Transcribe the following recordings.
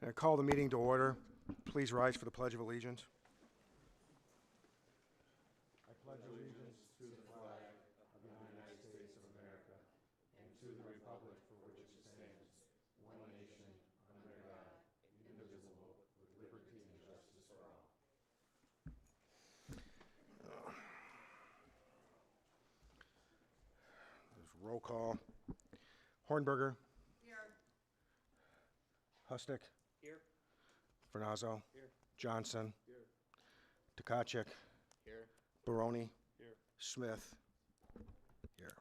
I call the meeting to order. Please rise for the Pledge of Allegiance. I pledge allegiance to the flag of the United States of America and to the republic for which it stands, one nation, under God, indivisible, with liberty and justice for all. There's roll call. Hornberger. Here. Hustick. Here. Vernazzo. Here. Johnson. Here. Tkachuk. Here. Baroni. Here. Smith. Here.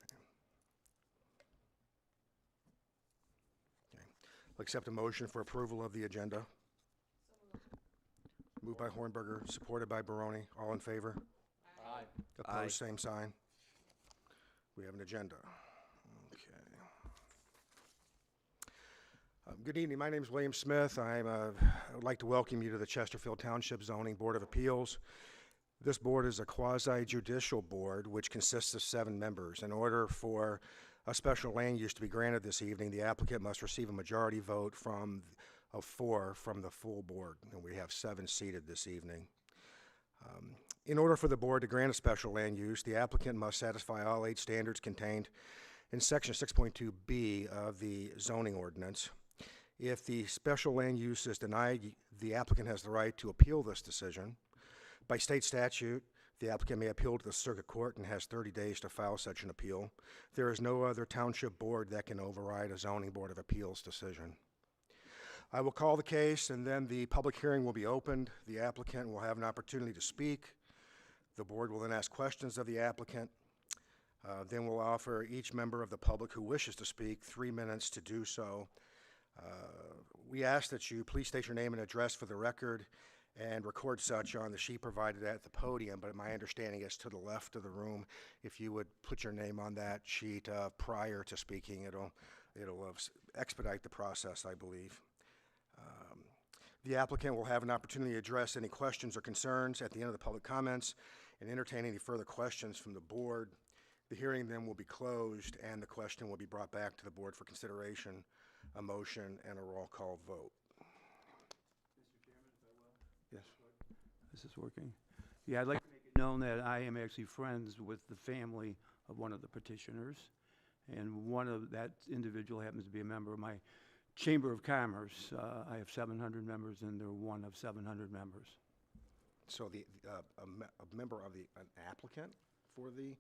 Okay. I'll accept a motion for approval of the agenda. Moved by Hornberger, supported by Baroni. All in favor? Aye. Opposed, same sign. We have an agenda. Okay. Good evening. My name is William Smith. I would like to welcome you to the Chesterfield Township Zoning Board of Appeals. This board is a quasi-judicial board which consists of 7 members. In order for a special land use to be granted this evening, the applicant must receive a majority vote of 4 from the full board, and we have 7 seated this evening. In order for the board to grant a special land use, the applicant must satisfy all 8 standards contained in Section 6.2B of the zoning ordinance. If the special land use is denied, the applicant has the right to appeal this decision. By state statute, the applicant may appeal to the circuit court and has 30 days to file such an appeal. There is no other township board that can override a zoning board of appeals decision. I will call the case, and then the public hearing will be opened. The applicant will have an opportunity to speak. The board will then ask questions of the applicant. Then we'll offer each member of the public who wishes to speak 3 minutes to do so. We ask that you please state your name and address for the record and record such on the sheet provided at the podium, but my understanding is to the left of the room. If you would put your name on that sheet prior to speaking, it'll expedite the process, I believe. The applicant will have an opportunity to address any questions or concerns at the end of the public comments and entertain any further questions from the board. The hearing then will be closed and the question will be brought back to the board for consideration, a motion, and a roll call vote. Mr. Chairman, if I will? Yes. This is working. Yeah, I'd like to make it known that I am actually friends with the family of one of the petitioners, and that individual happens to be a member of my Chamber of Commerce. I have 700 members, and they're one of 700 members. So a member of an applicant for the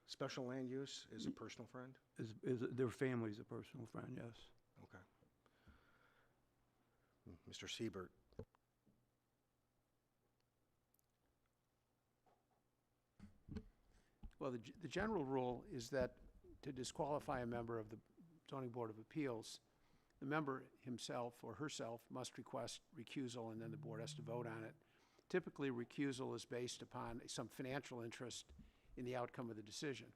special land use is a personal friend? Their family's a personal friend, yes. Okay. Mr. Siebert. Well, the general rule is that to disqualify a member of the Zoning Board of Appeals, the member himself or herself must request recusal, and then the board has to vote on it. Typically, recusal is based upon some financial interest in the outcome of the decision.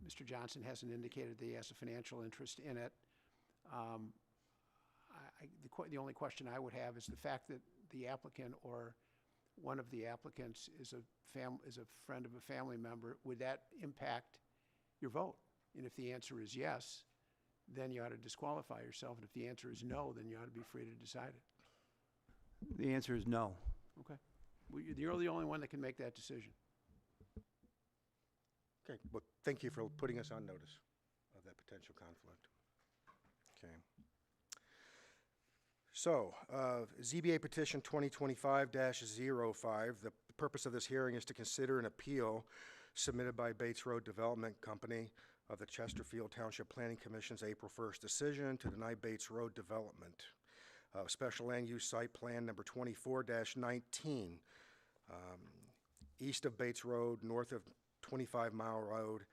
Mr. Johnson hasn't indicated that he has a financial interest in it. The only question I would have is the fact that the applicant or one of the applicants is a friend of a family member. Would that impact your vote? And if the answer is yes, then you ought to disqualify yourself. And if the answer is no, then you ought to be free to decide it. The answer is no. Okay. Well, you're the only one that can make that decision. Okay, well, thank you for putting us on notice of that potential conflict. Okay. So, ZBA petition 2025-05. The purpose of this hearing is to consider an appeal submitted by Bates Road Development Company of the Chesterfield Township Planning Commission's April 1st decision to deny Bates Road development. Special land use site plan number 24-19, east of Bates Road, north of 25 Mile Road,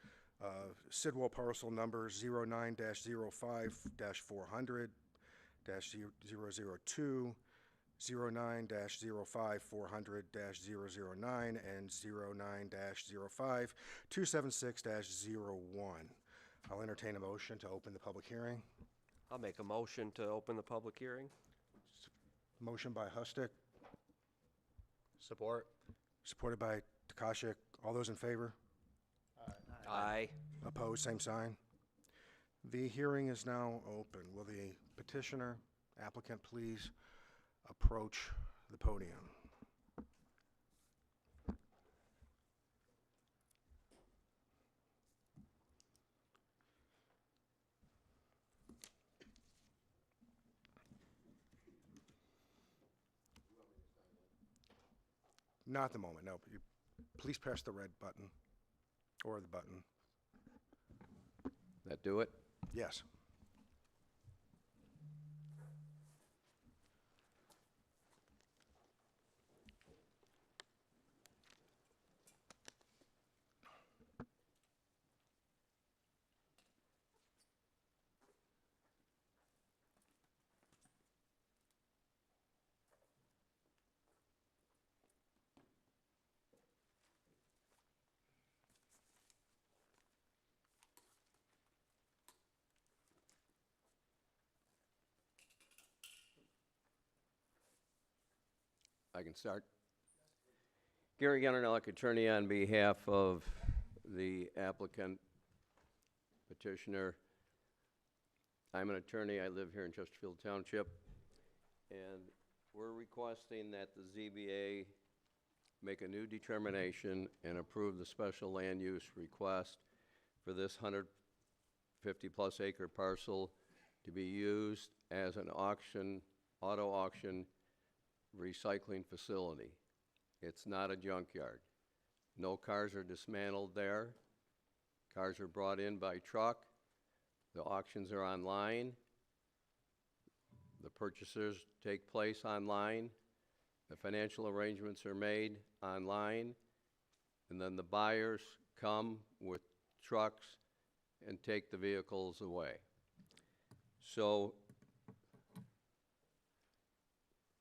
Sidwell parcel number 09-05-400-002, 09-05-400-009, and 09-05-276-01. I'll entertain a motion to open the public hearing. I'll make a motion to open the public hearing. Motion by Hustick, Support. supported by Tkachuk. All those in favor? Aye. Opposed, same sign. The hearing is now open. Will the petitioner, applicant, please approach the podium? Not at the moment, no. Please press the red button, or the button. That do it? Yes. I can start. Gary Gunnernock, attorney on behalf of the applicant petitioner. I'm an attorney. I live here in Chesterfield Township, and we're requesting that the ZBA make a new determination and approve the special land use request for this 150-plus acre parcel to be used as an auction, auto auction recycling facility. It's not a junkyard. No cars are dismantled there. Cars are brought in by truck. The auctions are online. The purchases take place online. The financial arrangements are made online. And then the buyers come with trucks and take the vehicles away. So,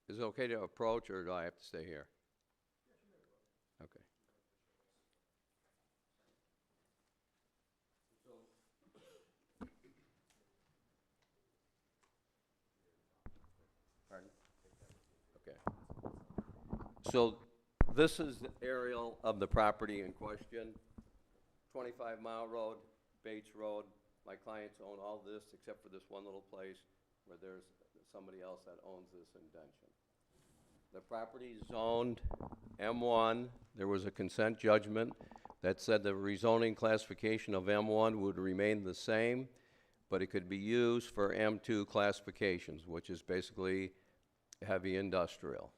is it okay to approach, or do I have to stay here? Okay. Pardon? Okay. So this is the aerial of the property in question. 25 Mile Road, Bates Road. My clients own all this except for this one little place where there's somebody else that owns this indention. The property is zoned M1. There was a consent judgment that said the rezoning classification of M1 would remain the same, but it could be used for M2 classifications, which is basically heavy industrial.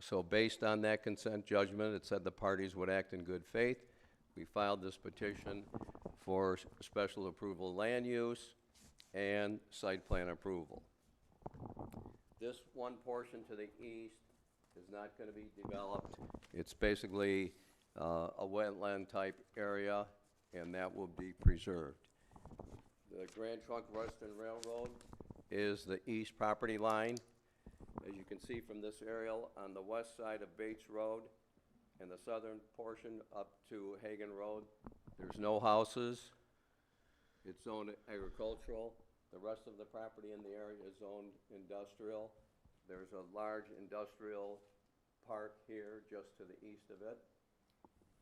So based on that consent judgment, it said the parties would act in good faith. We filed this petition for special approval land use and site plan approval. This one portion to the east is not going to be developed. It's basically a wetland type area, and that will be preserved. The Grand Trunk Western Railroad is the east property line. As you can see from this aerial, on the west side of Bates Road and the southern portion up to Hagan Road, there's no houses. It's zoned agricultural. The rest of the property in the area is zoned industrial. There's a large industrial park here just to the east of it.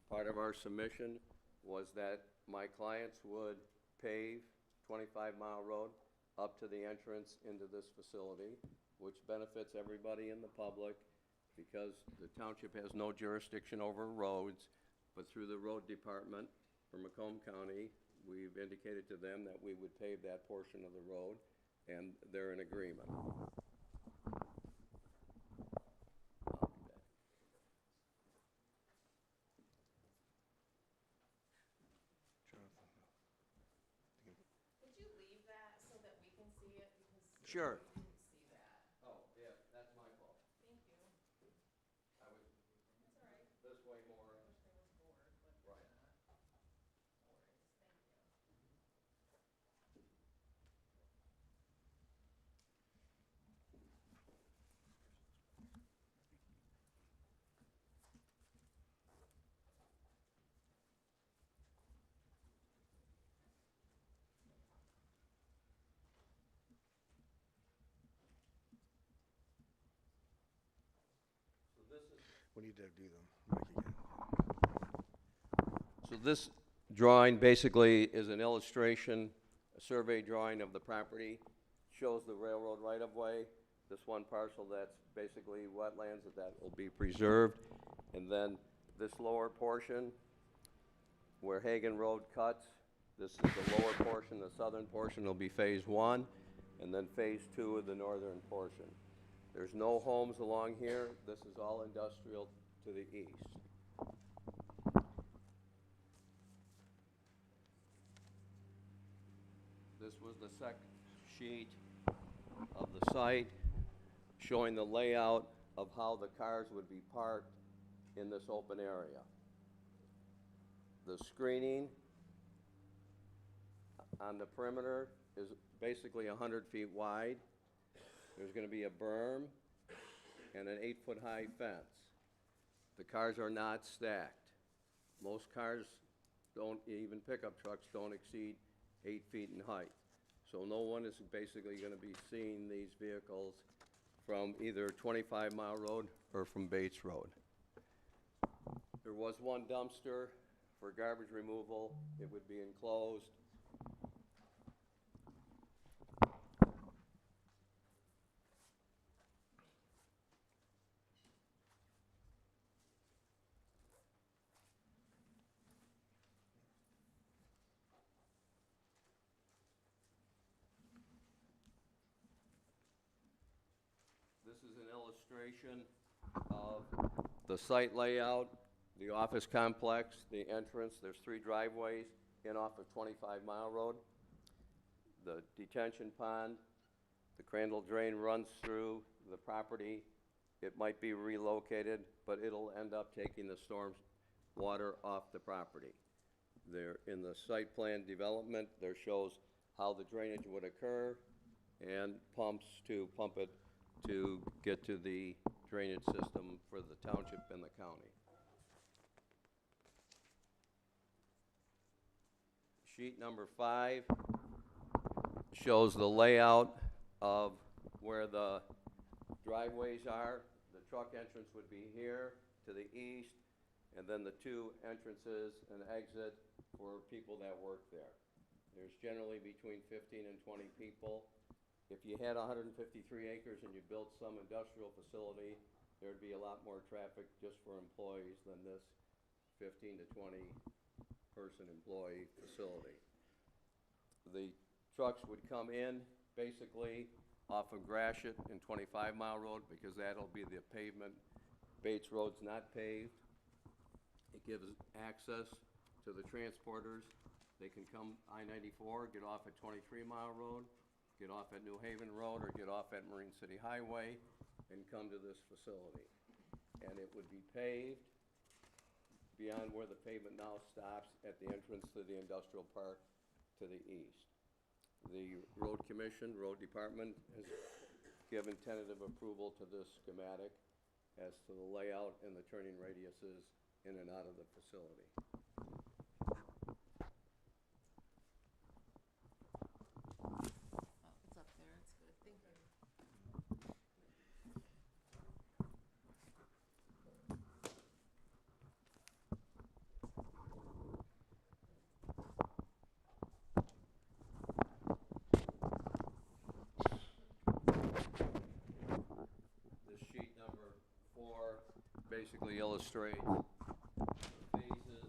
Part of our submission was that my clients would pave 25 Mile Road up to the entrance into this facility, which benefits everybody in the public because the township has no jurisdiction over roads, but through the road department for Macomb County, we've indicated to them that we would pave that portion of the road, and they're in agreement. Could you leave that so that we can see it, because Sure. we didn't see that. Oh, yeah, that's my fault. Thank you. I was That's all right. this way more. I wish there was board, but, Right. no worries, thank you. We need to do the mic again. So this drawing basically is an illustration A survey drawing of the property shows the railroad right-of-way. This one parcel that's basically wetlands, that will be preserved. And then this lower portion where Hagan Road cuts, this is the lower portion, the southern portion will be phase 1, and then phase 2 of the northern portion. There's no homes along here. This is all industrial to the east. This was the second sheet of the site showing the layout of how the cars would be parked in this open area. The screening on the perimeter is basically 100 feet wide. There's going to be a berm and an 8-foot high fence. The cars are not stacked. Most cars don't, even pickup trucks don't exceed 8 feet in height. So no one is basically going to be seeing these vehicles from either 25 Mile Road or from Bates Road. There was one dumpster for garbage removal. It would be enclosed. This is an illustration of the site layout, the office complex, the entrance. There's 3 driveways in off of 25 Mile Road. The detention pond, the Crandall drain runs through the property. It might be relocated, but it'll end up taking the storm water off the property. There, in the site plan development, there shows how the drainage would occur and pumps to pump it to get to the drainage system for the township and the county. Sheet number 5 shows the layout of where the driveways are. The truck entrance would be here to the east, and then the 2 entrances and exit for people that work there. There's generally between 15 and 20 people. If you had 153 acres and you built some industrial facility, there'd be a lot more traffic just for employees than this 15 to 20 person employee facility. The trucks would come in basically off of Gratiot and 25 Mile Road because that'll be the pavement. Bates Road's not paved. It gives access to the transporters. They can come I-94, get off at 23 Mile Road, get off at New Haven Road, or get off at Marine City Highway and come to this facility. And it would be paved beyond where the pavement now stops at the entrance to the industrial park to the east. The road commission, road department has given tentative approval to this schematic as to the layout and the turning radiuses in and out of the facility. Oh, it's up there, it's good, thank you. This sheet number 4 basically illustrates the phases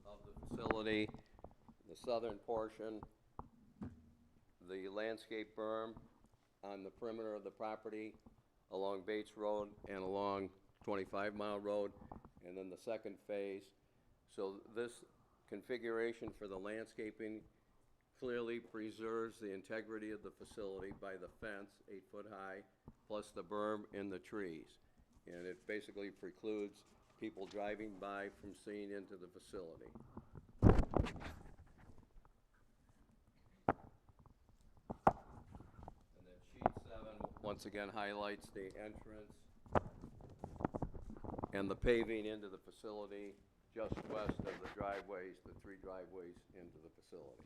of the facility, the southern portion, the landscape berm on the perimeter of the property along Bates Road and along 25 Mile Road, and then the second phase. So this configuration for the landscaping clearly preserves the integrity of the facility by the fence, 8 foot high, plus the berm and the trees. And it basically precludes people driving by from seeing into the facility. And then sheet 7, once again, highlights the entrance and the paving into the facility just west of the driveways, the 3 driveways into the facility.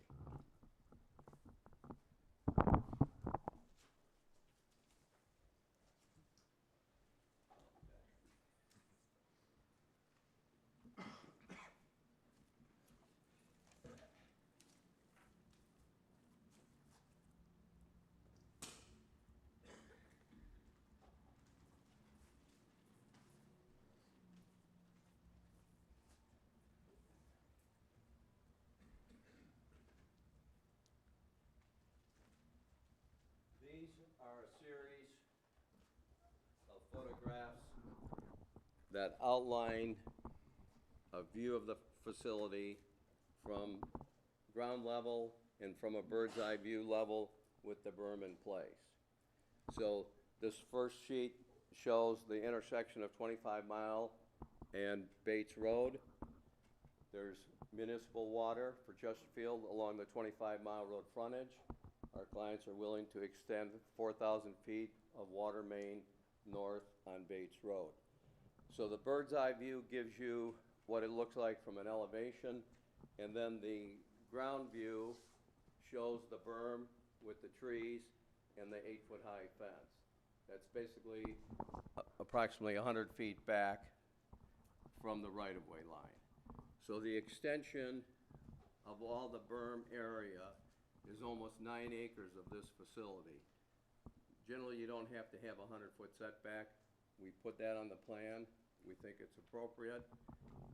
are a series of photographs that outline a view of the facility from ground level and from a bird's eye view level with the berm in place. So this first sheet shows the intersection of 25 Mile and Bates Road. There's municipal water for Chesterfield along the 25 Mile Road frontage. Our clients are willing to extend 4,000 feet of water main north on Bates Road. So the bird's eye view gives you what it looks like from an elevation, and then the ground view shows the berm with the trees and the 8-foot-high fence. That's basically approximately 100 feet back from the right-of-way line. So the extension of all the berm area is almost 9 acres of this facility. Generally, you don't have to have a 100-foot setback. We put that on the plan. We think it's appropriate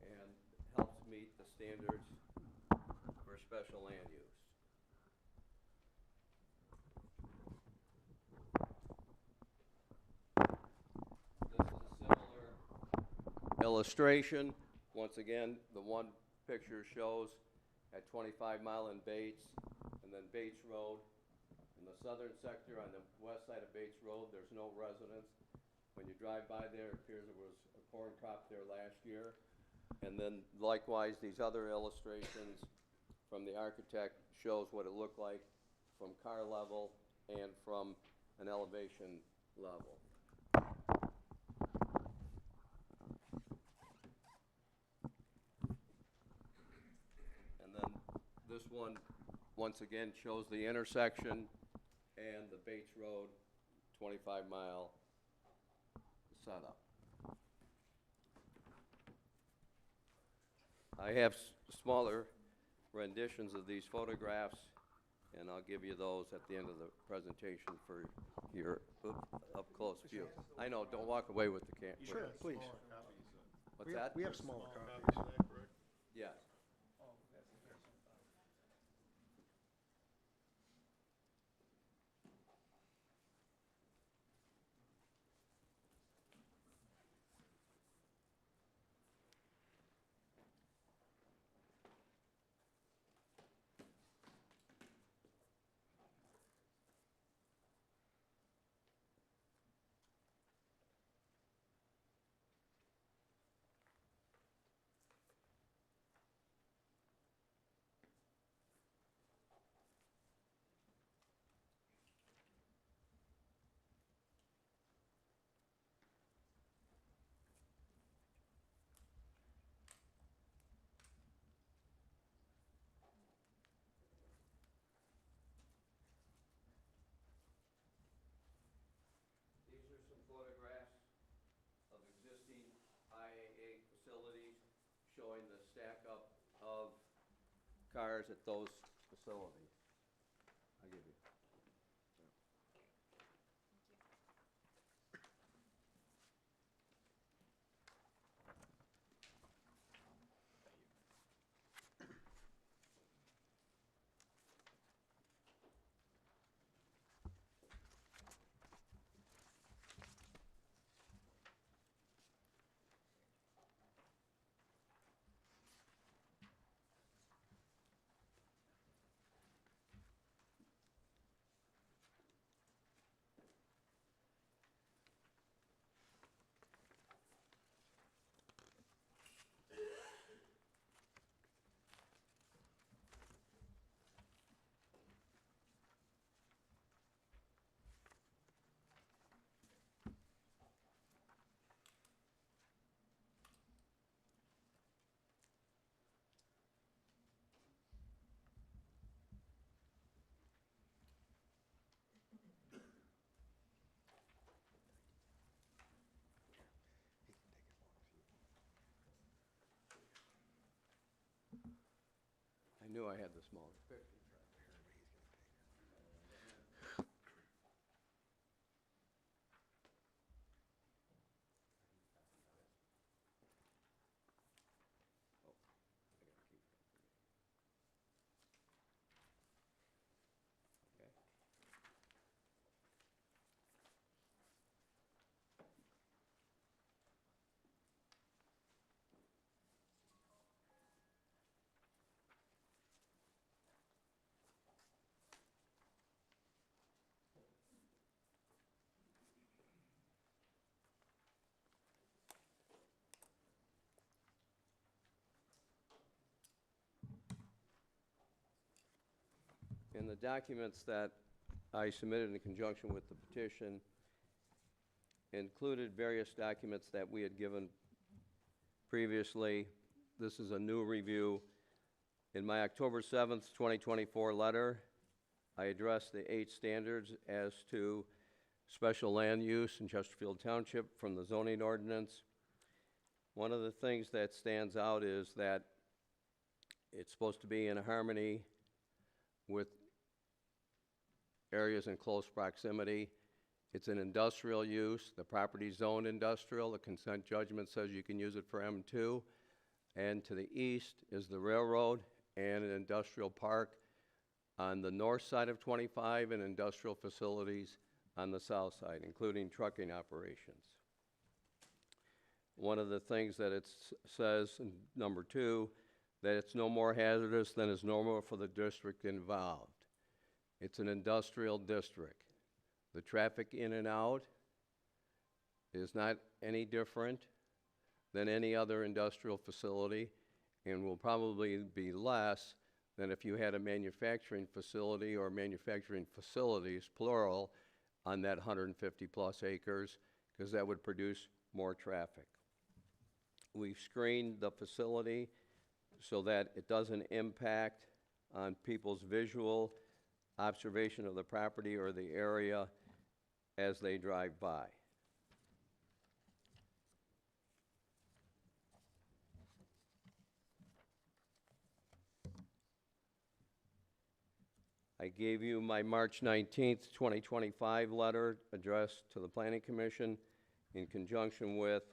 and helps meet the standards for special land use. This is a similar illustration. Once again, the one picture shows at 25 Mile and Bates, and then Bates Road. In the southern sector on the west side of Bates Road, there's no residence. When you drive by there, it appears there was a corn crop there last year. And then likewise, these other illustrations from the architect shows what it looked like from car level and from an elevation level. And then this one, once again, shows the intersection and the Bates Road 25 Mile setup. I have smaller renditions of these photographs, and I'll give you those at the end of the presentation for your up-close view. I know, don't walk away with the camera. Sure, please. What's that? We have smaller copies. Yes. These are some photographs of existing IAA facilities showing the stack up of cars at those facilities. I'll give you. I knew I had the smaller picture. the documents that I submitted in conjunction with the petition included various documents that we had given previously. This is a new review. In my October 7th, 2024 letter, I addressed the 8 standards as to special land use in Chesterfield Township from the zoning ordinance. One of the things that stands out is that it's supposed to be in harmony with areas in close proximity. It's an industrial use. The property's zoned industrial. The consent judgment says you can use it for M2. And to the east is the railroad and an industrial park on the north side of 25 and industrial facilities on the south side, including trucking operations. One of the things that it says in number 2, that it's no more hazardous than is normal for the district involved. It's an industrial district. The traffic in and out is not any different than any other industrial facility and will probably be less than if you had a manufacturing facility or manufacturing facilities, plural, on that 150 plus acres, because that would produce more traffic. We've screened the facility so that it doesn't impact on people's visual observation of the property or the area as they drive by. I gave you my March 19th, 2025 letter addressed to the Planning Commission in conjunction with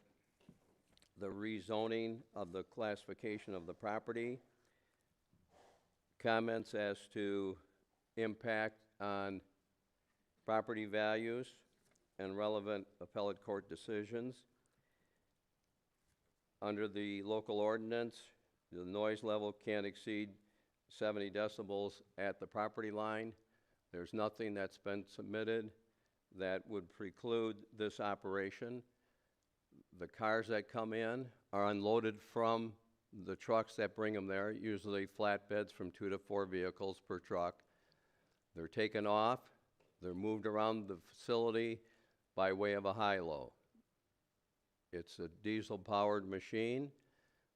the rezoning of the classification of the property, comments as to impact on property values and relevant appellate court decisions. Under the local ordinance, the noise level can't exceed 70 decibels at the property line. There's nothing that's been submitted that would preclude this operation. The cars that come in are unloaded from the trucks that bring them there, usually flatbeds from 2 to 4 vehicles per truck. They're taken off, they're moved around the facility by way of a high-low. It's a diesel-powered machine.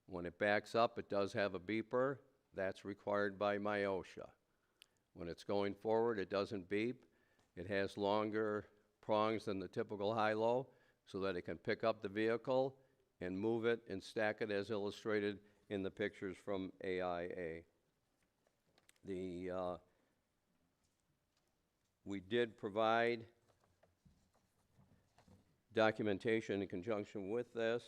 When it backs up, it does have a beeper. That's required by MIOSHA. When it's going forward, it doesn't beep. It has longer prongs than the typical high-low so that it can pick up the vehicle and move it and stack it as illustrated in the pictures from AIA. We did provide documentation in conjunction with this.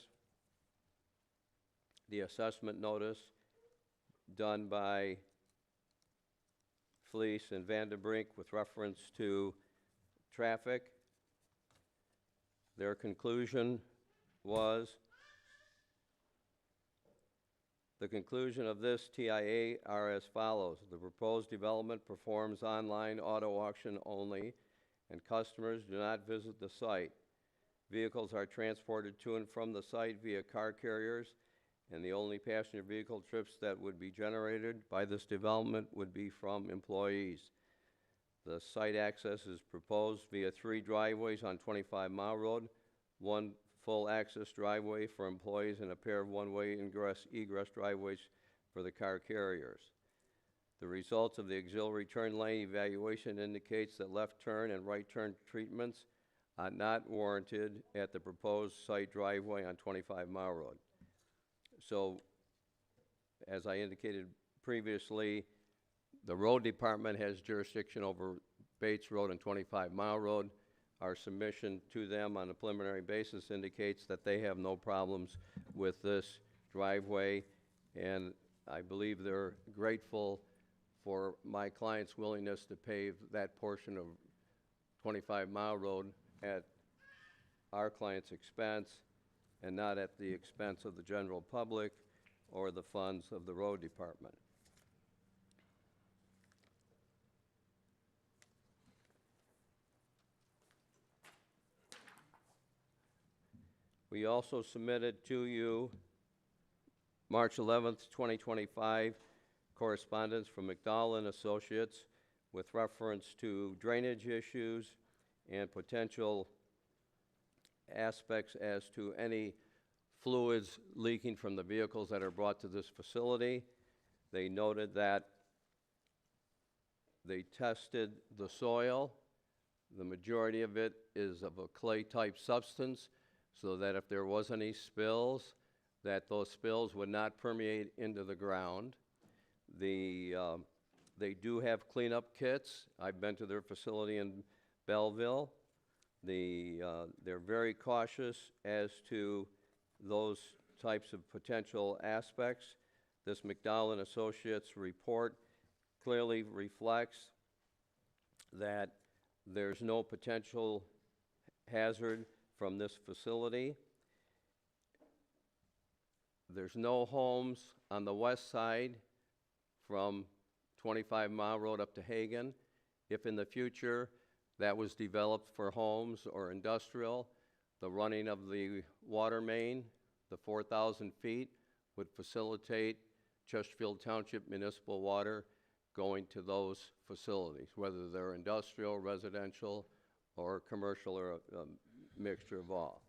The assessment notice done by Fleece and Vandenbrink with reference to traffic. Their conclusion was, the conclusion of this TIA are as follows. The proposed development performs online auto auction only, and customers do not visit the site. Vehicles are transported to and from the site via car carriers, and the only passenger vehicle trips that would be generated by this development would be from employees. The site access is proposed via 3 driveways on 25 Mile Road, 1 full access driveway for employees, and a pair of one-way egress driveways for the car carriers. The results of the auxiliary turn lane evaluation indicates that left turn and right turn treatments are not warranted at the proposed site driveway on 25 Mile Road. So, as I indicated previously, the road department has jurisdiction over Bates Road and 25 Mile Road. Our submission to them on a preliminary basis indicates that they have no problems with this driveway, and I believe they're grateful for my client's willingness to pave that portion of 25 Mile Road at our client's expense and not at the expense of the general public or the funds of the road department. We also submitted to you March 11th, 2025, correspondence from McDowell and Associates with reference to drainage issues and potential aspects as to any fluids leaking from the vehicles that are brought to this facility. They noted that they tested the soil. The majority of it is of a clay-type substance, so that if there was any spills, that those spills would not permeate into the ground. They do have cleanup kits. I've been to their facility in Belleville. They're very cautious as to those types of potential aspects. This McDowell and Associates report clearly reflects that there's no potential hazard from this facility. There's no homes on the west side from 25 Mile Road up to Hagan. If in the future that was developed for homes or industrial, the running of the water main, the 4,000 feet, would facilitate Chesterfield Township municipal water going to those facilities, whether they're industrial, residential, or commercial, or a mixture of all.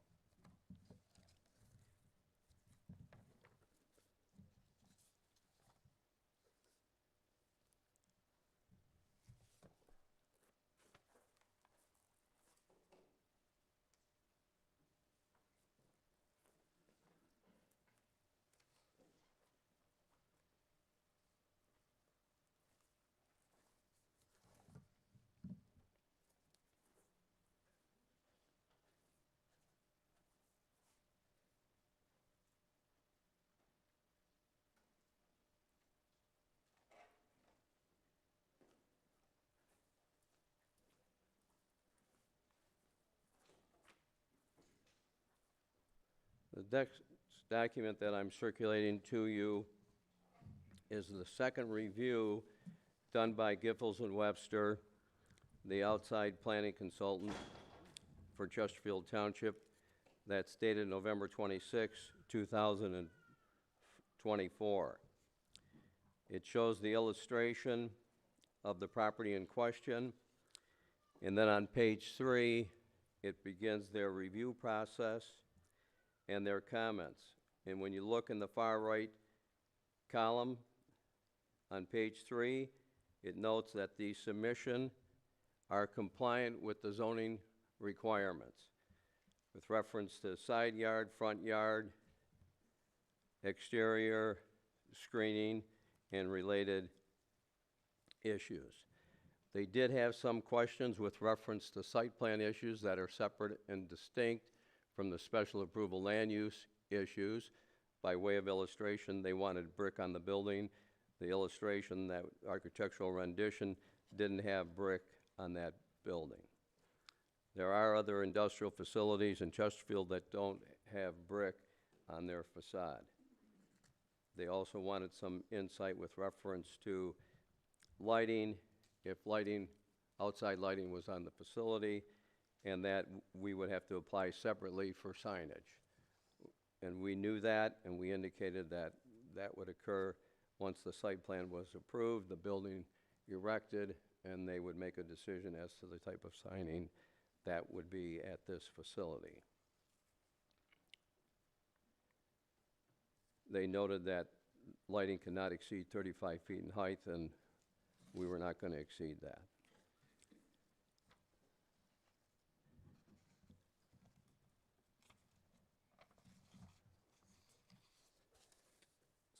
The next document that I'm circulating to you is the second review done by Giffords and Webster, the outside planning consultant for Chesterfield Township, that's dated November 26, 2024. It shows the illustration of the property in question, and then on page 3, it begins their review process and their comments. And when you look in the far right column on page 3, it notes that the submission are compliant with the zoning requirements with reference to side yard, front yard, exterior screening, and related issues. They did have some questions with reference to site plan issues that are separate and distinct from the special approval land use issues. By way of illustration, they wanted brick on the building. The illustration, that architectural rendition, didn't have brick on that building. There are other industrial facilities in Chesterfield that don't have brick on their facade. They also wanted some insight with reference to lighting, if lighting, outside lighting was on the facility, and that we would have to apply separately for signage. And we knew that, and we indicated that that would occur once the site plan was approved, the building erected, and they would make a decision as to the type of signing that would be at this facility. They noted that lighting cannot exceed 35 feet in height, and we were not going to exceed that.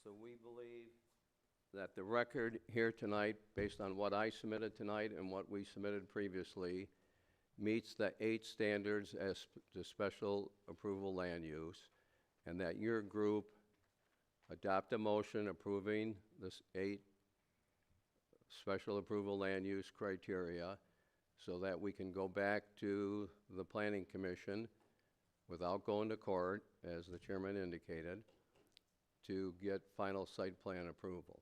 So we believe that the record here tonight, based on what I submitted tonight and what we submitted previously, meets the 8 standards as to special approval land use, and that your group adopt a motion approving this 8 special approval land use criteria so that we can go back to the Planning Commission without going to court, as the chairman indicated, to get final site plan approval.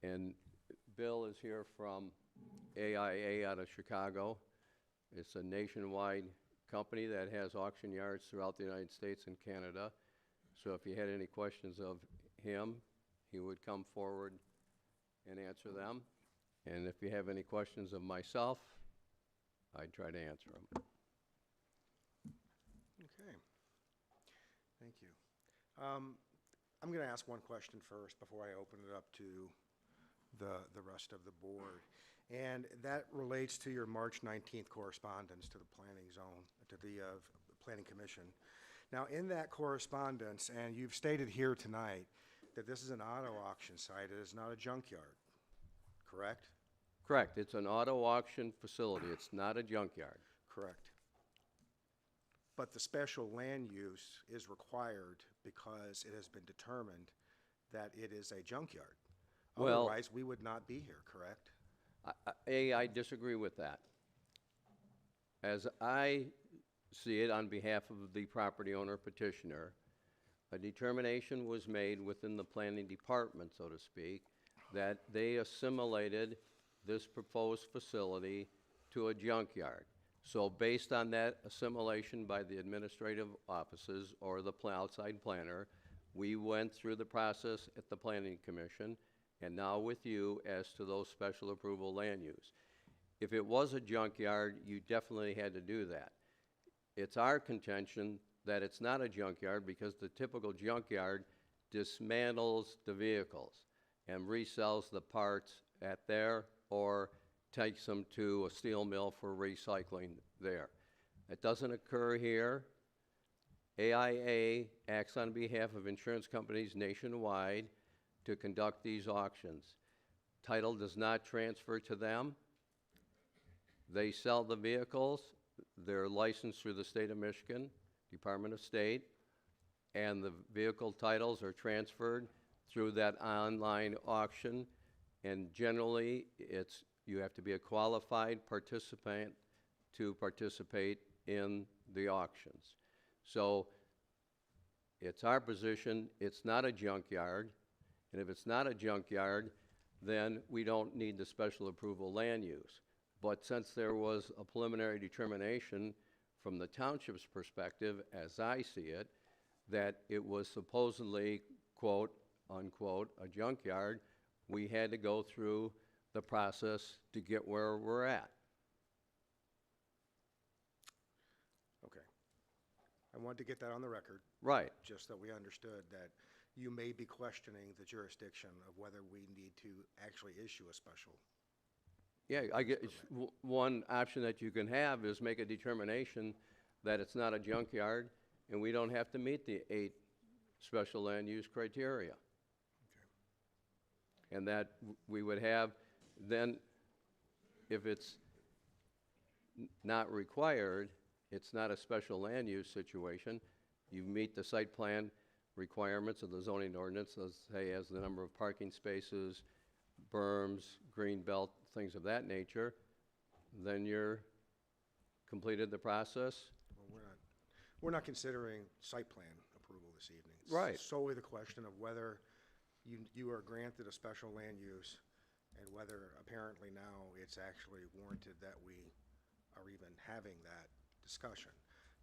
And Bill is here from AIA out of Chicago. It's a nationwide company that has auction yards throughout the United States and Canada. So if you had any questions of him, he would come forward and answer them. And if you have any questions of myself, I'd try to answer them. Okay. Thank you. I'm going to ask one question first before I open it up to the rest of the board. And that relates to your March 19th correspondence to the planning zone, to the Planning Commission. Now, in that correspondence, and you've stated here tonight that this is an auto auction site, it is not a junkyard, correct? Correct, it's an auto auction facility, it's not a junkyard. Correct. But the special land use is required because it has been determined that it is a junkyard. Well- Otherwise, we would not be here, correct? I disagree with that. As I see it, on behalf of the property owner petitioner, a determination was made within the planning department, so to speak, that they assimilated this proposed facility to a junkyard. So based on that assimilation by the administrative offices or the outside planner, we went through the process at the Planning Commission and now with you as to those special approval land use. If it was a junkyard, you definitely had to do that. It's our contention that it's not a junkyard because the typical junkyard dismantles the vehicles and resells the parts at there or takes them to a steel mill for recycling there. It doesn't occur here. AIA acts on behalf of insurance companies nationwide to conduct these auctions. Title does not transfer to them. They sell the vehicles. They're licensed through the state of Michigan, Department of State, and the vehicle titles are transferred through that online auction. And generally, you have to be a qualified participant to participate in the auctions. So it's our position, it's not a junkyard, and if it's not a junkyard, then we don't need the special approval land use. But since there was a preliminary determination from the township's perspective, as I see it, that it was supposedly, quote, unquote, a junkyard, we had to go through the process to get where we're at. Okay. I wanted to get that on the record, Right. just that we understood that you may be questioning the jurisdiction of whether we need to actually issue a special. Yeah, I get, one option that you can have is make a determination that it's not a junkyard, and we don't have to meet the 8 special land use criteria. And that we would have, then, if it's not required, it's not a special land use situation. You meet the site plan requirements of the zoning ordinance, let's say as the number of parking spaces, berms, green belt, things of that nature, then you're completed the process. Well, we're not considering site plan approval this evening. It's Right. solely the question of whether you are granted a special land use and whether apparently now it's actually warranted that we are even having that discussion.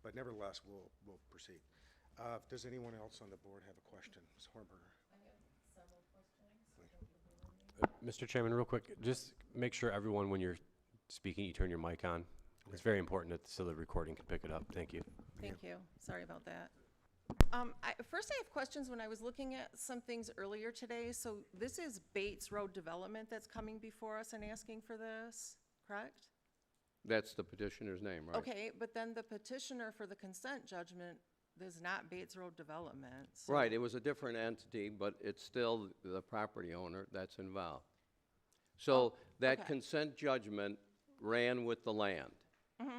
But nevertheless, we'll proceed. Does anyone else on the board have a question? Ms. Hornberger? Mr. Chairman, real quick, just make sure everyone, when you're speaking, you turn your mic on. It's very important so the recording can pick it up. Thank you. Thank you. Sorry about that. First, I have questions when I was looking at some things earlier today. So this is Bates Road Development that's coming before us and asking for this, correct? That's the petitioner's name, right? Okay, but then the petitioner for the consent judgment is not Bates Road Development. So- Right, it was a different entity, but it's still the property owner that's involved. So that okay. consent judgment ran with the land.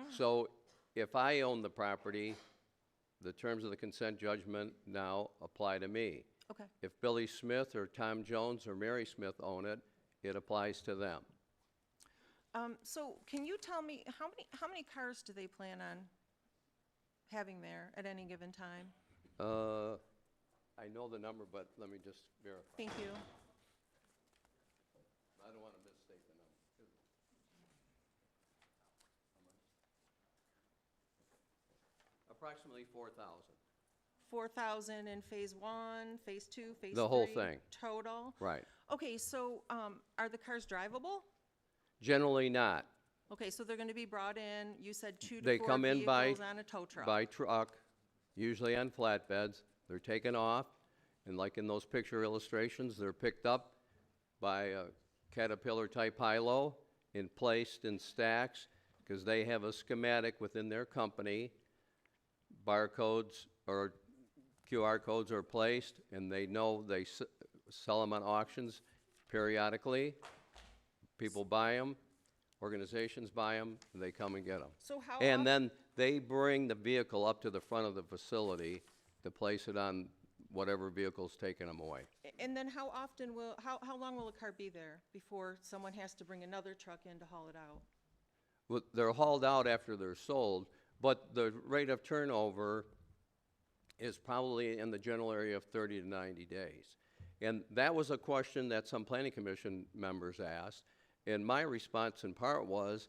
So if I own the property, the terms of the consent judgment now apply to me. Okay, If Billy Smith or Tom Jones or Mary Smith own it, it applies to them. so can you tell me, how many cars do they plan on having there at any given time? I know the number, but let me just verify. Thank you. I don't want to misstate the number. Approximately 4,000. 4,000 in phase 1, phase 2, phase 3? The whole thing. Total? Right. Okay, so, are the cars drivable? Generally not. Okay, so they're gonna be brought in, you said 2 They to 4 come in by, vehicles on a tow truck? by truck, usually on flatbeds. They're taken off, and like in those picture illustrations, they're picked up by a Caterpillar-type high-low and placed in stacks, because they have a schematic within their company. Barcodes or QR codes are placed, and they know they sell them on auctions periodically. People buy them, organizations buy them, and they come and get them. So how And often, then they bring the vehicle up to the front of the facility to place it on whatever vehicle's taking them away. and then how often will, how long will a car be there before someone has to bring another truck in to haul it out? Well, they're hauled out after they're sold, but the rate of turnover is probably in the general area of 30 to 90 days. And that was a question that some planning commission members asked, and my response in part was,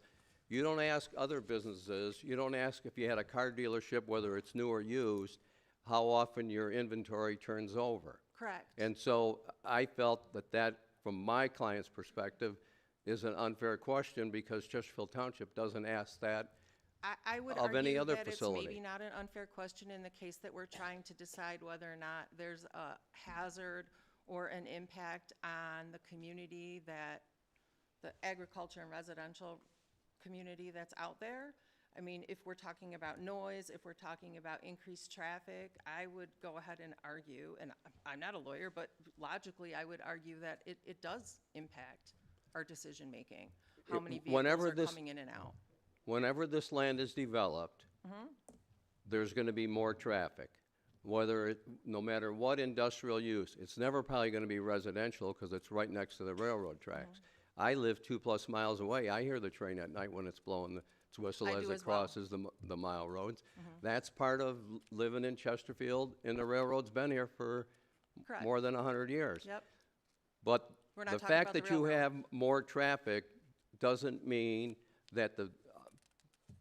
you don't ask other businesses, you don't ask if you had a car dealership, whether it's new or used, how often your inventory turns over. Correct. And so I felt that that, from my client's perspective, is an unfair question because Chesterfield Township doesn't ask that. I would of any argue other that it's facility. maybe not an unfair question in the case that we're trying to decide whether or not there's a hazard or an impact on the community that, the agriculture and residential community that's out there. I mean, if we're talking about noise, if we're talking about increased traffic, I would go ahead and argue, and I'm not a lawyer, but logically, I would argue that it does impact our decision-making, how many Whenever vehicles are this- coming in and out. Whenever this land is developed, there's going to be more traffic. No matter what industrial use, it's never probably going to be residential because it's right next to the railroad tracks. I live 2+ miles away. I hear the train at night when it's blowing its whistle I as do it as well. crosses the mile roads. That's part of living in Chesterfield, and the railroad's been here for Correct. more than 100 years. Yep. But We're not the talking fact about the that you railroad. have more traffic doesn't mean that the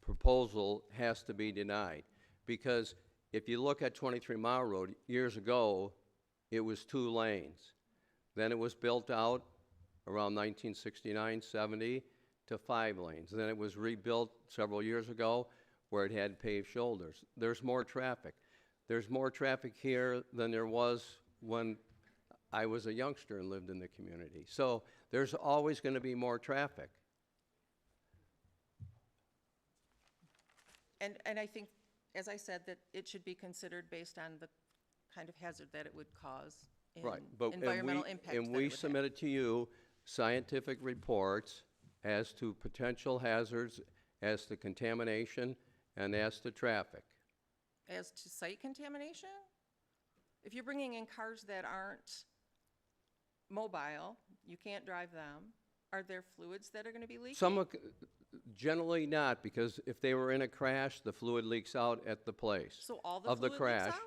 proposal has to be denied. Because if you look at 23 Mile Road, years ago, it was 2 lanes. Then it was built out around 1969, 70 to 5 lanes. Then it was rebuilt several years ago where it had paved shoulders. There's more traffic. There's more traffic here than there was when I was a youngster and lived in the community. So there's always going to be more traffic. And I think, as I said, that it should be considered based on the kind of hazard that it would cause in Right, but, environmental impact and that we it would have. submitted to you scientific reports as to potential hazards, as to contamination, and as to traffic. As to site contamination? If you're bringing in cars that aren't mobile, you can't drive them, are there fluids that are gonna be leaking? Generally not, because if they were in a crash, the fluid leaks out at the place. So all the of the fluid leaks crash. out?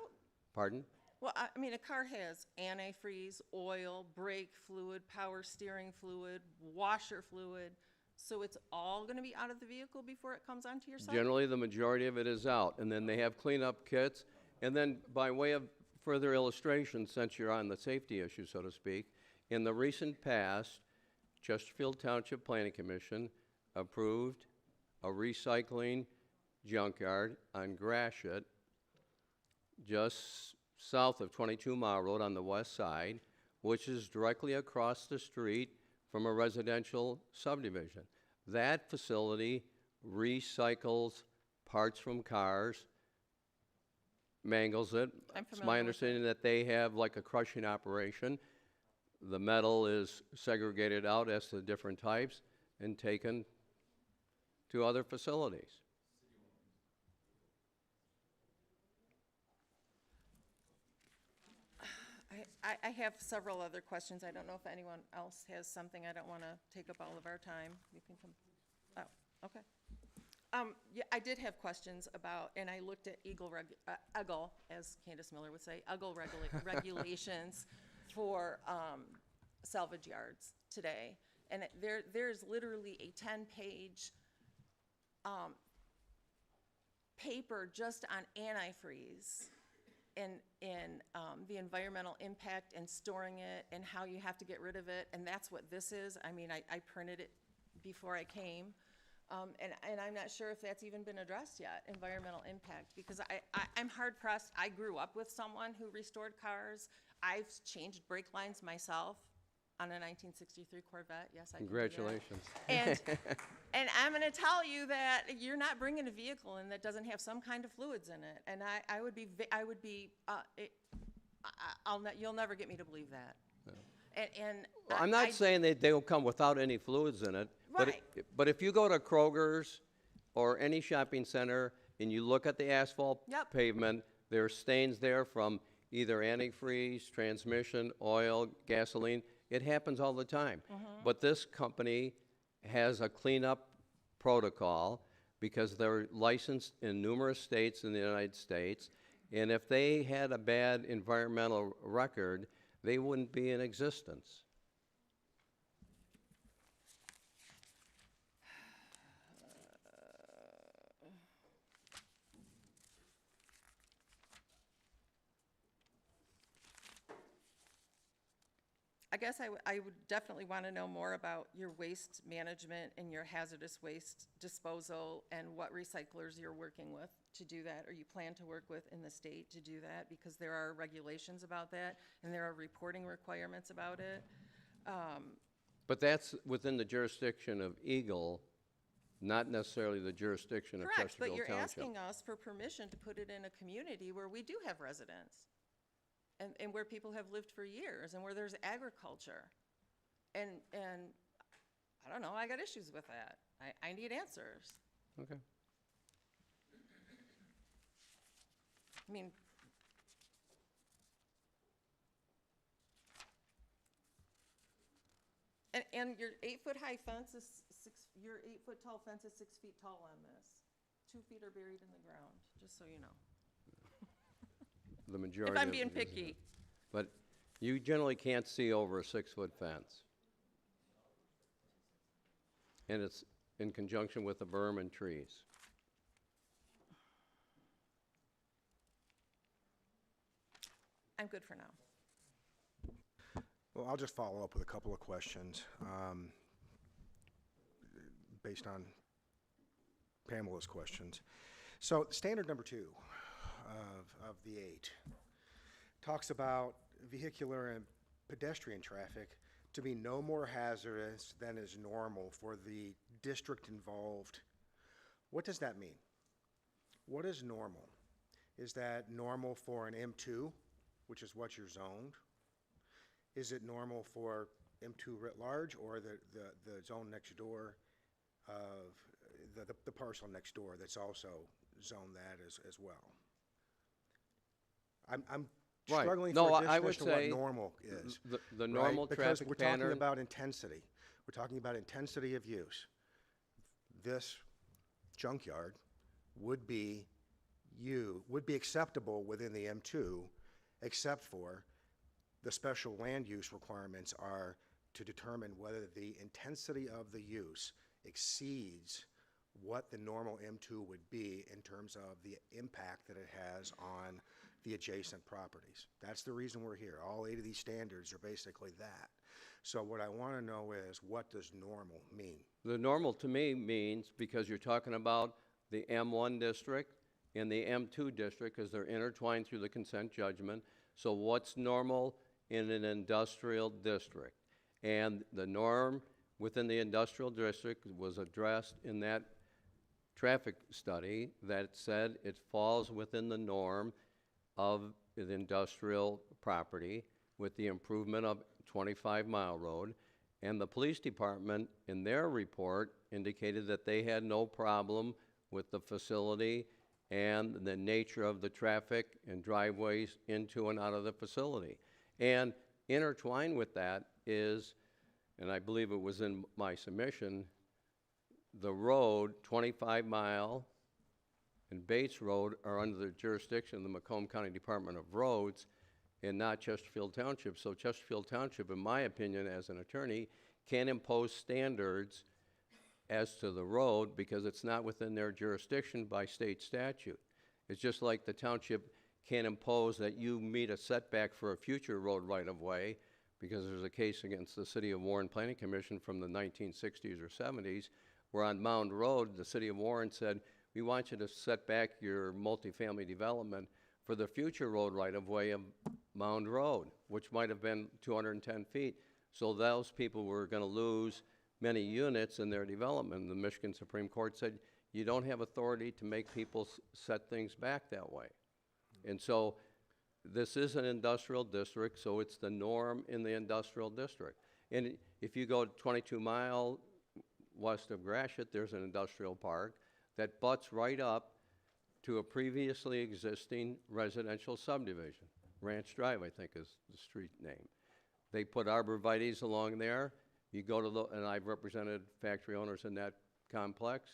Pardon? Well, I mean, a car has antifreeze, oil, brake fluid, power steering fluid, washer fluid, so it's all gonna be out of the vehicle before it comes onto your site? Generally, the majority of it is out, and then they have cleanup kits. And then, by way of further illustration, since you're on the safety issue, so to speak, in the recent past, Chesterfield Township Planning Commission approved a recycling junkyard on Gratiot, just south of 22 Mile Road on the west side, which is directly across the street from a residential subdivision. That facility recycles parts from cars, mangles it. I'm It's familiar my with understanding that they have like a crushing operation. The metal is segregated out as to different types and taken to other facilities. I have several other questions. I don't know if anyone else has something. I don't want to take up all of our time. You can come, oh, okay. Yeah, I did have questions about, and I looked at EGLE, as Candace Miller would say, EGLE regulations for salvage yards today. And there's literally a 10-page paper just on antifreeze and the environmental impact and storing it and how you have to get rid of it, and that's what this is. I mean, I printed it before I came. And I'm not sure if that's even been addressed yet, environmental impact, because I'm hard pressed. I grew up with someone who restored cars. I've changed brake lines myself on a 1963 Corvette. Yes, I can do that. Congratulations. And I'm going to tell you that you're not bringing a vehicle in that doesn't have some kind of fluids in it. And you'll never get me to believe that. Well, I'm not saying they will come without any fluids in it. Right. But if you go to Kroger's or any shopping center and you look at the asphalt Yep. pavement, there are stains there from either antifreeze, transmission, oil, gasoline. It happens all the time. But this company has a cleanup protocol because they're licensed in numerous states in the United States. And if they had a bad environmental record, they wouldn't be in existence. I guess I would definitely want to know more about your waste management and your hazardous waste disposal and what recyclers you're working with to do that, or you plan to work with in the state to do that, because there are regulations about that and there are reporting requirements about it. But that's within the jurisdiction of Eagle, not necessarily the jurisdiction of Correct, Chesterfield but you're Township. asking us for permission to put it in a community where we do have residents. And where people have lived for years, and where there's agriculture. And I don't know, I got issues with that. I need answers. Okay. I mean, and your 8-foot-high fence is your 8-foot-tall fence is 6 feet tall on this. 2 feet are buried in the ground, just so you know. The majority. If I'm of being it is- picky. But you generally can't see over a 6-foot fence. And it's in conjunction with the berm and trees. I'm good for now. Well, I'll just follow up with a couple of questions based on Pamela's questions. So standard number 2 of the 8 talks about vehicular and pedestrian traffic to be no more hazardous than is normal for the district involved. What does that mean? What is normal? Is that normal for an M2, which is what you're zoned? Is it normal for M2 writ large, or the zone next door of the parcel next door that's also zoned that as well? I'm Right. struggling No, for a I would definition of what say normal is. The right? normal Because traffic we're talking pattern. about intensity. We're talking about intensity of use. This junkyard would be acceptable within the M2, except for the special land use requirements are to determine whether the intensity of the use exceeds what the normal M2 would be in terms of the impact that it has on the adjacent properties. That's the reason we're here. All 8 of these standards are basically that. So what I want to know is, what does normal mean? The normal to me means, because you're talking about the M1 district and the M2 district, because they're intertwined through the consent judgment. So what's normal in an industrial district? And the norm within the industrial district was addressed in that traffic study that said it falls within the norm of the industrial property with the improvement of 25 Mile Road. And the police department, in their report, indicated that they had no problem with the facility and the nature of the traffic and driveways into and out of the facility. And intertwined with that is, and I believe it was in my submission, the road, 25 Mile and Bates Road, are under the jurisdiction of the Macomb County Department of Roads and not Chesterfield Township. So Chesterfield Township, in my opinion, as an attorney, can't impose standards as to the road because it's not within their jurisdiction by state statute. It's just like the township can't impose that you meet a setback for a future road right-of-way because there's a case against the City of Warren Planning Commission from the 1960s or 70s, where on Mound Road, the City of Warren said, we want you to set back your multifamily development for the future road right-of-way of Mound Road, which might have been 210 feet. So those people were going to lose many units in their development. The Michigan Supreme Court said, you don't have authority to make people set things back that way. And so this is an industrial district, so it's the norm in the industrial district. And if you go 22 mile west of Gratiot, there's an industrial park that butts right up to a previously existing residential subdivision. Ranch Drive, I think, is the street name. They put arborvitaes along there. You go to and I've represented factory owners in that complex.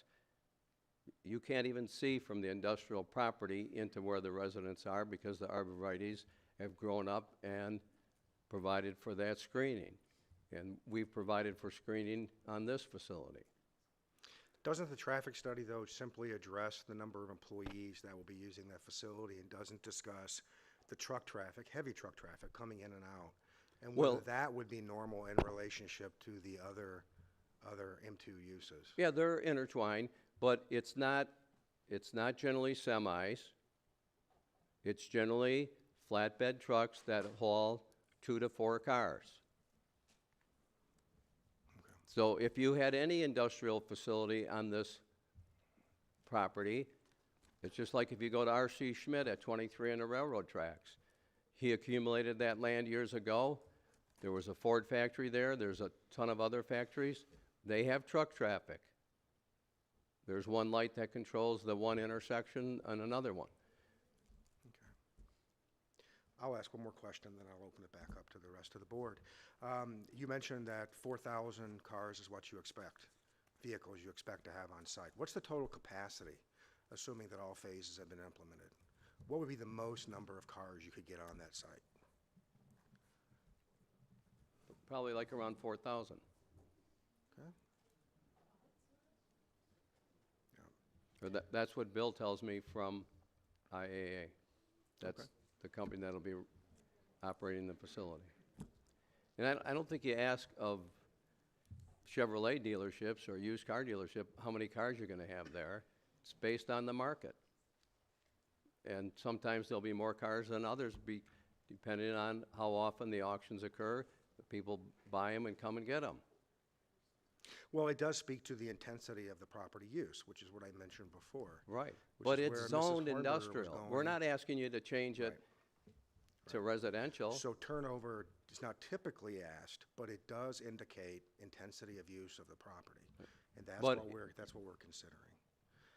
You can't even see from the industrial property into where the residents are because the arborvitaes have grown up and provided for that screening. And we've provided for screening on this facility. Doesn't the traffic study, though, simply address the number of employees that will be using that facility and doesn't discuss the truck traffic, heavy truck traffic coming in and out? And whether Well, that would be normal in relationship to the other M2 uses? yeah, they're intertwined, but it's not generally semis. It's generally flatbed trucks that haul 2 to 4 cars. So if you had any industrial facility on this property, it's just like if you go to R.C. Schmidt at 23 on the railroad tracks. He accumulated that land years ago. There was a Ford factory there. There's a ton of other factories. They have truck traffic. There's one light that controls the one intersection and another one. I'll ask one more question, then I'll open it back up to the rest of the board. You mentioned that 4,000 cars is what you expect, vehicles you expect to have on site. What's the total capacity, assuming that all phases have been implemented? What would be the most number of cars you could get on that site? Probably like around 4,000. Okay. Or that's what Bill tells me from IAA. That's the company that'll be operating the facility. And I don't think you ask of Chevrolet dealerships or used car dealership how many cars you're going to have there. It's based on the market. And sometimes there'll be more cars than others, depending on how often the auctions occur. The people buy them and come and get them. Well, it does speak to the intensity of the property use, which is what I mentioned before. Right. Which But is it's where Mrs. zoned Hornberger was industrial. We're going. not asking you to change it to residential. So turnover is not typically asked, but it does indicate intensity of use of the property. And that's But- what we're considering.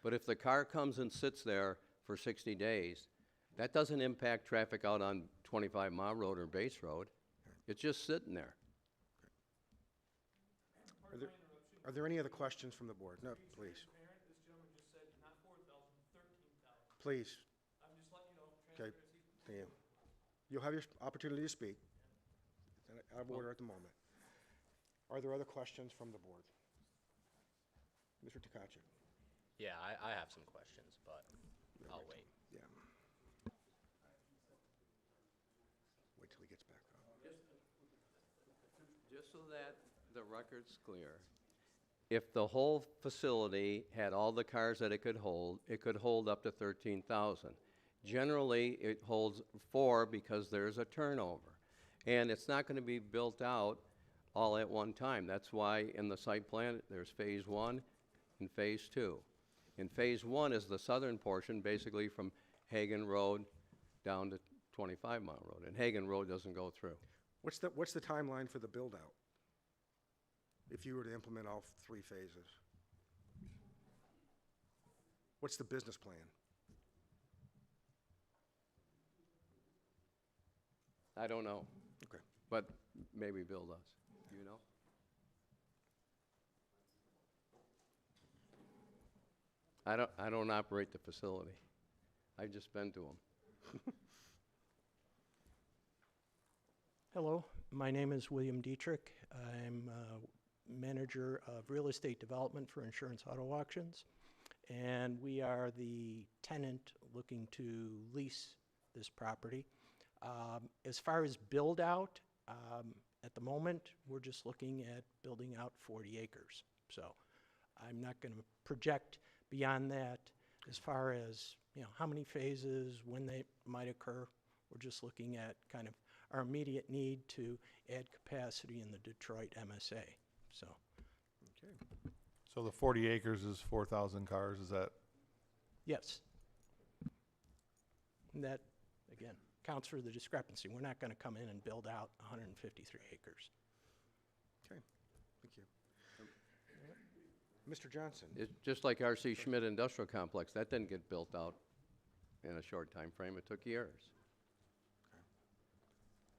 But if the car comes and sits there for 60 days, that doesn't impact traffic out on 25 Mile Road or Bates Road. It's just sitting there. Are there any other questions from the board? No, please. This gentleman just said not 4,000, 13,000. Please. I'm just letting you know, Okay. transparency. Thank you. You'll have your opportunity to speak. It's out of order at the moment. Are there other questions from the board? Mr. Takachi? Yeah, I have some questions, but I'll wait. Yeah. Wait till he gets back up. Just so that the record's clear, if the whole facility had all the cars that it could hold up to 13,000. Generally, it holds 4 because there's a turnover. And it's not going to be built out all at one time. That's why in the site plan, there's phase 1 and phase 2. And phase 1 is the southern portion, basically from Hagan Road down to 25 Mile Road. And Hagan Road doesn't go through. What's the timeline for the build-out? If you were to implement all 3 phases? What's the business plan? I don't know, Okay. but maybe Bill does. Do you know? I don't operate the facility. I've just been to them. Hello, my name is William Dietrich. I'm manager of real estate development for Insurance Auto Auctions, and we are the tenant looking to lease this property. As far as build-out, at the moment, we're just looking at building out 40 acres. So I'm not going to project beyond that as far as, how many phases, when they might occur. We're just looking at kind of our immediate need to add capacity in the Detroit MSA, so. Okay. So the 40 acres is 4,000 cars, is that? Yes. And that, again, counts for the discrepancy. We're not going to come in and build out 153 acres. Okay, thank you. Mr. Johnson? It's just like R.C. Schmidt Industrial Complex, that didn't get built out in a short time frame. It took years.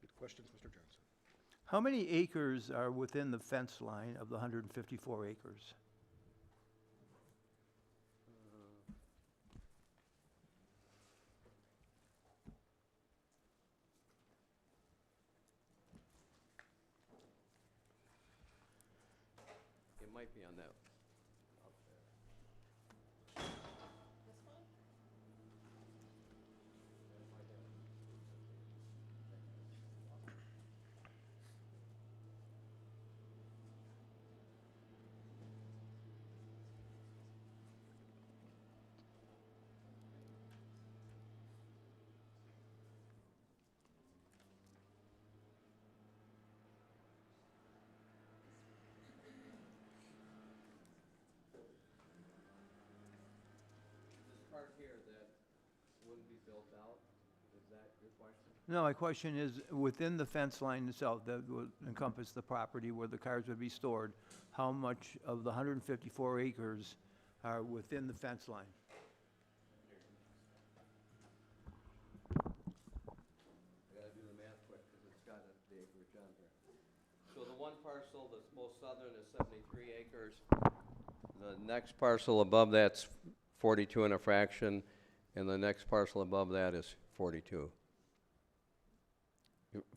Good questions, Mr. Johnson? How many acres are within the fence line of the 154 acres? It might be on that. Part here that wouldn't be built out, is that your question? No, my question is, within the fence line itself that would encompass the property where the cars would be stored, how much of the 154 acres are within the fence line? I gotta do the math quick, because it's got the acreage on here. So the one parcel that's most southern is 73 acres. The next parcel above that's 42 and a fraction, and the next parcel above that is 42.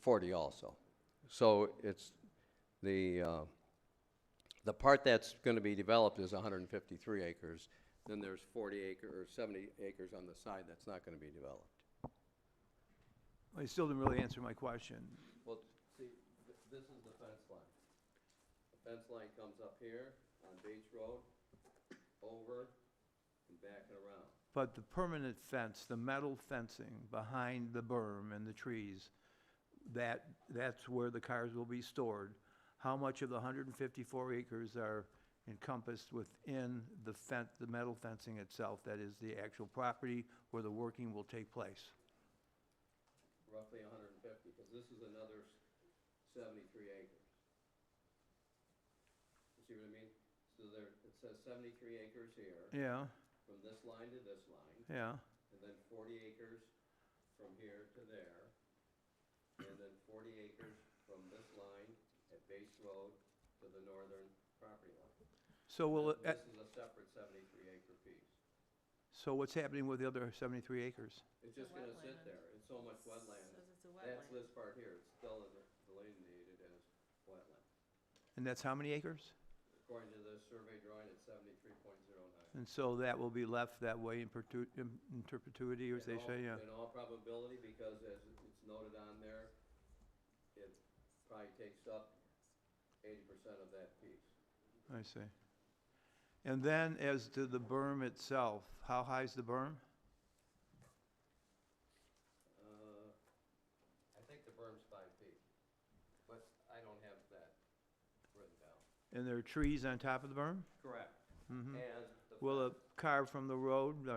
40 also. So it's the part that's going to be developed is 153 acres. Then there's 40 acres or 70 acres on the side that's not going to be developed. Well, you still didn't really answer my question. Well, see, this is the fence line. The fence line comes up here on Bates Road, over, and back and around. But the permanent fence, the metal fencing behind the berm and the trees, that's where the cars will be stored. How much of the 154 acres are encompassed within the metal fencing itself, that is the actual property where the working will take place? Roughly 150, because this is another 73 acres. You see what I mean? So there, it says 73 acres here, Yeah, from this line to this line, yeah. and then 40 acres from here to there, and then 40 acres from this line at Bates Road to the northern property line. So will it, This is a separate 73 acre piece. so what's happening with the other 73 acres? It's just gonna sit wetland. there. It's so much wetland. Says it's a That's wetland. this part here. It's still delineated as wetland. And that's how many acres? According to the survey drawing, it's 73.09. And so that will be left that way in perpetuity, as they say, yeah. In all probability, because as it's noted on there, it probably takes up 80% of that piece. I see. And then as to the berm itself, how high is the berm? I think the berm's 5 feet, but I don't have that written down. And there are trees on top of the berm? Correct. Mhm. And the Will a car from the road,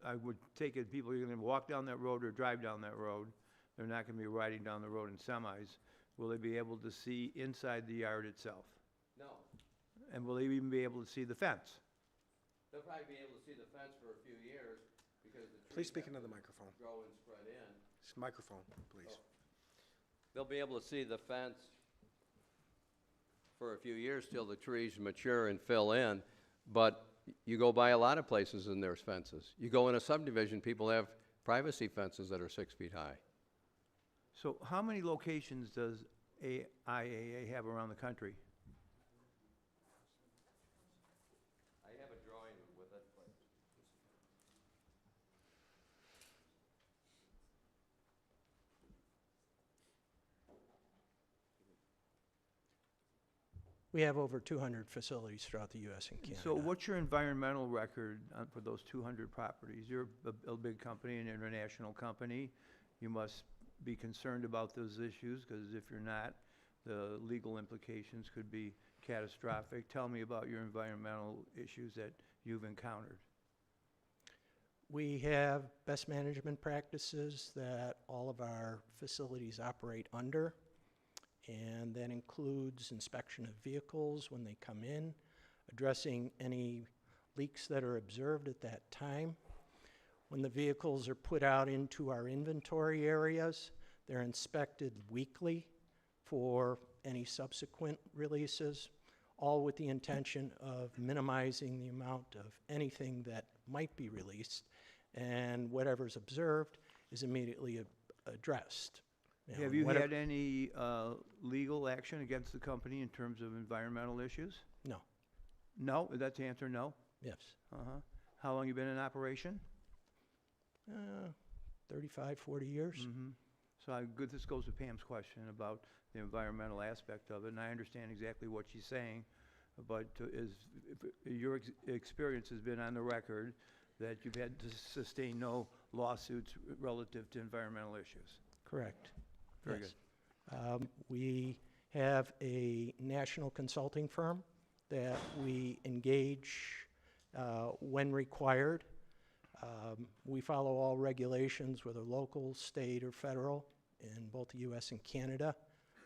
I would take it, people are going to walk down that road or drive down that road. They're not going to be riding down the road in semis. Will they be able to see inside the yard itself? No, And will they even be able to see the fence? they'll probably be able to see the fence for a few years because the trees Please speak have into the to microphone. grow and spread in. Microphone, please. They'll be able to see the fence for a few years till the trees mature and fill in. But you go by a lot of places and there's fences. You go in a subdivision, people have privacy fences that are 6 feet high. So how many locations does IAA have around the country? I have a drawing with it, but We have over 200 facilities throughout the U.S. and Canada. So what's your environmental record for those 200 properties? You're a big company, an international company. You must be concerned about those issues, because if you're not, the legal implications could be catastrophic. Tell me about your environmental issues that you've encountered. We have best management practices that all of our facilities operate under, and that includes inspection of vehicles when they come in, addressing any leaks that are observed at that time. When the vehicles are put out into our inventory areas, they're inspected weekly for any subsequent releases, all with the intention of minimizing the amount of anything that might be released, and whatever's observed is immediately addressed. Have you had any legal action against the company in terms of environmental issues? No. No? That's the answer, no? Yes. Uh-huh. How long you been in operation? 35, 40 years. So this goes to Pam's question about the environmental aspect of it, and I understand exactly what she's saying, but your experience has been on the record that you've had to sustain no lawsuits relative to environmental issues. Correct. Very Yes. We have a national consulting firm that we engage when required. We follow all regulations, whether local, state, or federal, in both the U.S. and Canada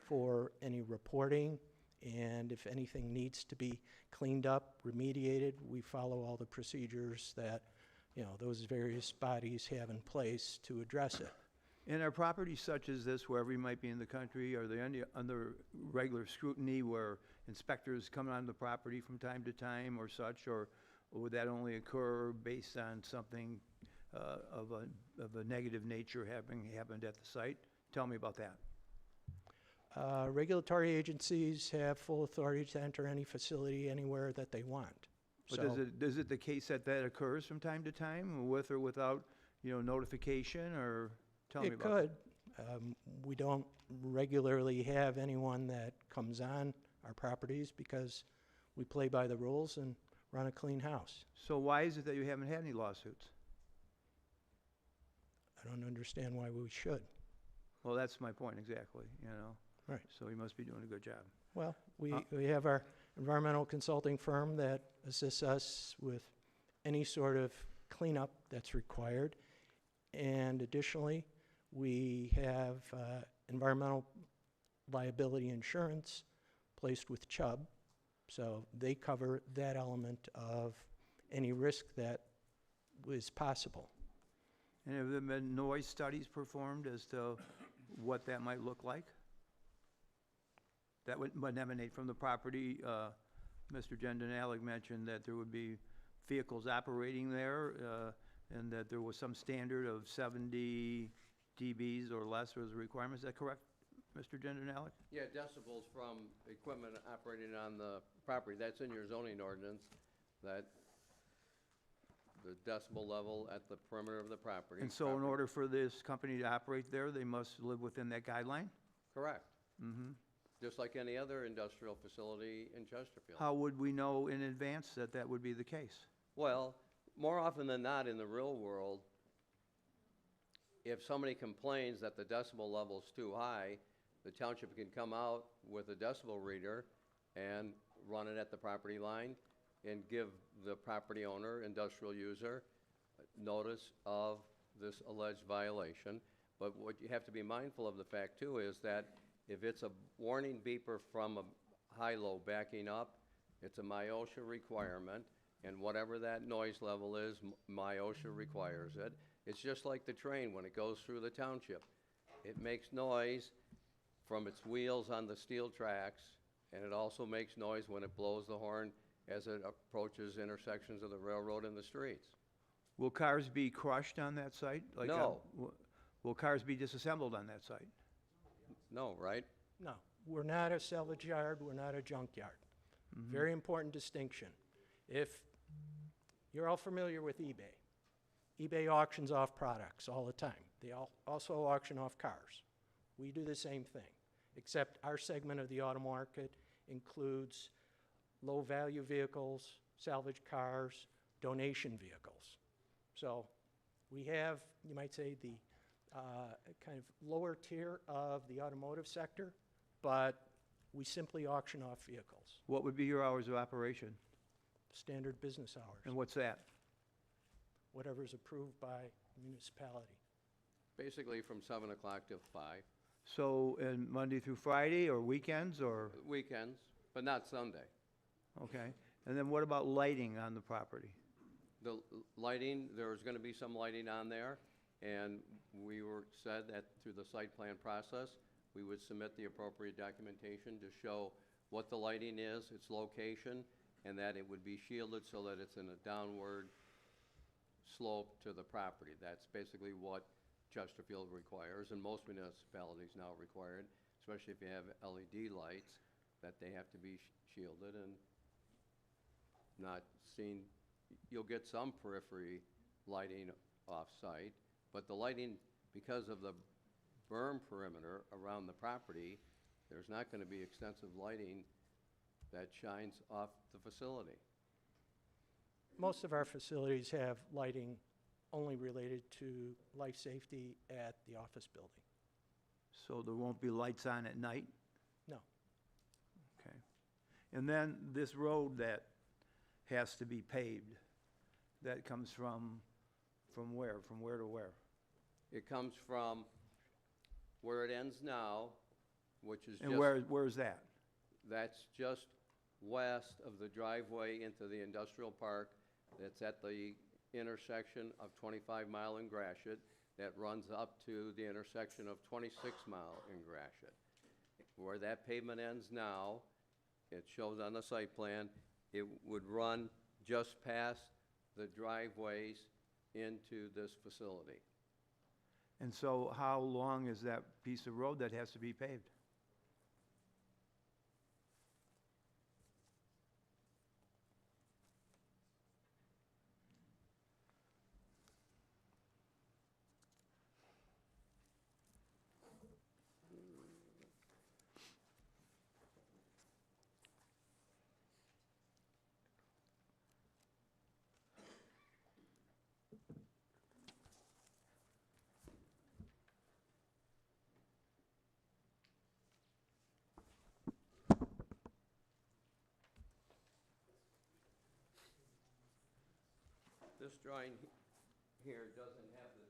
for any reporting. And if anything needs to be cleaned up, remediated, we follow all the procedures that, those various bodies have in place to address it. And are properties such as this, wherever you might be in the country, are they under regular scrutiny where inspectors come on the property from time to time or such, or would that only occur based on something of a negative nature having happened at the site? Tell me about that. Regulatory agencies have full authority to enter any facility anywhere that they want. But So is it the case that occurs from time to time, with or without, notification, or tell me it about could. We don't regularly have anyone that comes on our properties because we play by the rules and run a clean house. So why is it that you haven't had any lawsuits? I don't understand why we should. Well, that's my point exactly, Right. So you must be doing a good job. Well, we have our environmental consulting firm that assists us with any sort of cleanup that's required. And additionally, we have environmental liability insurance placed with Chubb. So they cover that element of any risk that was possible. And have there been noise studies performed as to what that might look like? That would emanate from the property. Mr. Jendenalik mentioned that there would be vehicles operating there, and that there was some standard of 70 dBs or less was a requirement. Is that correct, Mr. Jendenalik? Yeah, decibels from equipment operating on the property, that's in your zoning ordinance, that the decibel level at the perimeter of the property. And so in order for this company to operate there, they must live within that guideline? Correct. Just like any other industrial facility in Chesterfield. How would we know in advance that that would be the case? Well, more often than not in the real world, if somebody complains that the decibel level's too high, the township can come out with a decibel reader and run it at the property line and give the property owner, industrial user, notice of this alleged violation. But what you have to be mindful of the fact too is that if it's a warning beeper from a high-low backing up, it's a MIOSHA requirement, and whatever that noise level is, MIOSHA requires it. It's just like the train when it goes through the township. It makes noise from its wheels on the steel tracks, and it also makes noise when it blows the horn as it approaches intersections of the railroad and the streets. Will cars be crushed on that site? No. Will cars be disassembled on that site? No, right? No, we're not a salvage yard, we're not a junkyard. Very important distinction. If you're all familiar with eBay, eBay auctions off products all the time. They also auction off cars. We do the same thing, except our segment of the auto market includes low-value vehicles, salvage cars, donation vehicles. So we have, you might say, the kind of lower tier of the automotive sector, but we simply auction off vehicles, What would be your hours of operation? standard business hours, And what's that? whatever's approved by municipality. Basically from 7 o'clock till 5, So, and Monday through Friday or weekends or, weekends, but not Sunday. okay? And then what about lighting on the property? The lighting, there's gonna be some lighting on there, and we said that through the site plan process, we would submit the appropriate documentation to show what the lighting is, its location, and that it would be shielded so that it's in a downward slope to the property. That's basically what Chesterfield requires, and most municipalities now require it, especially if you have LED lights, that they have to be shielded and not seen. You'll get some periphery lighting off-site, but the lighting, because of the berm perimeter around the property, there's not gonna be extensive lighting that shines off the facility. Most of our facilities have lighting only related to life safety at the office building. So there won't be lights on at night? No. Okay. And then this road that has to be paved, that comes from where? From where to where? It comes from where it ends now, which is And just, where's that? that's just west of the driveway into the industrial park. That's at the intersection of 25 Mile and Gratiot, that runs up to the intersection of 26 Mile and Gratiot. Where that pavement ends now, it shows on the site plan, it would run just past the driveways into this facility. And so how long is that piece of road that has to be paved? This drawing here doesn't have the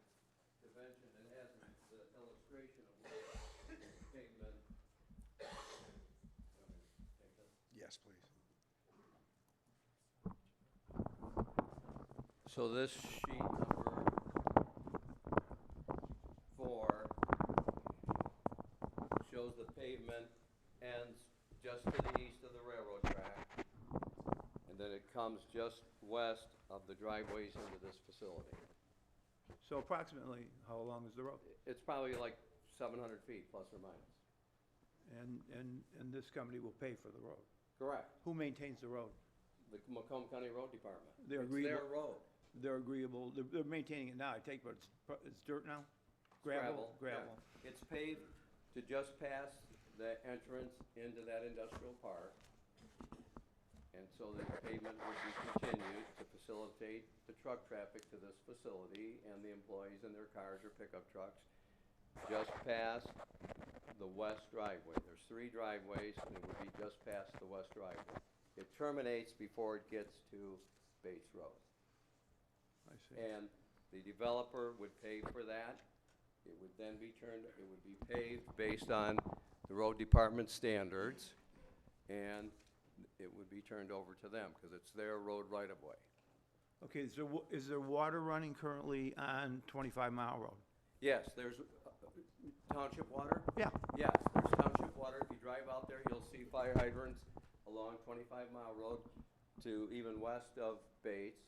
dimension, it has the illustration of what pavement. Yes, please. So this sheet number 4 shows the pavement ends just to the east of the railroad track, and then it comes just west of the driveways into this facility. So approximately, how long is the road? It's probably like 700 feet, plus or minus. And this company will pay for the road? Correct. Who maintains the road? The Macomb County Road Department. They're It's their agreeable- road. They're agreeable, they're maintaining it now, I take, but it's dirt now? Gravel? yeah. Gravel. It's paved to just past the entrance into that industrial park. And so the pavement would be continued to facilitate the truck traffic to this facility and the employees in their cars or pickup trucks just past the west driveway. There's 3 driveways, and it would be just past the west driveway. It terminates before it gets to Bates Road. I see. And the developer would pay for that. It would then be it would be paved based on the road department standards, and it would be turned over to them, because it's their road right-of-way. Okay, so is there water running currently on 25 Mile Road? Yes, there's township water? Yeah. Yes, there's township water. If you drive out there, you'll see fire hydrants along 25 Mile Road to even west of Bates.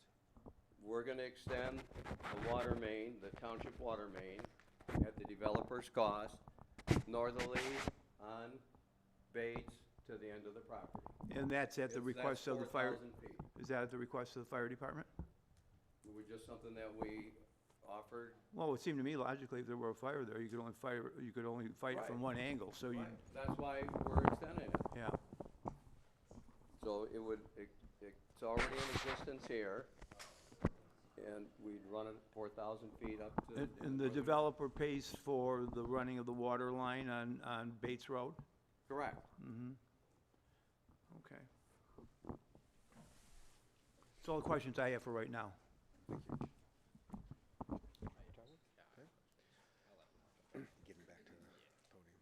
We're gonna extend the water main, the township water main, at the developer's cost, northerly on Bates to the end of the property. And that's at the request of the fire? That's 4,000 feet. Is that at the request of the fire department? It was just something that we offered. Well, it would seem to me logically, if there were a fire there, you could only fight it from Right. one angle, so you, Right. That's why we're extending it. yeah. So it's already in existence here, and we'd run it 4,000 feet up to. And the developer pays for the running of the water line on Bates Road? Correct. Okay. That's all the questions I have for right now. Give him back to the podium.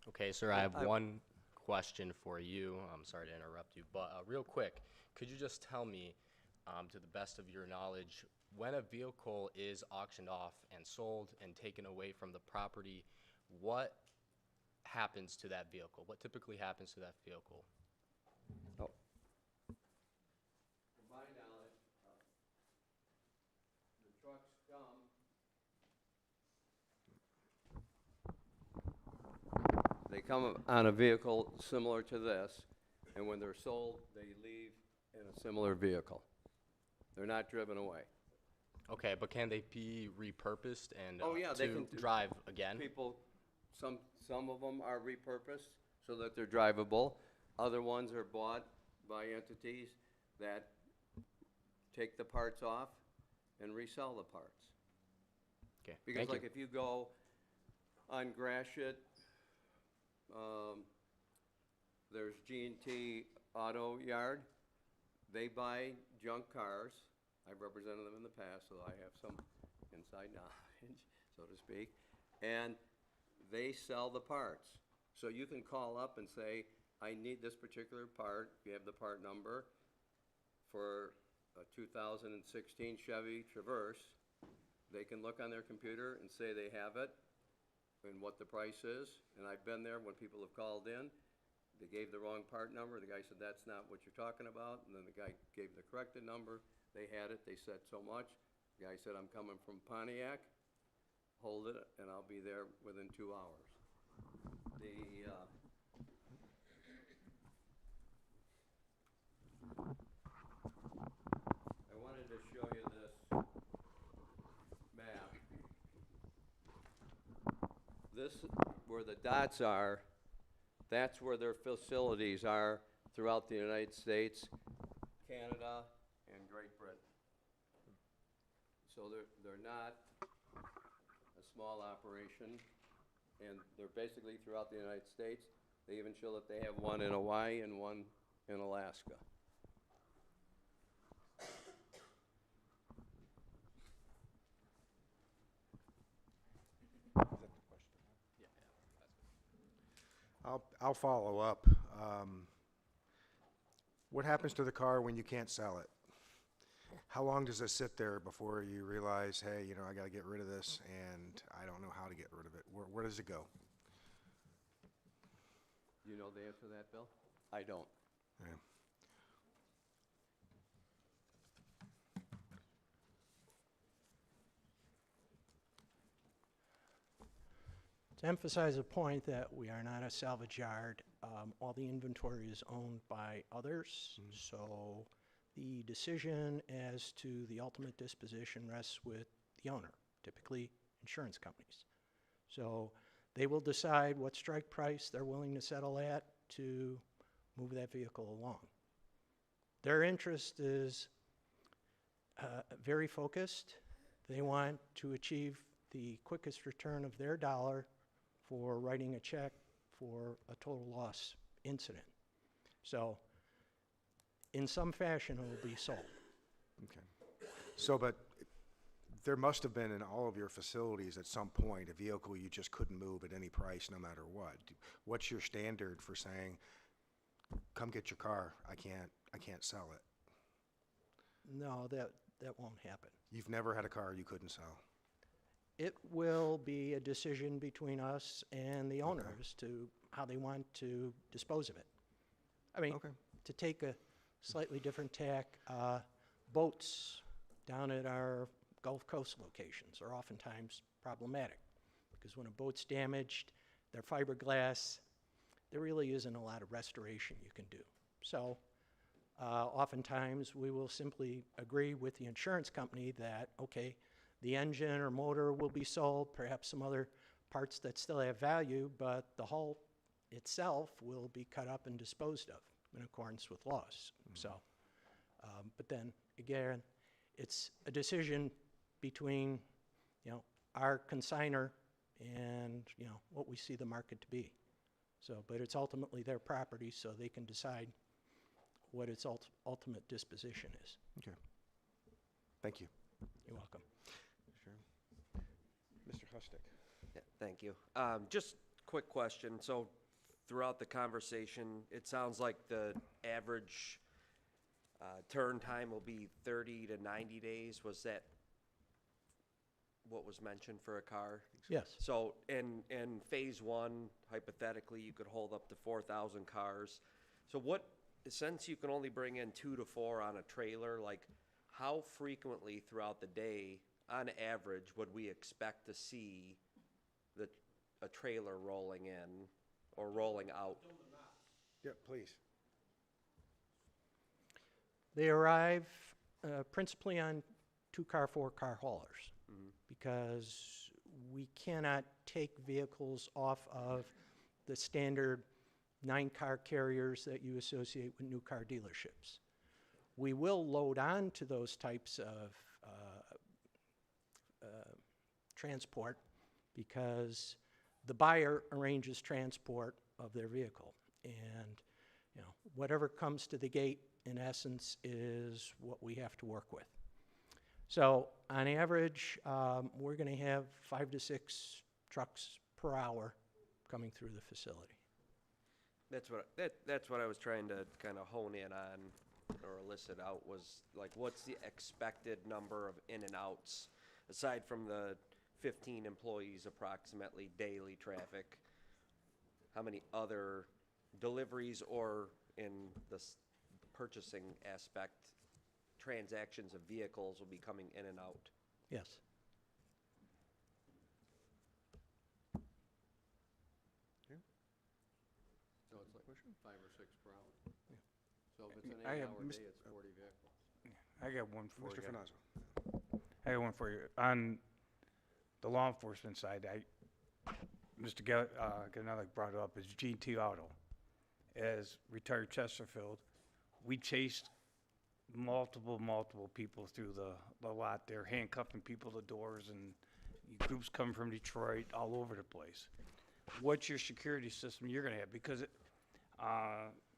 Okay, sir, I have one question for you. I'm sorry to interrupt you, but real quick, could you just tell me, to the best of your knowledge, when a vehicle is auctioned off and sold and taken away from the property, what happens to that vehicle? What typically happens to that vehicle? Oh. To my knowledge, the trucks come. They come on a vehicle similar to this, and when they're sold, they leave in a similar vehicle. They're not driven away. Okay, but can they be repurposed and Oh, yeah, they to can drive again? People, some of them are repurposed so that they're drivable. Other ones are bought by entities that take the parts off and resell the parts. Okay, Because thank you. like if you go on Gratiot, there's G&T Auto Yard. They buy junk cars. I've represented them in the past, so I have some inside knowledge, so to speak. And they sell the parts. So you can call up and say, I need this particular part. You have the part number for a 2016 Chevy Traverse. They can look on their computer and say they have it and what the price is. And I've been there when people have called in. They gave the wrong part number. The guy said, that's not what you're talking about. And then the guy gave the corrected number. They had it. They said so much. The guy said, I'm coming from Pontiac. Hold it, and I'll be there within 2 hours. I wanted to show you this map. This, where the dots are, that's where their facilities are throughout the United States, Canada, and Great Britain. So they're not a small operation, and they're basically throughout the United States. They even show that they have one in Hawaii and one in Alaska. I'll follow up. What happens to the car when you can't sell it? How long does it sit there before you realize, hey, you know, I got to get rid of this, and I don't know how to get rid of it? Where does it go? Do you know the answer to that, Bill? I don't. Yeah. To emphasize a point that we are not a salvage yard, all the inventory is owned by others, so the decision as to the ultimate disposition rests with the owner, typically insurance companies. So they will decide what strike price they're willing to settle at to move that vehicle along. Their interest is very focused. They want to achieve the quickest return of their dollar for writing a check for a total loss incident. So in some fashion, it will be sold. Okay. So, but there must have been in all of your facilities at some point a vehicle you just couldn't move at any price no matter what. What's your standard for saying, come get your car, I can't sell it? No, that won't happen. You've never had a car you couldn't sell? It will be a decision between us and the owners to how they want to dispose of it. I mean, Okay. to take a slightly different tack, boats down at our Gulf Coast locations are oftentimes problematic because when a boat's damaged, they're fiberglass, there really isn't a lot of restoration you can do. So Oftentimes, we will simply agree with the insurance company that, okay, the engine or motor will be sold, perhaps some other parts that still have value, but the hull itself will be cut up and disposed of in accordance with laws. So, but then again, it's a decision between, our consignor and, what we see the market to be. So, but it's ultimately their property, so they can decide what its ultimate disposition is. Okay. Thank you. You're welcome. Sure. Mr. Hustic. Yeah, thank you. Just quick question. So throughout the conversation, it sounds like the average turn time will be 30 to 90 days. Was that what was mentioned for a car? Yes. So in phase one, hypothetically, you could hold up to 4,000 cars. So since you can only bring in 2 to 4 on a trailer, like how frequently throughout the day, on average, would we expect to see a trailer rolling in or rolling out? Yeah, please. They arrive principally on 2-car, 4-car haulers because we cannot take vehicles off of the standard 9-car carriers that you associate with new car dealerships. We will load on to those types of transport because the buyer arranges transport of their vehicle. And, whatever comes to the gate, in essence, is what we have to work with. So on average, we're going to have 5 to 6 trucks per hour coming through the facility. That's what I was trying to kind of hone in on or elicit out was like, what's the expected number of in and outs aside from the 15 employees approximately daily traffic? How many other deliveries or in the purchasing aspect transactions of vehicles will be coming in and out? Yes. So it's like 5 or 6 per hour. So if it's an I have 8-hour Mr. day, it's 40 vehicles. I got one for Mr. you. Finazzo. I got one for you. On the law enforcement side, Mr. Ganelli brought it up, is G&T Auto. As retired Chesterfield, we chased multiple people through the lot there, handcuffing people to doors, and groups coming from Detroit, all over the place. What's your security system you're gonna have? Because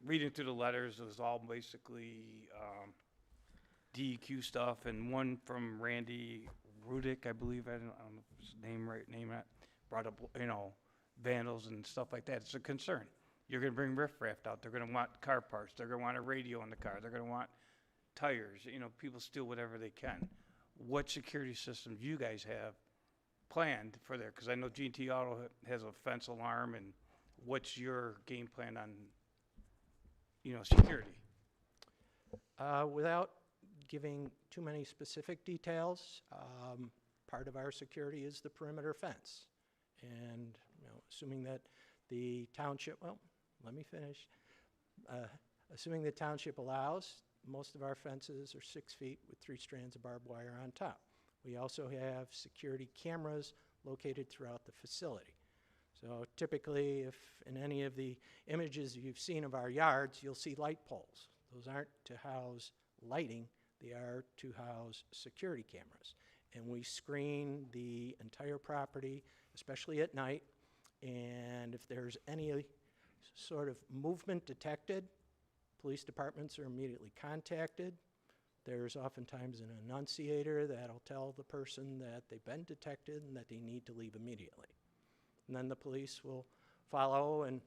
reading through the letters, it was all basically DEQ stuff, and one from Randy Rudick, I believe, I don't know if his name right, brought up, vandals and stuff like that. It's a concern. You're gonna bring riffraff out. They're gonna want car parts. They're gonna want a radio in the car. They're gonna want tires. People steal whatever they can. What security systems do you guys have planned for there? Because I know G&T Auto has a fence alarm, and what's your game plan on, security? Without giving too many specific details, part of our security is the perimeter fence. And, assuming that the township, let me finish. Assuming the township allows, most of our fences are 6 feet with 3 strands of barbed wire on top. We also have security cameras located throughout the facility. So typically, if in any of the images you've seen of our yards, you'll see light poles. Those aren't to house lighting, they are to house security cameras. And we screen the entire property, especially at night, and if there's any sort of movement detected, police departments are immediately contacted. There's oftentimes an annunciator that'll tell the person that they've been detected and that they need to leave immediately. And then the police will follow and,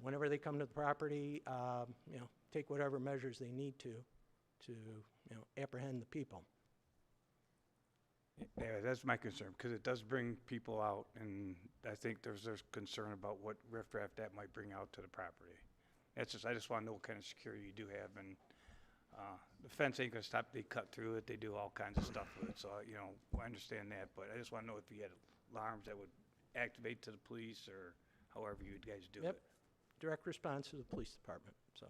whenever they come to the property, take whatever measures they need to apprehend the people. Yeah, that's my concern, because it does bring people out, and I think there's concern about what riffraff that might bring out to the property. I just want to know what kind of security you do have, and the fence ain't gonna stop. They cut through it, they do all kinds of stuff with it, so, I understand that, but I just want to know if you had alarms that would activate to the police, or however you guys do Yep. it. Direct response to the police department, so.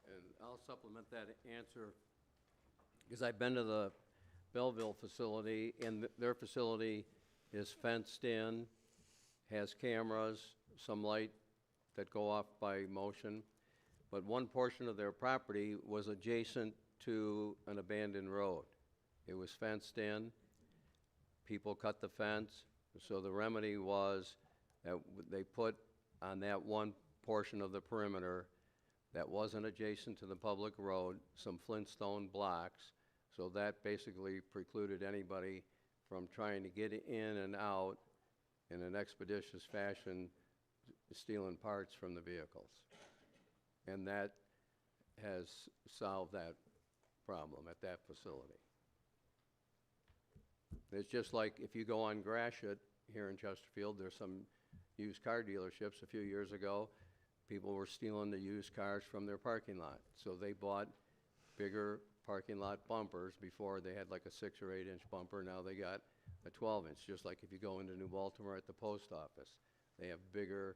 And I'll supplement that answer, because I've been to the Belleville facility, and their facility is fenced in, has cameras, some light that go off by motion, but one portion of their property was adjacent to an abandoned road. It was fenced in, people cut the fence, so the remedy was that they put on that one portion of the perimeter that wasn't adjacent to the public road, some Flintstone blocks, so that basically precluded anybody from trying to get in and out in an expeditious fashion, stealing parts from the vehicles. And that has solved that problem at that facility. It's just like if you go on Gratiot here in Chesterfield, there's some used car dealerships a few years ago. People were stealing the used cars from their parking lot. So they bought bigger parking lot bumpers. Before they had like a 6 or 8 inch bumper. Now they got a 12 inch, just like if you go into New Baltimore at the post office. They have bigger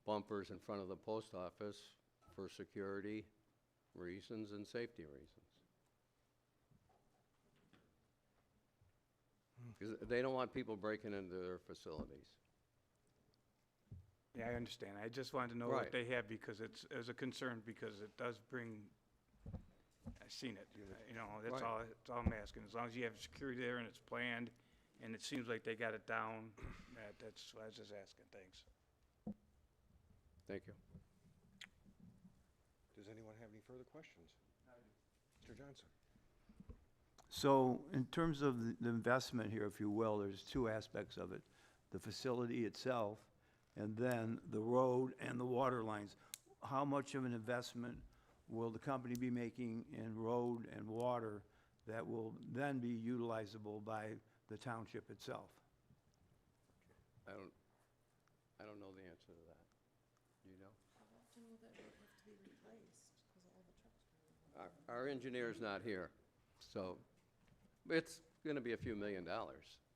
bumpers in front of the post office for security reasons and safety reasons. Because they don't want people breaking into their facilities. Yeah, I understand. I just wanted to know Right. what they have because it's a concern because it does bring, I've seen it, you know, that's Right. that's all I'm asking. As long as you have security there and it's planned and it seems like they got it down, that's what I was just asking. Thanks. Thank you. Does anyone have any further questions? Mr. Johnson? So in terms of the investment here, if you will, there's two aspects of it. The facility itself and then the road and the water lines. How much of an investment will the company be making in road and water that will then be utilizable by the township itself? I don't know the answer to that. Do you know? Our engineer's not here, so it's gonna be a few $1 million,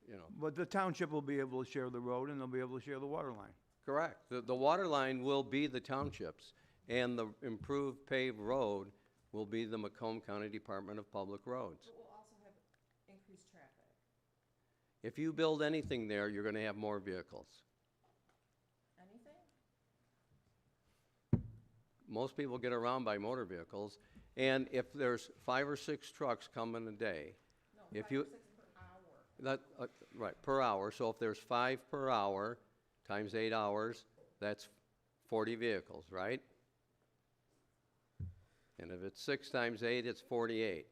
you know. But the township will be able to share the road and they'll be able to share the water line. Correct. The water line will be the township's, and the improved paved road will be the Macomb County Department of Public Roads. But we'll also have increased traffic. If you build anything there, you're gonna have more vehicles. Anything? Most people get around by motor vehicles, and if there's 5 or 6 trucks coming a day, No, if 5 you, or 6 per hour. that, right, per hour, so if there's 5 per hour, times 8 hours, that's 40 vehicles, right? And if it's 6 times 8, it's 48.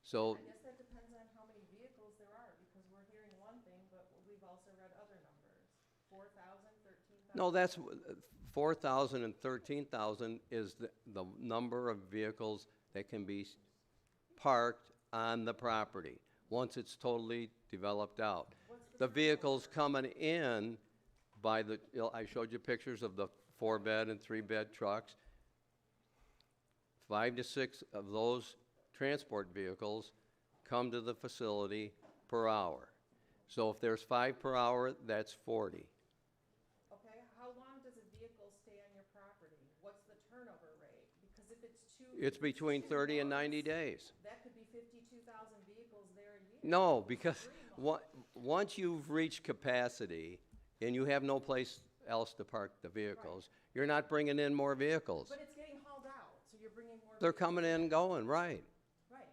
So, I guess that depends on how many vehicles there are, because we're hearing one thing, but we've also read other numbers. 4,000, 13,000? no, that's, 4,000 and 13,000 is the number of vehicles that can be parked on the property, once it's totally developed out. The vehicles coming in by the, you know, I showed you pictures of the 4-bed and 3-bed trucks. 5 to 6 of those transport vehicles come to the facility per hour. So if there's 5 per hour, that's 40. Okay, how long does a vehicle stay on your property? What's the turnover rate? Because if it's It's between 30 and 90 months, days. that could be 52,000 vehicles there a year. No, because 3 months. once you've reached capacity and you have no place else to park the vehicles, you're not bringing in more vehicles. But it's getting hauled out, so you're bringing more. They're vehicles coming in and going, right. Right.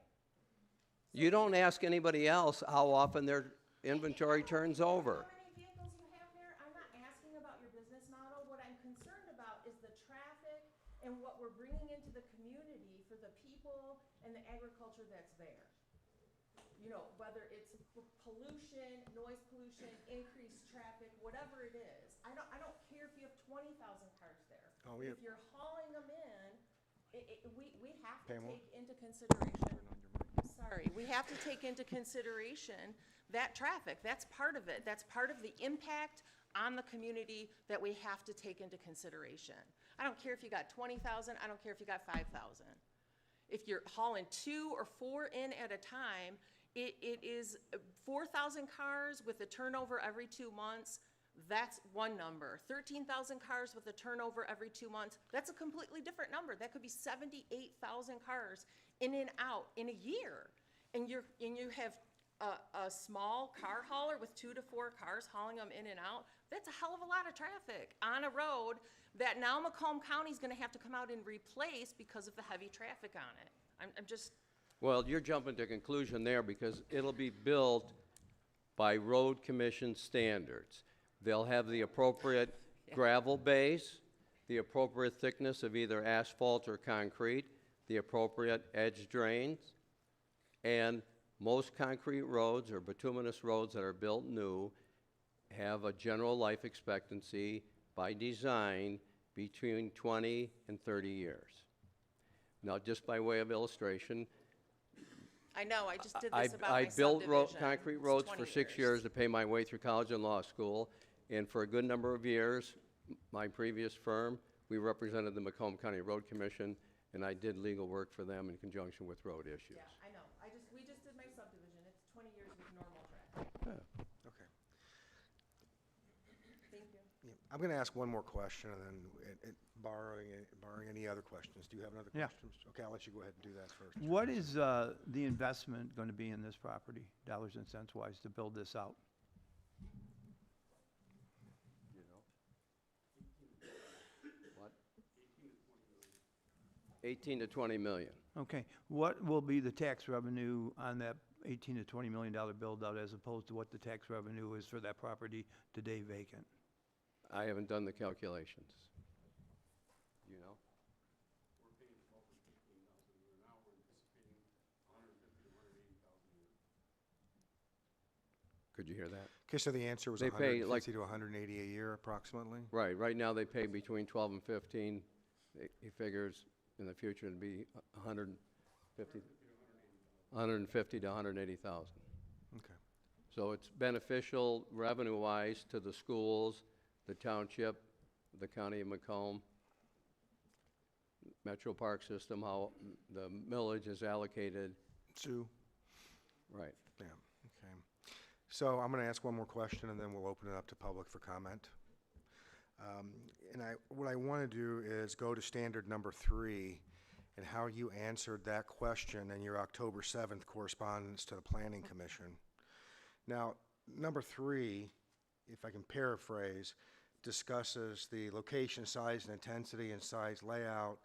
You don't ask anybody else how often their inventory turns over. How many vehicles you have there? I'm not asking about your business model. What I'm concerned about is the traffic and what we're bringing into the community for the people and the agriculture that's there. You know, whether it's pollution, noise pollution, increased traffic, whatever it is. I don't care if you have 20,000 cars there. Oh, we If have- you're hauling them in, we have to Pamela? take into consideration. Sorry, we have to take into consideration that traffic. That's part of it. That's part of the impact on the community that we have to take into consideration. I don't care if you got 20,000, I don't care if you got 5,000. If you're hauling 2 or 4 in at a time, it is 4,000 cars with a turnover every 2 months. that's one number. 13,000 cars with a turnover every 2 months, that's a completely different number. That could be 78,000 cars in and out in a year. And you have a small car hauler with 2 to 4 cars hauling them in and out. That's a hell of a lot of traffic on a road that now Macomb County's gonna have to come out and replace because of the heavy traffic on it. I'm just, Well, you're jumping to conclusion there because it'll be built by road commission standards. They'll have the appropriate gravel base, the appropriate thickness of either asphalt or concrete, the appropriate edge drains, and most concrete roads or bituminous roads that are built new have a general life expectancy by design between 20 and 30 years. Now, just by way of illustration, I know, I just did this about my I built subdivision. concrete It's roads 20 for 6 years to pay my way through college and law school, and for a good number of years, my previous firm, we represented the Macomb County Road Commission, and I did legal work for them in conjunction with road issues. Yeah, I know. We just did my subdivision. It's 20 years with normal traffic. Okay. Thank you. Yeah, I'm going to ask one more question, and then barring any other questions. Do you have another Yeah. questions? Okay, I'll let you go ahead and do that first. What is the investment going to be in this property, dollars and cents wise, to build this out? What? 18 to 20 million. Okay, what will be the tax revenue on that 18 to 20 million dollar build out as opposed to what the tax revenue is for that property today vacant? I haven't done the calculations. You know? Could you hear that? Okay, so the answer was They pay, 150 to 180 a year approximately? Right, right now they pay between 12 and 15. He figures in the future it'd be 150 to 180,000. Okay. So it's beneficial revenue-wise to the schools, the township, the county of Macomb, Metro Park system, how the millage is allocated. Sue? Right. Yeah, okay. So I'm going to ask one more question, and then we'll open it up to public for comment. What I want to do is go to standard number 3 and how you answered that question in your October 7th correspondence to the Planning Commission. Now, number 3, if I can paraphrase, discusses the location, size, and intensity and size layout.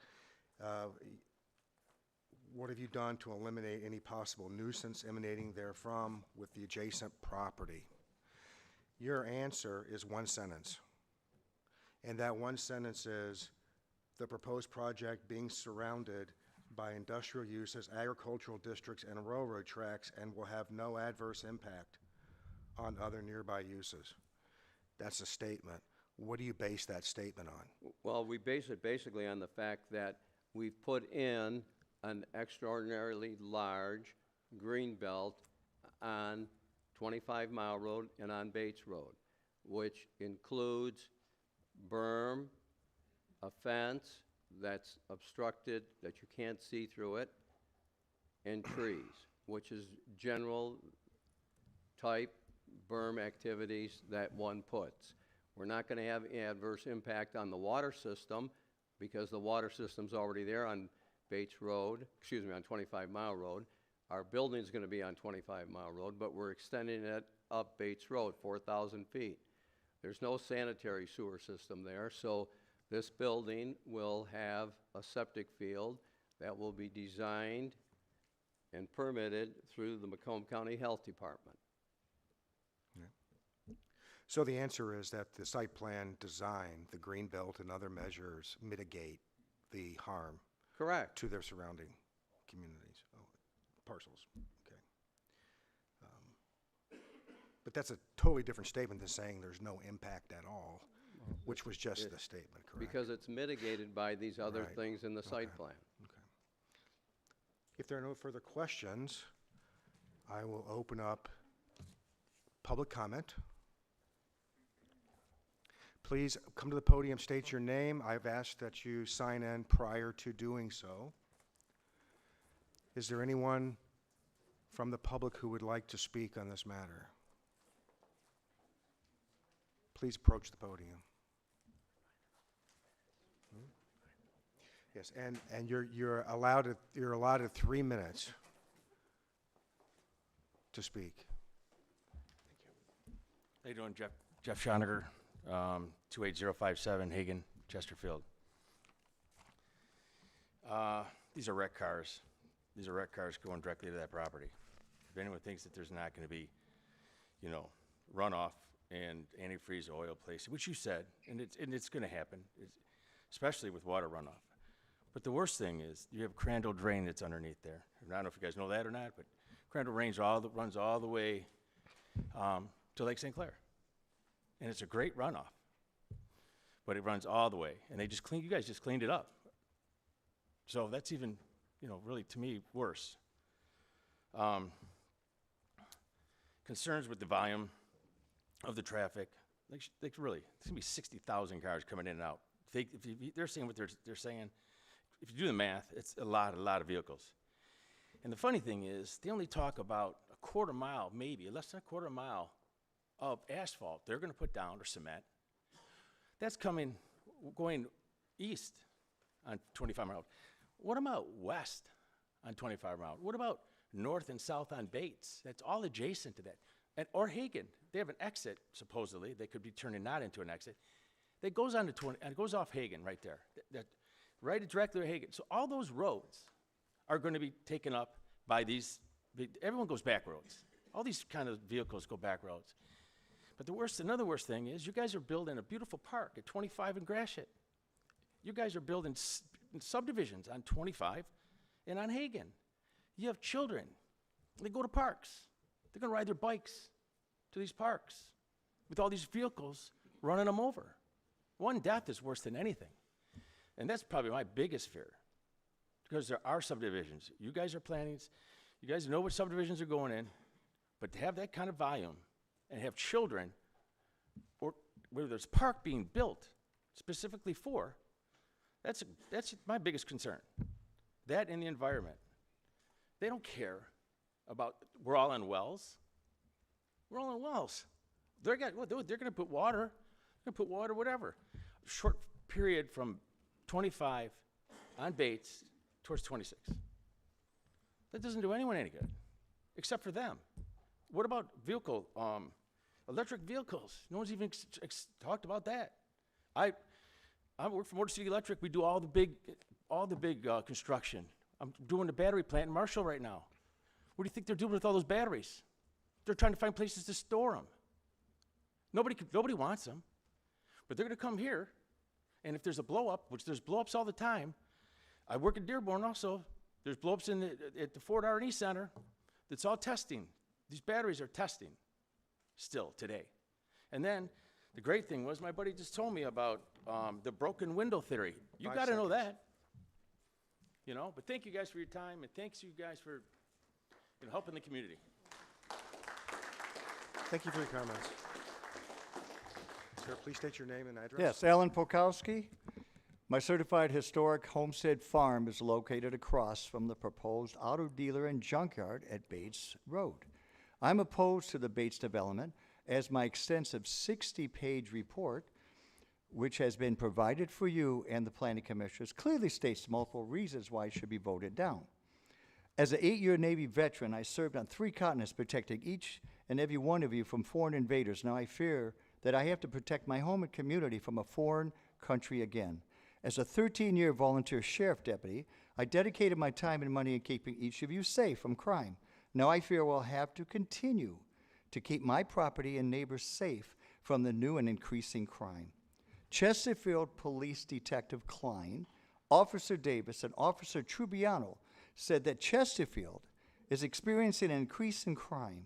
What have you done to eliminate any possible nuisance emanating therefrom with the adjacent property? Your answer is one sentence. And that one sentence is, the proposed project being surrounded by industrial uses, agricultural districts, and railroad tracks, and will have no adverse impact on other nearby uses. That's a statement. What do you base that statement on? Well, we base it basically on the fact that we've put in an extraordinarily large green belt on 25 Mile Road and on Bates Road, which includes berm, a fence that's obstructed, that you can't see through it, and trees, which is general type berm activities that one puts. We're not going to have adverse impact on the water system because the water system's already there on Bates Road, on 25 Mile Road. Our building's going to be on 25 Mile Road, but we're extending it up Bates Road, 4,000 feet. There's no sanitary sewer system there, so this building will have a septic field that will be designed and permitted through the Macomb County Health Department. So the answer is that the site plan design, the green belt and other measures mitigate the harm Correct. to their surrounding communities, parcels, okay. But that's a totally different statement than saying there's no impact at all, which was just the statement, correct? Because it's mitigated by these other Right. things in the site Okay. plan. Okay. If there are no further questions, I will open up public comment. Please come to the podium, state your name. I've asked that you sign in prior to doing so. Is there anyone from the public who would like to speak on this matter? please approach the podium. Yes, and you're allotted 3 minutes to speak. How you doing, Jeff Schoniger, 28057 Hagen, Chesterfield. These are wreck cars. These are wreck cars going directly to that property. If anyone thinks that there's not going to be, you know, runoff and antifreeze oil placed, which you said, and it's going to happen, especially with water runoff. But the worst thing is you have Crandall Drain that's underneath there. And I don't know if you guys know that or not, but Crandall runs all the way to Lake St. Clair. And it's a great runoff. But it runs all the way. And you guys just cleaned it up. So that's even, you know, really to me worse. Concerns with the volume of the traffic. Like really, it's gonna be 60,000 cars coming in and out. They're saying what they're saying. If you do the math, it's a lot of vehicles. And the funny thing is, they only talk about a quarter mile, maybe less than a quarter mile of asphalt they're going to put down, or cement. That's going east on 25 Mile Road. What about west on 25 Mile Road? What about north and south on Bates? That's all adjacent to that. Or Hagen. They have an exit, supposedly. They could be turning that into an exit. That goes on to 20, and it goes off Hagen right there. Right directly to Hagen. So all those roads are going to be taken up by these, everyone goes back roads. All these kind of vehicles go back roads. But another worst thing is you guys are building a beautiful park at 25 and Gratiot. You guys are building subdivisions on 25 and on Hagen. You have children. They go to parks. They're going to ride their bikes to these parks with all these vehicles running them over. One death is worse than anything. And that's probably my biggest fear, because there are subdivisions. You guys are planning, you guys know what subdivisions are going in, but to have that kind of volume and have children, or where there's a park being built specifically for, that's my biggest concern. That and the environment. They don't care about, we're all on wells. We're all on wells. They're going to put water, whatever. Short period from 25 on Bates towards 26. That doesn't do anyone any good, except for them. What about electric vehicles? No one's even talked about that. I work for Motor City Electric. We do all the big construction. I'm doing the battery plant in Marshall right now. What do you think they're doing with all those batteries? They're trying to find places to store them. Nobody wants them, but they're going to come here. And if there's a blow-up, which there's blow-ups all the time, I work in Dearborn also. There's blow-ups at the Ford R&E Center. That's all testing. These batteries are testing still today. And then the great thing was my buddy just told me about the broken window theory. You got to know that. You know, but thank you guys for your time, and thanks you guys for helping the community. Thank you for your comments. Sir, please state your name and address. Yes, Alan Polkowski. My certified historic homestead farm is located across from the proposed auto dealer and junkyard at Bates Road. I'm opposed to the Bates development, as my extensive 60-page report, which has been provided for you and the planning commissioners, clearly states multiple reasons why it should be voted down. As an 8-year Navy veteran, I served on 3 continents protecting each and every one of you from foreign invaders. Now I fear that I have to protect my home and community from a foreign country again. As a 13-year volunteer sheriff deputy, I dedicated my time and money in keeping each of you safe from crime. Now I fear we'll have to continue to keep my property and neighbors safe from the new and increasing crime. Chesterfield Police Detective Klein, Officer Davis, and Officer Trubiano said that Chesterfield is experiencing an increase in crime.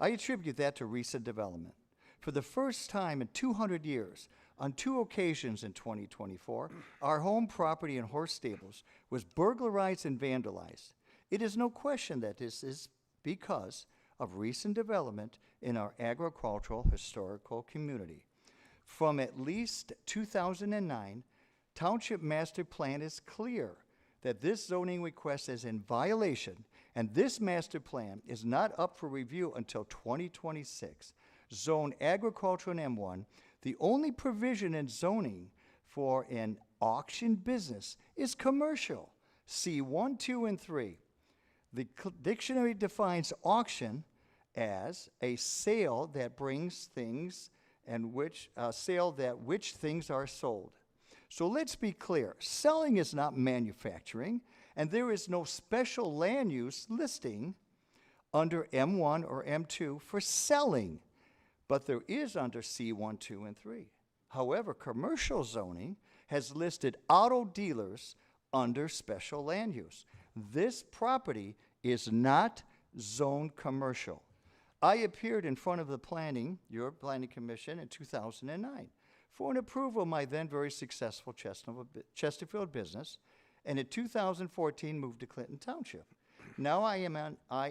I attribute that to recent development. For the first time in 200 years, on 2 occasions in 2024, our home property and horse stables was burglarized and vandalized. It is no question that this is because of recent development in our agricultural historical community. From at least 2009, Township Master Plan is clear that this zoning request is in violation, and this master plan is not up for review until 2026. Zone agriculture in M1, The only provision in zoning for an auction business is commercial. See 1, 2, and 3. The dictionary defines auction as a sale that brings things and which things are sold. So let's be clear. Selling is not manufacturing, and there is no special land use listing under M1 or M2 for selling, but there is under C1, 2, and 3. However, commercial zoning has listed auto dealers under special land use. This property is not zoned commercial. I appeared in front of your planning commission in 2009 for an approval of my then very successful Chesterfield business, and in 2014 moved to Clinton Township. Now I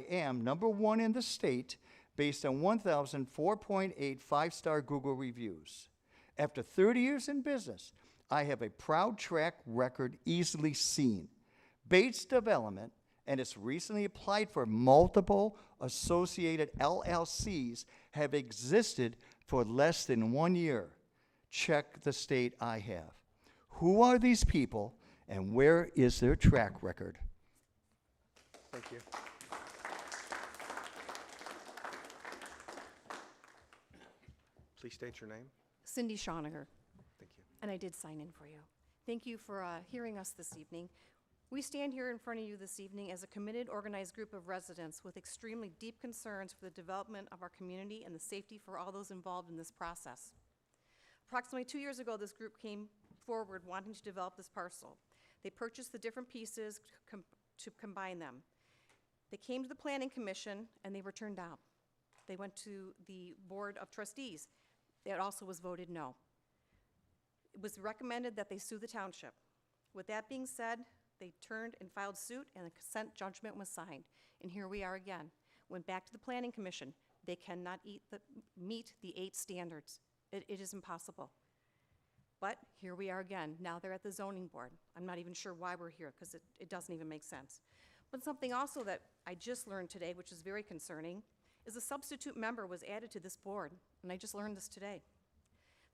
am number 1 in the state based on 1,004.8 five-star Google reviews. After 30 years in business, I have a proud track record easily seen. Bates Development and it's recently applied for multiple associated LLCs have existed for less than 1 year. Check the state I have. Who are these people and where is their track record? Thank you. Please state your name. Cindy Schoniger, Thank you. and I did sign in for you. Thank you for hearing us this evening. We stand here in front of you this evening as a committed, organized group of residents with extremely deep concerns for the development of our community and the safety for all those involved in this process. Approximately 2 years ago, this group came forward wanting to develop this parcel. They purchased the different pieces to combine them. They came to the Planning Commission and they were turned down. They went to the Board of Trustees. It also was voted no. It was recommended that they sue the township. With that being said, they turned and filed suit and a consent judgment was signed. And here we are again. Went back to the Planning Commission. They cannot meet the 8 standards. It is impossible. But here we are again. Now they're at the zoning board. I'm not even sure why we're here because it doesn't even make sense. But something also that I just learned today, which is very concerning, is a substitute member was added to this board, and I just learned this today.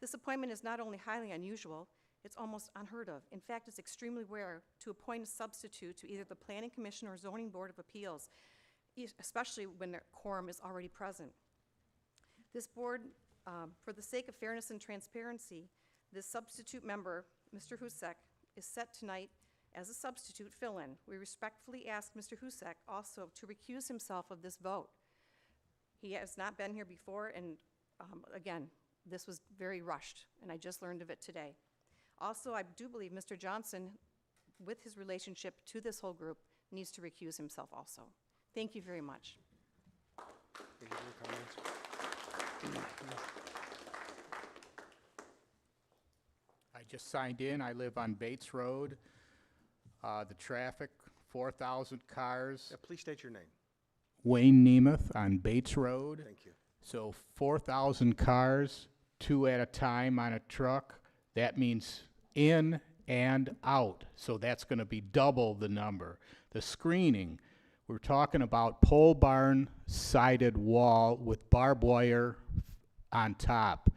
This appointment is not only highly unusual, it's almost unheard of. In fact, it's extremely rare to appoint a substitute to either the Planning Commission or Zoning Board of Appeals, especially when their quorum is already present. This board, for the sake of fairness and transparency, this substitute member, Mr. Husek, is set tonight as a substitute fill-in. We respectfully ask Mr. Husek also to recuse himself of this vote. He has not been here before, and again, this was very rushed, and I just learned of it today. Also, I do believe Mr. Johnson, with his relationship to this whole group, needs to recuse himself also. Thank you very much. Thank you for your comments. I just signed in. I live on Bates Road. The traffic, 4,000 cars. Please state your name. Wayne Nemeth on Bates Road. Thank you. So 4,000 cars, 2 at a time on a truck. That means in and out. So that's going to be double the number. The screening, we're talking about pole barn sided wall with barbed wire on top.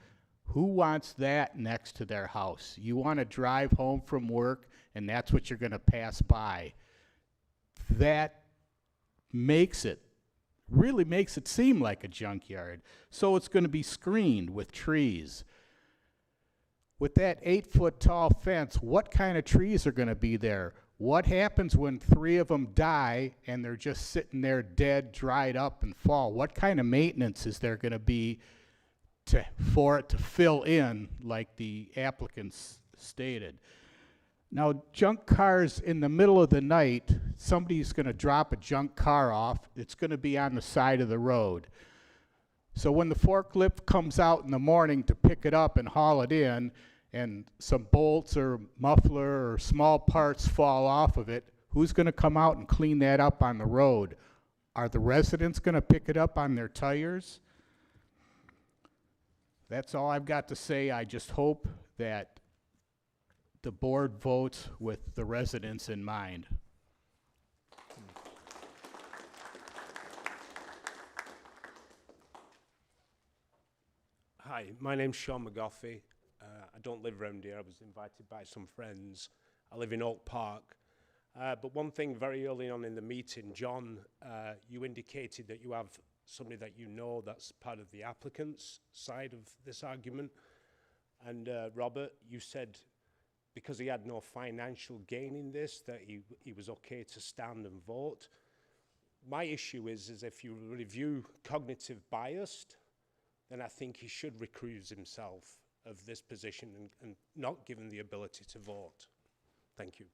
Who wants that next to their house? You want to drive home from work and that's what you're going to pass by. That really makes it seem like a junkyard. So it's going to be screened with trees. With that 8-foot tall fence, what kind of trees are going to be there? What happens when 3 of them die and they're just sitting there dead, dried up, and fall? What kind of maintenance is there going to be for it to fill in like the applicants stated? Now, junk cars in the middle of the night, somebody's going to drop a junk car off. It's going to be on the side of the road. So when the forklift comes out in the morning to pick it up and haul it in, and some bolts or muffler or small parts fall off of it, who's going to come out and clean that up on the road? Are the residents going to pick it up on their tires? That's all I've got to say. I just hope that the board votes with the residents in mind. Hi, my name's Sean McGoffey. I don't live around here. I was invited by some friends. I live in Oak Park. But one thing very early on in the meeting, John, you indicated that you have somebody that you know that's part of the applicant's side of this argument. And Robert, you said because he had no financial gain in this, that he was okay to stand and vote. My issue is if you review cognitive bias, then I think he should recuse himself of this position and not given the ability to vote. Thank you.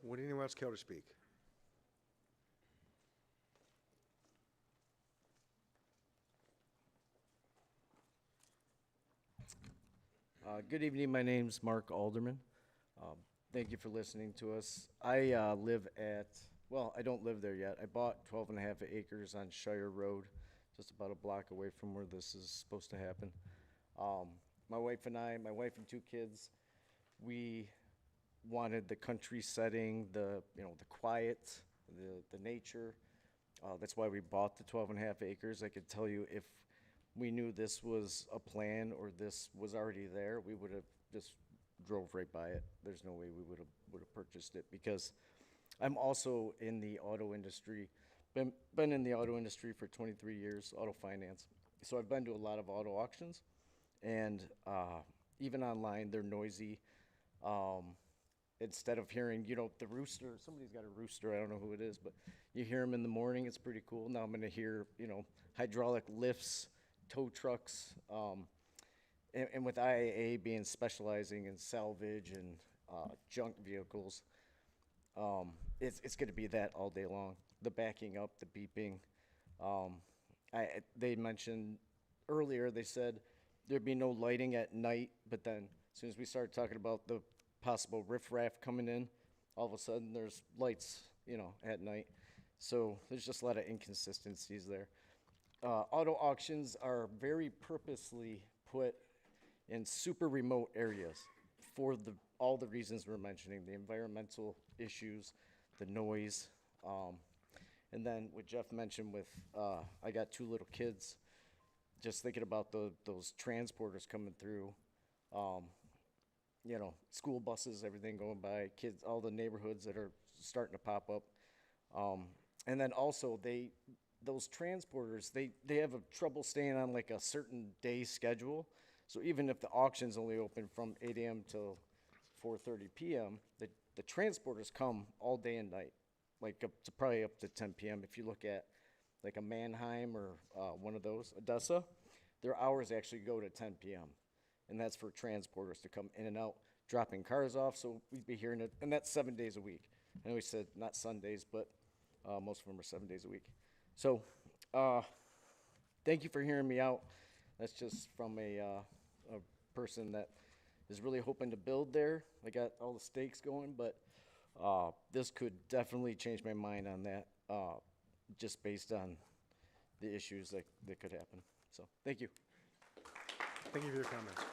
Would anyone else care to speak? Good evening, my name's Mark Alderman. Thank you for listening to us. I live at, well, I don't live there yet. I bought 12 and a half acres on Shire Road, just about a block away from where this is supposed to happen. My wife and 2 kids, we wanted the country setting, the quiet, the nature. That's why we bought the 12 and a half acres. I could tell you if we knew this was a plan or this was already there, we would have just drove right by it. There's no way we would have purchased it, because I'm also in the auto industry. Been in the auto industry for 23 years, auto finance. So I've been to a lot of auto auctions, and even online, they're noisy. Instead of hearing, the rooster, somebody's got a rooster, I don't know who it is, but you hear them in the morning, it's pretty cool. Now I'm gonna hear, hydraulic lifts, tow trucks, and with IAA being specializing in salvage and junk vehicles, it's gonna be that all day long. The backing up, the beeping. They mentioned earlier, they said there'd be no lighting at night, but then as soon as we started talking about the possible riffraff coming in, all of a sudden there's lights, at night. So there's just a lot of inconsistencies there. Auto auctions are very purposely put in super remote areas for all the reasons we're mentioning, the environmental issues, the noise, and then what Jeff mentioned with, I got 2 little kids, just thinking about those transporters coming through, school buses, everything going by, kids, all the neighborhoods that are starting to pop up. And then also those transporters, they have a trouble staying on like a certain day schedule. So even if the auction's only open from 8 a.m. till 4:30 p.m., the transporters come all day and night, like probably up to 10 p.m. If you look at like a Mannheim or one of those, Odessa, their hours actually go to 10 p.m. And that's for transporters to come in and out, dropping cars off. So we'd be hearing it, and that's 7 days a week. I know we said not Sundays, but most of them are 7 days a week. So thank you for hearing me out. That's just from a person that is really hoping to build there. I got all the stakes going, but this could definitely change my mind on that, just based on the issues that could happen. So thank you. Thank you for your comments.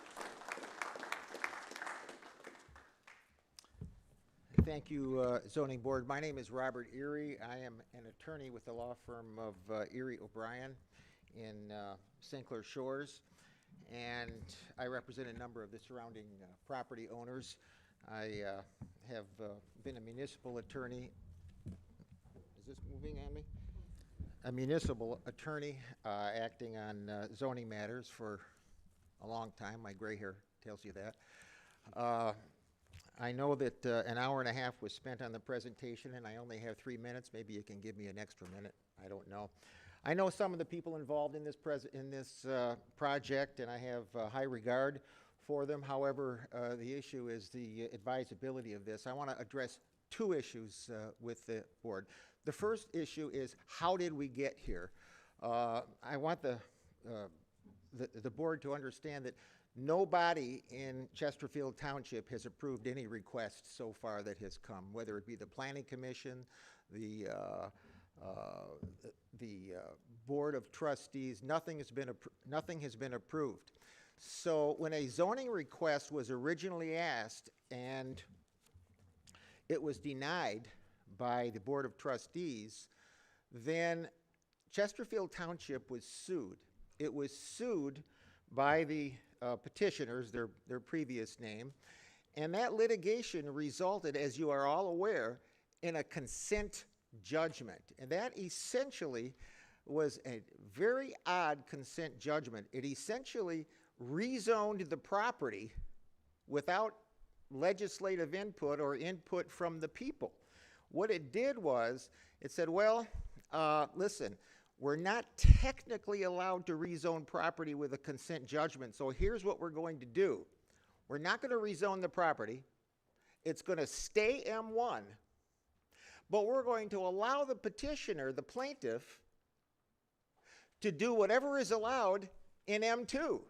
Thank you, Zoning Board. My name is Robert Erie. I am an attorney with the law firm of Erie O'Brien in St. Clair Shores, and I represent a number of the surrounding property owners. I have been a municipal attorney. Is this moving on me? A municipal attorney acting on zoning matters for a long time. My gray hair tells you that. I know that an hour and a half was spent on the presentation, and I only have 3 minutes. Maybe you can give me an extra minute. I don't know. I know some of the people involved in this project, and I have high regard for them. However, the issue is the advisability of this. I want to address 2 issues with the board. The first issue is, how did we get here? I want the board to understand that nobody in Chesterfield Township has approved any request so far that has come, whether it be the Planning Commission, the Board of Trustees. Nothing has been approved. So when a zoning request was originally asked and it was denied by the Board of Trustees, then Chesterfield Township was sued. It was sued by the petitioners, their previous name, and that litigation resulted, as you are all aware, in a consent judgment. And that essentially was a very odd consent judgment. It essentially rezoned the property without legislative input or input from the people. What it did was, it said, well, listen, we're not technically allowed to rezone property with a consent judgment, so here's what we're going to do. We're not going to rezone the property. It's going to stay M1, but we're going to allow the petitioner, the plaintiff, to do whatever is allowed in M2.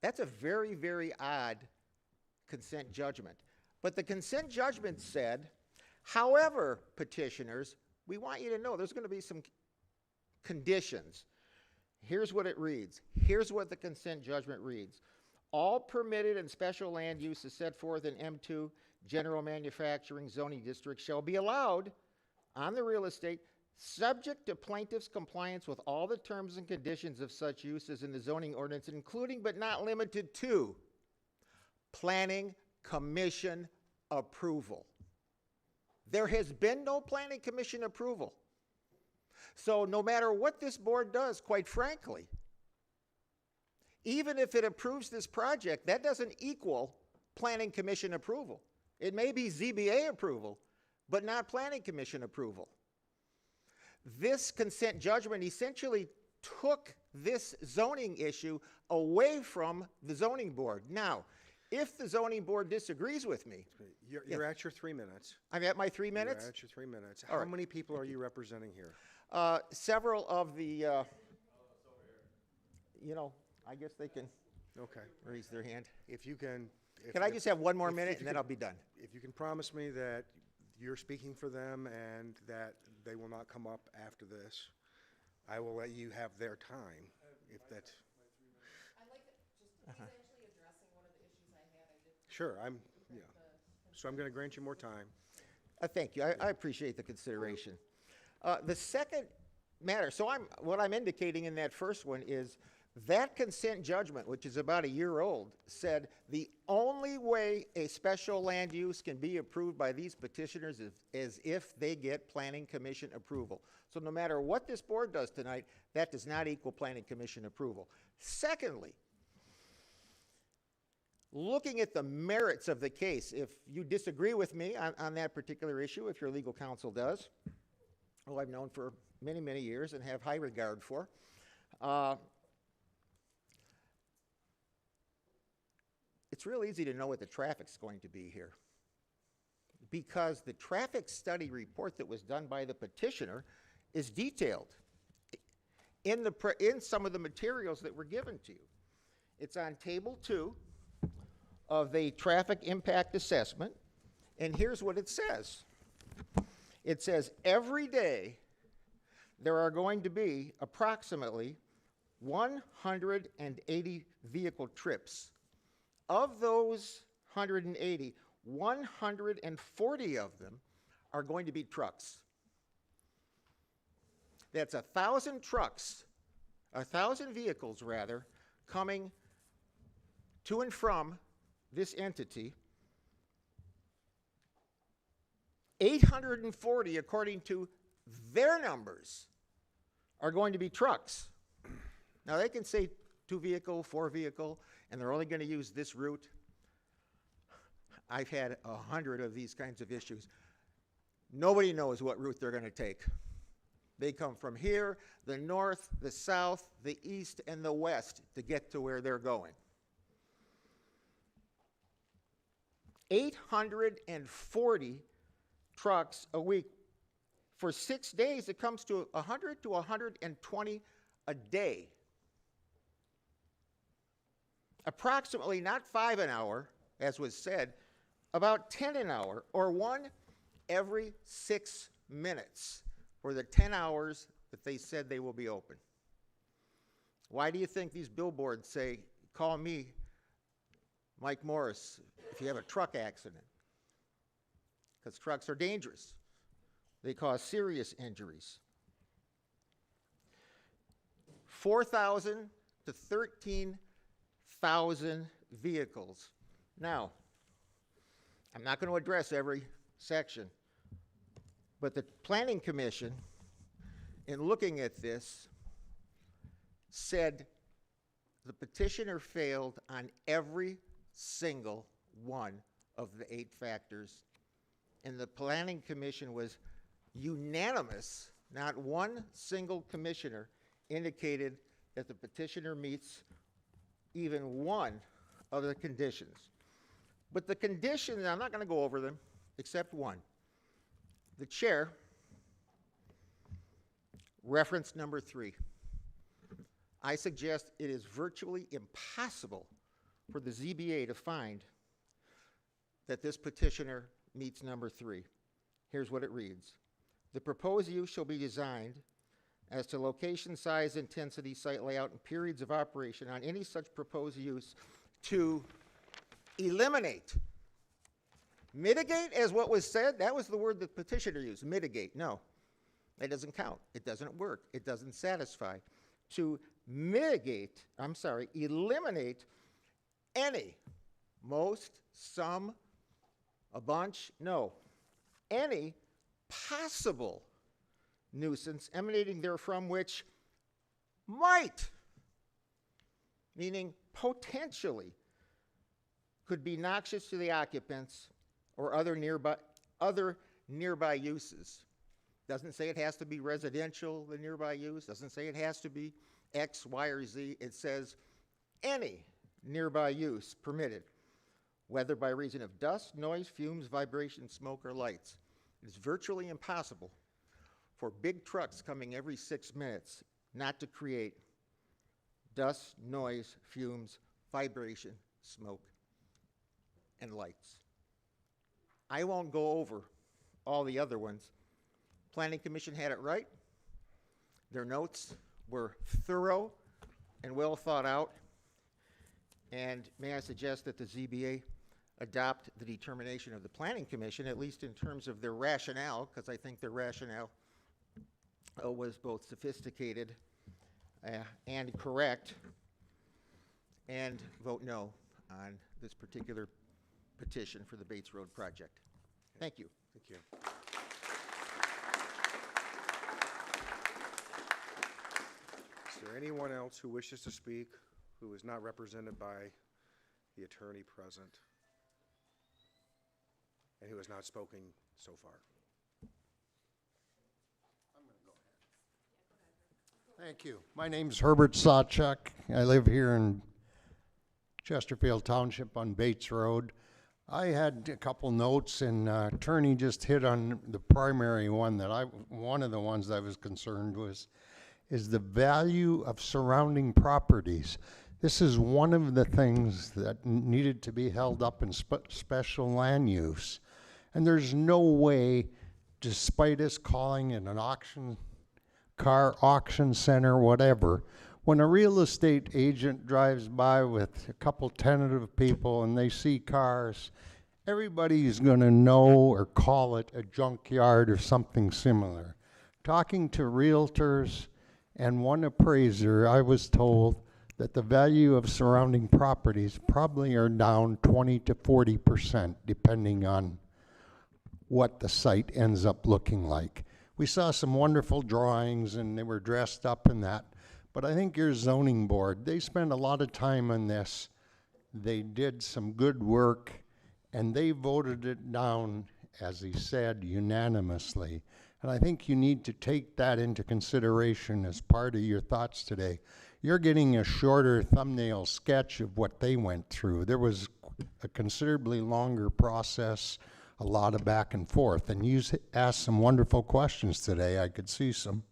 That's a very, very odd consent judgment. But the consent judgment said, however, petitioners, we want you to know there's going to be some conditions. Here's what it reads. Here's what the consent judgment reads. All permitted and special land uses set forth in M2 general manufacturing zoning district shall be allowed on the real estate subject to plaintiff's compliance with all the terms and conditions of such uses in the zoning ordinance, including but not limited to planning commission approval. There has been no planning commission approval. So no matter what this board does, quite frankly, even if it approves this project, that doesn't equal planning commission approval. It may be ZBA approval, but not planning commission approval. This consent judgment essentially took this zoning issue away from the zoning board. Now, if the zoning board disagrees with me. You're at your 3 minutes. I'm at my 3 minutes? You're at your 3 minutes. All How right. many people are you representing here? Several of the, you know, I guess they can Okay. raise their hand. If you can. Can I just have one more if minute you and then can- I'll be done? If you can promise me that you're speaking for them and that they will not come up after this, I will let you have their time, if that's. I'd like to just essentially addressing one of the issues I had. I did. Sure, so I'm going to grant you more time. Thank you. I appreciate the consideration. The second matter, so what I'm indicating in that first one is that consent judgment, which is about a year old, said the only way a special land use can be approved by these petitioners is if they get planning commission approval. So no matter what this board does tonight, that does not equal planning commission approval. Secondly, looking at the merits of the case, if you disagree with me on that particular issue, if your legal counsel does, who I've known for many, many years and have high regard for, it's real easy to know what the traffic's going to be here, because the traffic study report that was done by the petitioner is detailed in some of the materials that were given to you. It's on table 2 of the traffic impact assessment, and here's what it says. It says every day there are going to be approximately 180 vehicle trips. Of those 180, 140 of them are going to be trucks. That's 1,000 trucks, 1,000 vehicles rather, coming to and from this entity. 840, according to their numbers, are going to be trucks. Now they can say 2 vehicle, 4 vehicle, and they're only going to use this route. I've had 100 of these kinds of issues. Nobody knows what route they're going to take. They come from here, the north, the south, the east, and the west to get to where they're going. 840 trucks a week. For 6 days, it comes to 100 to 120 a day. Approximately, not 5 an hour, as was said, about 10 an hour, or 1 every 6 minutes for the 10 hours that they said they will be open. Why do you think these billboards say, call me, Mike Morris, if you have a truck accident? Because trucks are dangerous. They cause serious injuries. 4,000 to 13,000 vehicles. Now, I'm not going to address every section, but the Planning Commission, in looking at this, said the petitioner failed on every single one of the 8 factors, and the Planning Commission was unanimous. Not one single commissioner indicated that the petitioner meets even one of the conditions. But the conditions, I'm not going to go over them, except one. The chair, reference number 3. I suggest it is virtually impossible for the ZBA to find that this petitioner meets number 3. Here's what it reads. The proposed use shall be designed as to location, size, intensity, site layout, and periods of operation on any such proposed use to eliminate. Mitigate, as what was said, that was the word the petitioner used, mitigate. No, that doesn't count. It doesn't work. It doesn't satisfy. To eliminate any, most, some, a bunch, no, any possible nuisance emanating therefrom which might, meaning potentially, could be noxious to the occupants or other nearby uses. Doesn't say it has to be residential, the nearby use. Doesn't say it has to be X, Y, or Z. It says any nearby use permitted, whether by reason of dust, noise, fumes, vibration, smoke, or lights. It is virtually impossible for big trucks coming every 6 minutes not to create dust, noise, fumes, vibration, smoke, and lights. I won't go over all the other ones. Planning Commission had it right. Their notes were thorough and well thought out. And may I suggest that the ZBA adopt the determination of the Planning Commission, at least in terms of their rationale, because I think their rationale was both sophisticated and correct, and vote no on this particular petition for the Bates Road project. Thank you. Thank you. Is there anyone else who wishes to speak who is not represented by the attorney present and who has not spoken so far? Thank you. My name's Herbert Sawchuk. I live here in Chesterfield Township on Bates Road. I had a couple notes, and attorney just hit on the primary one that one of the ones I was concerned with is the value of surrounding properties. This is one of the things that needed to be held up in special land use. And there's no way, despite us calling it an car auction center, whatever, when a real estate agent drives by with a couple tentative people and they see cars, everybody's going to know or call it a junkyard or something similar. Talking to realtors and one appraiser, I was told that the value of surrounding properties probably are down 20 to 40%, depending on what the site ends up looking like. We saw some wonderful drawings and they were dressed up in that. But I think your zoning board, they spent a lot of time on this. They did some good work, and they voted it down, as he said, unanimously. And I think you need to take that into consideration as part of your thoughts today. You're getting a shorter thumbnail sketch of what they went through. There was a considerably longer process, a lot of back and forth. And you asked some wonderful questions today. I could see some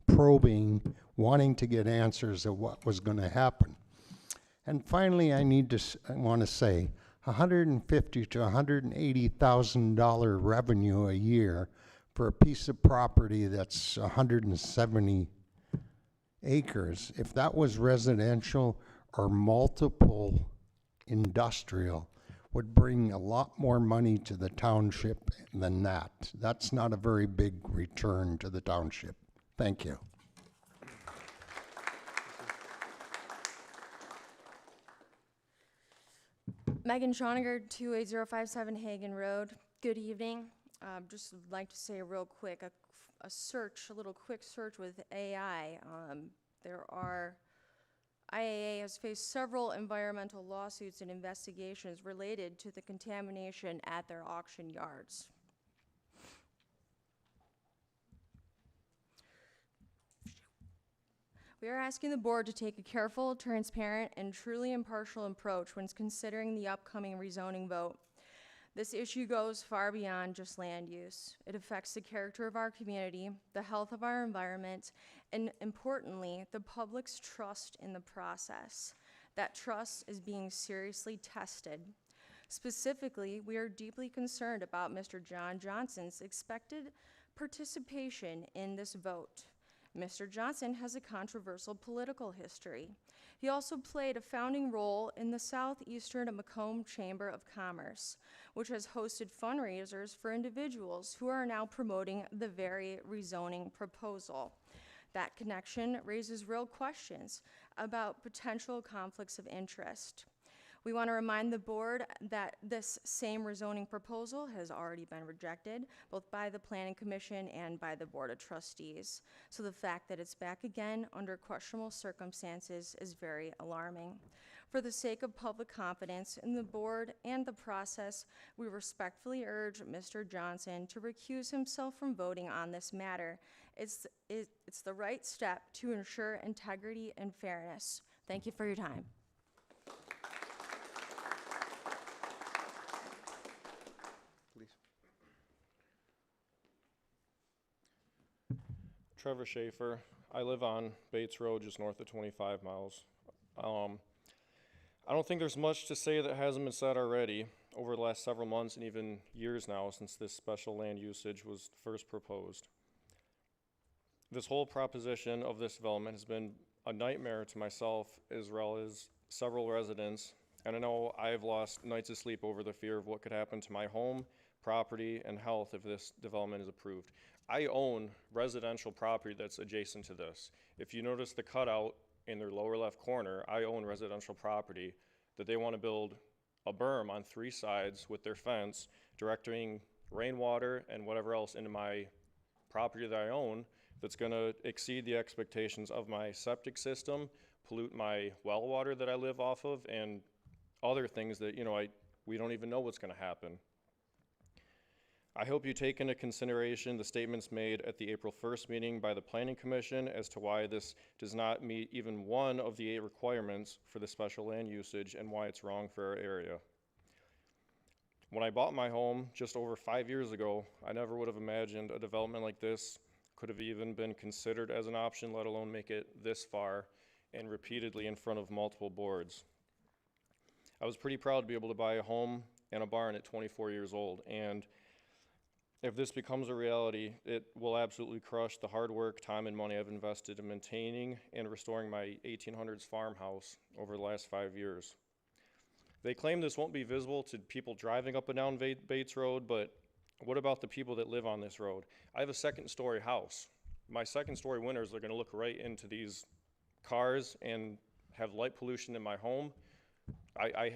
probing, wanting to get answers of what was going to happen. And finally, I want to say $150,000 to $180,000 revenue a year for a piece of property that's 170 acres. If that was residential or multiple industrial, would bring a lot more money to the township than that. That's not a very big return to the township. Thank you. Megan Schoniger, 28057 Hagen Road. Good evening. Just would like to say real quick, a little quick search with AI. IAA has faced several environmental lawsuits and investigations related to the contamination at their auction yards. We are asking the board to take a careful, transparent, and truly impartial approach when considering the upcoming rezoning vote. This issue goes far beyond just land use. It affects the character of our community, the health of our environment, and importantly, the public's trust in the process. That trust is being seriously tested. Specifically, we are deeply concerned about Mr. John Johnson's expected participation in this vote. Mr. Johnson has a controversial political history. He also played a founding role in the Southeastern Macomb Chamber of Commerce, which has hosted fundraisers for individuals who are now promoting the very rezoning proposal. That connection raises real questions about potential conflicts of interest. We want to remind the board that this same rezoning proposal has already been rejected, both by the Planning Commission and by the Board of Trustees. So the fact that it's back again under questionable circumstances is very alarming. For the sake of public confidence in the board and the process, we respectfully urge Mr. Johnson to recuse himself from voting on this matter. It's the right step to ensure integrity and fairness. Thank you for your time. Trevor Schaefer. I live on Bates Road, just north of 25 miles. I don't think there's much to say that hasn't been said already over the last several months and even years now since this special land usage was first proposed. This whole proposition of this development has been a nightmare to myself as well as several residents, and I know I've lost nights of sleep over the fear of what could happen to my home, property, and health if this development is approved. I own residential property that's adjacent to this. If you notice the cutout in their lower left corner, I own residential property that they want to build a berm on 3 sides with their fence, directing rainwater and whatever else into my property that I own that's going to exceed the expectations of my septic system, pollute my well water that I live off of, and other things that, we don't even know what's going to happen. I hope you take into consideration the statements made at the April 1st meeting by the Planning Commission as to why this does not meet even one of the 8 requirements for the special land usage and why it's wrong for our area. When I bought my home just over 5 years ago, I never would have imagined a development like this could have even been considered as an option, let alone make it this far and repeatedly in front of multiple boards. I was pretty proud to be able to buy a home and a barn at 24 years old, and if this becomes a reality, it will absolutely crush the hard work, time, and money I've invested in maintaining and restoring my 1800s farmhouse over the last 5 years. They claim this won't be visible to people driving up and down Bates Road, but what about the people that live on this road? I have a 2nd-story house. My 2nd-story windows are going to look right into these cars and have light pollution in my home.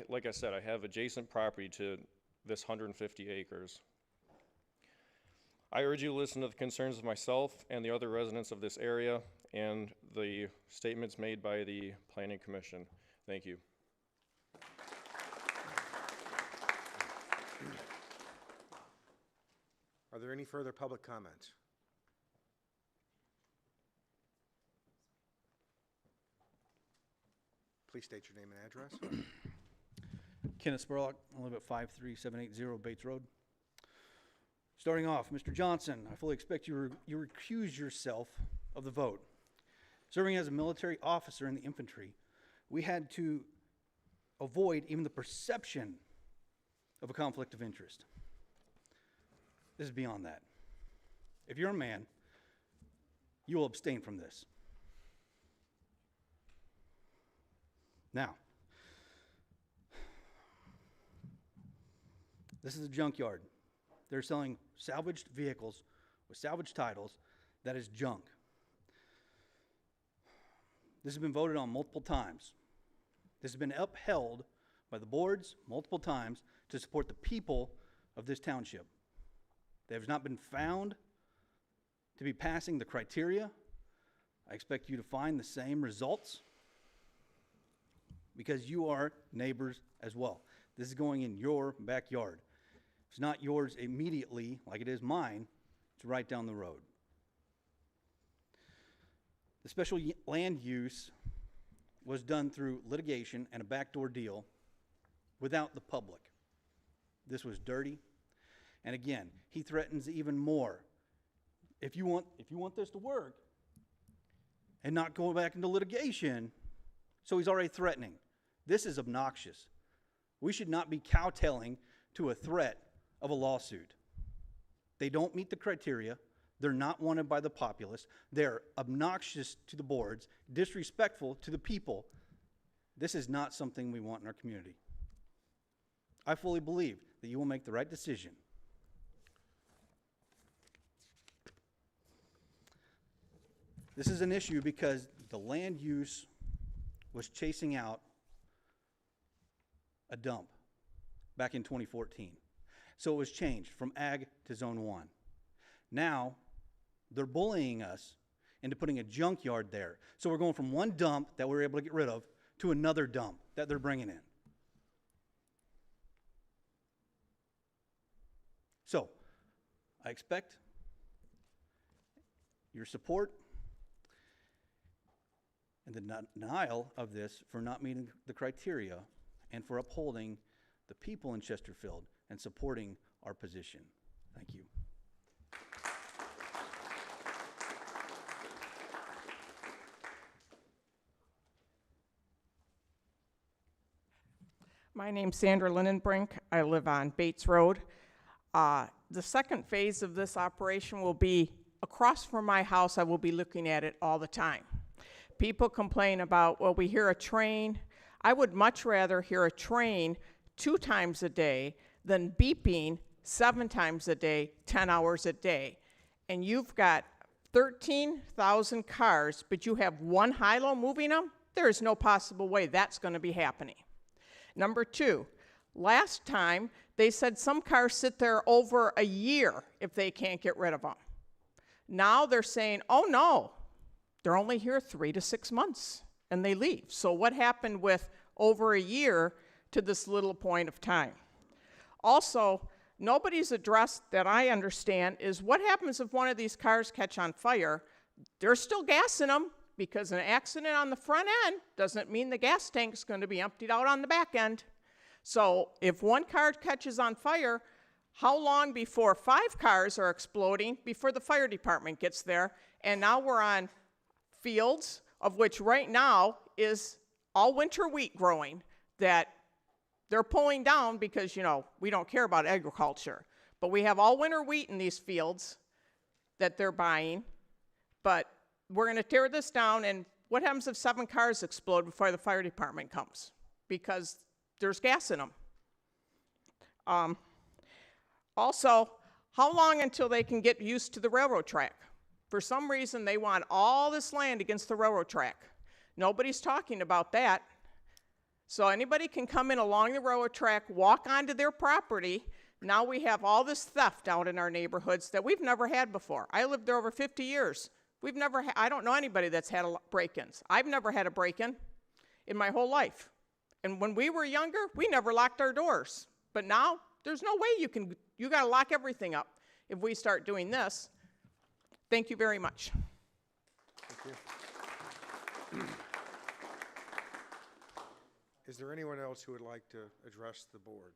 Like I said, I have adjacent property to this 150 acres. I urge you to listen to the concerns of myself and the other residents of this area and the statements made by the Planning Commission. Thank you. Are there any further public comments? Please state your name and address. Kenneth Spurlock, I live at 53780 Bates Road. Starting off, Mr. Johnson, I fully expect you recuse yourself of the vote. Serving as a military officer in the infantry, we had to avoid even the perception of a conflict of interest. This is beyond that. If you're a man, you will abstain from this. Now, This is a junkyard. They're selling salvaged vehicles with salvaged titles. That is junk. This has been voted on multiple times. This has been upheld by the boards multiple times to support the people of this township. They have not been found to be passing the criteria. I expect you to find the same results because you are neighbors as well. This is going in your backyard. It's not yours immediately like it is mine. It's right down the road. The special land use was done through litigation and a backdoor deal without the public. This was dirty. And again, he threatens even more. If you want this to work and not go back into litigation, so he's already threatening. This is obnoxious. We should not be kowtowing to a threat of a lawsuit. They don't meet the criteria. They're not wanted by the populace. They're obnoxious to the boards, disrespectful to the people. This is not something we want in our community. I fully believe that you will make the right decision. This is an issue because the land use was chasing out a dump back in 2014. So it was changed from ag to zone 1. Now, they're bullying us into putting a junkyard there. So we're going from one dump that we were able to get rid of to another dump that they're bringing in. So, I expect your support and the denial of this for not meeting the criteria and for upholding the people in Chesterfield and supporting our position. Thank you. My name's Sandra Lindenbrink. I live on Bates Road. The second phase of this operation will be across from my house. I will be looking at it all the time. People complain about, well, we hear a train. I would much rather hear a train 2 times a day than beeping 7 times a day, 10 hours a day. And you've got 13,000 cars, but you have one high-low moving them? There is no possible way that's going to be happening. Number 2, last time they said some cars sit there over a year if they can't get rid of them. Now they're saying, oh no, they're only here 3 to 6 months and they leave. So what happened with over a year to this little point of time? Also, nobody's addressed that I understand is what happens if one of these cars catch on fire? There's still gas in them, because an accident on the front end doesn't mean the gas tank's going to be emptied out on the back end. So if one car catches on fire, how long before 5 cars are exploding before the fire department gets there? And now we're on fields of which right now is all winter wheat growing that they're pulling down because, you know, we don't care about agriculture. But we have all winter wheat in these fields that they're buying. But we're going to tear this down, and what happens if 7 cars explode before the fire department comes? Because there's gas in them. Also, how long until they can get used to the railroad track? For some reason, they want all this land against the railroad track. Nobody's talking about that. So anybody can come in along the railroad track, walk onto their property. Now we have all this theft out in our neighborhoods that we've never had before. I lived there over 50 years. We've never I don't know anybody that's had break-ins. I've never had a break-in in my whole life. And when we were younger, we never locked our doors. But now, there's no way you got to lock everything up if we start doing this. Thank you very much. Thank you. Is there anyone else who would like to address the board?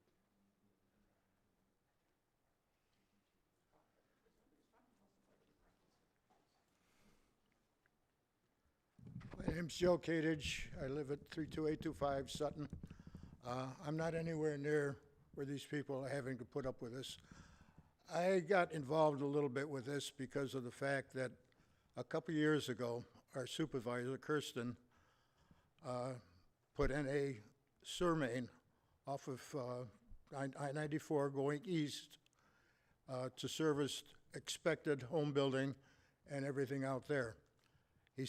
My name's Joe Kadich. I live at 32825 Sutton. I'm not anywhere near where these people are having to put up with this. I got involved a little bit with this because of the fact that a couple years ago, our supervisor, Kirsten, put in a sewer main off of I-94 going east to service expected home building and everything out there. He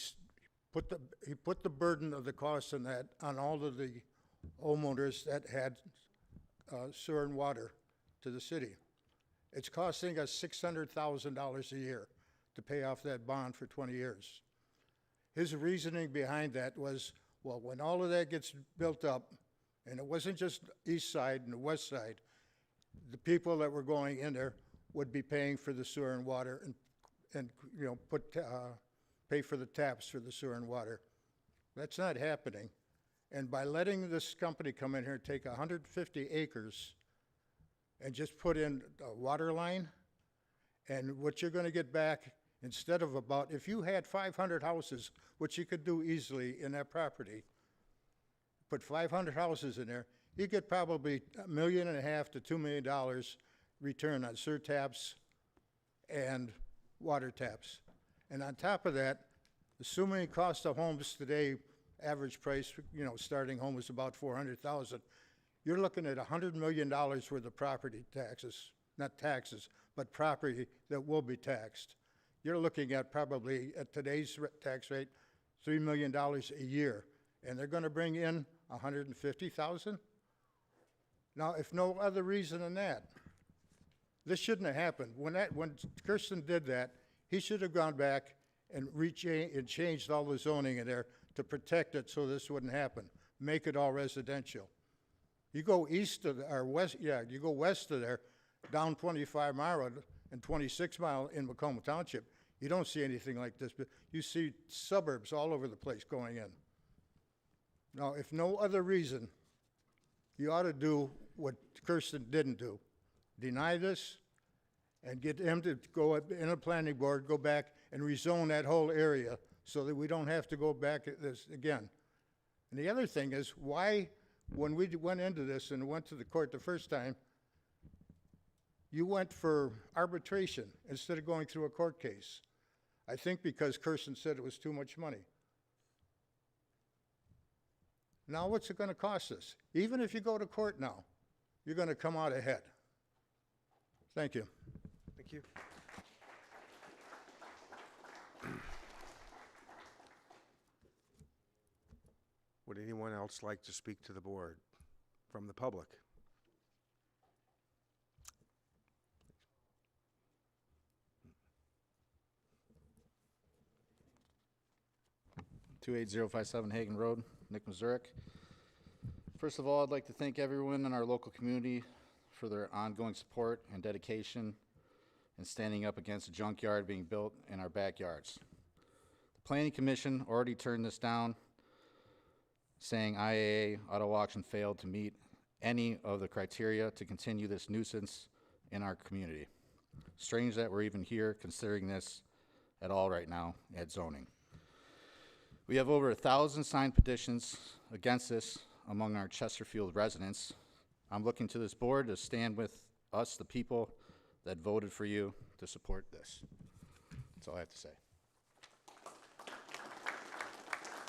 put the burden of the cost on that on all of the homeowners that had sewer and water to the city. It's costing us $600,000 a year to pay off that bond for 20 years. His reasoning behind that was, well, when all of that gets built up, and it wasn't just east side and the west side, the people that were going in there would be paying for the sewer and water and you know, pay for the taps for the sewer and water. That's not happening. And by letting this company come in here and take 150 acres and just put in a water line, and what you're gonna get back, instead of about, if you had 500 houses, which you could do easily in that property, put 500 houses in there, you get probably $1.5 million to $2 million return on sewer taps and water taps. And on top of that, assuming cost of homes today, average price, you know, starting home is about $400,000, you're looking at $100 million worth of property taxes, not taxes, but property that will be taxed. You're looking at probably, at today's tax rate, $3 million a year, and they're gonna bring in $150,000? Now, if no other reason than that, this shouldn't have happened. When Kirsten did that, he should have gone back and changed all the zoning in there to protect it so this wouldn't happen. Make it all residential. You go east of, or west, yeah, you go west of there, down 25 Mile Road and 26 Mile in Macomb Township, you don't see anything like this, but you see suburbs all over the place going in. Now, if no other reason, you ought to do what Kirsten didn't do. Deny this and get him to go in a planning board, go back and rezone that whole area so that we don't have to go back at this again. And the other thing is, why, when we went into this and went to the court the first time, you went for arbitration instead of going through a court case? I think because Kirsten said it was too much money. Now what's it gonna cost us? Even if you go to court now, you're gonna come out ahead. Thank you. Thank you. Would anyone else like to speak to the board from the public? 28057 Hagen Road, Nick, Missouri. First of all, I'd like to thank everyone in our local community for their ongoing support and dedication in standing up against a junkyard being built in our backyards. The Planning Commission already turned this down, saying IAA auto auction failed to meet any of the criteria to continue this nuisance in our community. Strange that we're even here considering this at all right now at zoning. We have over 1,000 signed petitions against this among our Chesterfield residents. I'm looking to this board to stand with us, the people that voted for you, to support this. That's all I have to say.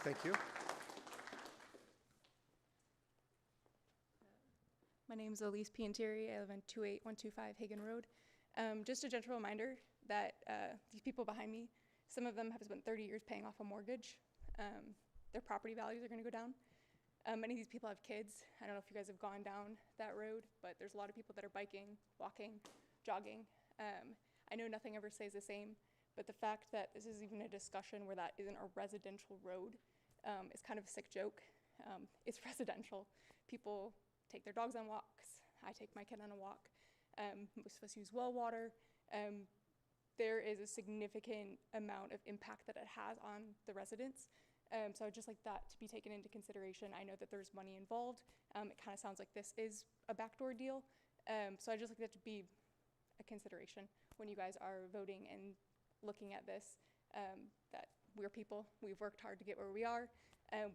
Thank you. My name is Elise Piantieri. I live on 28125 Hagen Road. Just a gentle reminder that these people behind me, some of them have spent 30 years paying off a mortgage. Their property values are going to go down. Many of these people have kids. I don't know if you guys have gone down that road, but there's a lot of people that are biking, walking, jogging. I know nothing ever stays the same, but the fact that this is even a discussion where that isn't a residential road is kind of a sick joke. It's residential. People take their dogs on walks. I take my kid on a walk. Most of us use well water. There is a significant amount of impact that it has on the residents. So I'd just like that to be taken into consideration. I know that there's money involved. It kind of sounds like this is a backdoor deal. So I'd just like that to be a consideration when you guys are voting and looking at this, that we're people, we've worked hard to get where we are.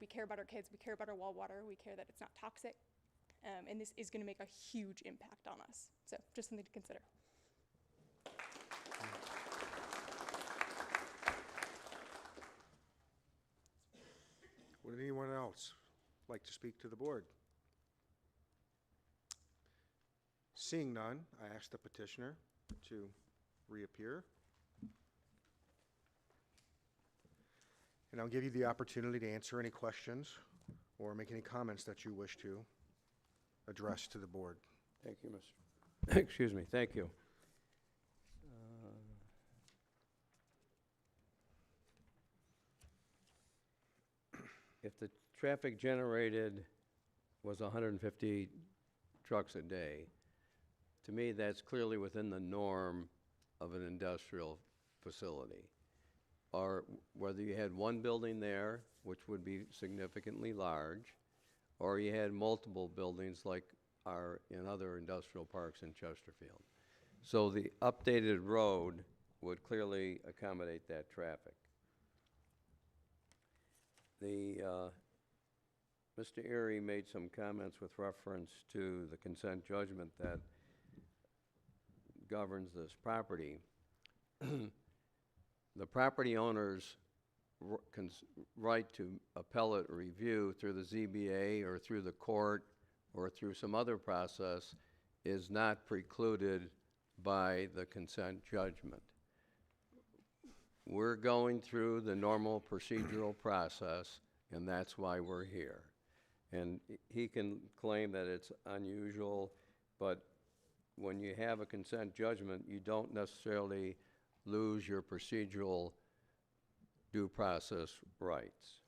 We care about our kids, we care about our well water, we care that it's not toxic. And this is gonna make a huge impact on us. So just something to consider. Would anyone else like to speak to the board? Seeing none, I ask the petitioner to reappear. And I'll give you the opportunity to answer any questions or make any comments that you wish to address to the board. Thank you, Mr. Excuse me, thank you. If the traffic generated was 150 trucks a day, to me, that's clearly within the norm of an industrial facility. Or whether you had one building there, which would be significantly large, or you had multiple buildings like are in other industrial parks in Chesterfield. So the updated road would clearly accommodate that traffic. Mr. Erie made some comments with reference to the consent judgment that governs this property. The property owner's right to appellate review through the ZBA or through the court or through some other process is not precluded by the consent judgment. We're going through the normal procedural process, and that's why we're here. And he can claim that it's unusual, but when you have a consent judgment, you don't necessarily lose your procedural due process rights.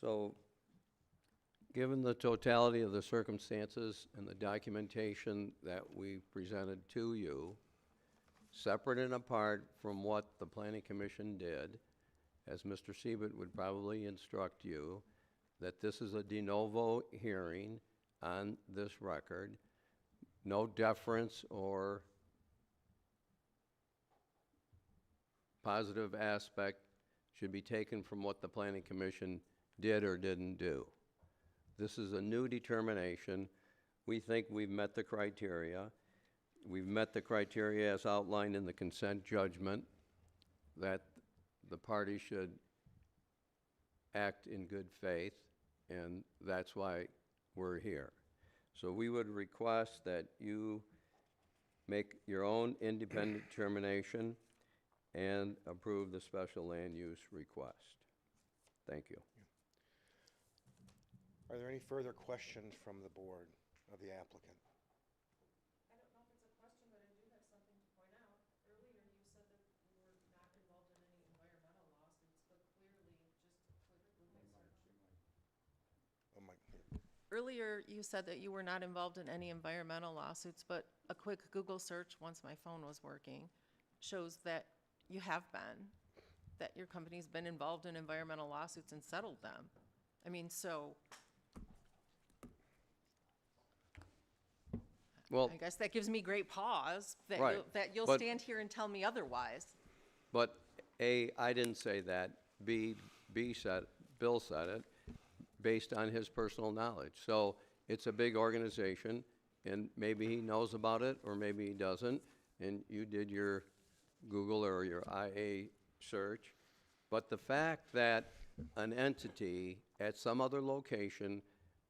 So, given the totality of the circumstances and the documentation that we presented to you, separate and apart from what the Planning Commission did, as Mr. Siebert would probably instruct you, that this is a de novo hearing on this record, no deference or positive aspect should be taken from what the Planning Commission did or didn't do. This is a new determination. We think we've met the criteria. We've met the criteria as outlined in the consent judgment that the party should act in good faith, and that's why we're here. So we would request that you make your own independent determination and approve the special land use request. Thank you. Are there any further questions from the board of the applicant? I don't know if it's a question, but I do have something to point out. Earlier, you said that you were not involved in any environmental lawsuits, but clearly, just a quick Google search. Oh, my. Earlier, you said that you were not involved in any environmental lawsuits, but a quick Google search, once my phone was working, shows that you have been, that your company's been involved in environmental lawsuits and settled them. I mean, so Well, I guess that gives me great pause that Right, you'll but- stand here and tell me otherwise. but A, I didn't say that. B, Bill said it based on his personal knowledge. So it's a big organization, and maybe he knows about it, or maybe he doesn't, and you did your Google or your IA search. But the fact that an entity at some other location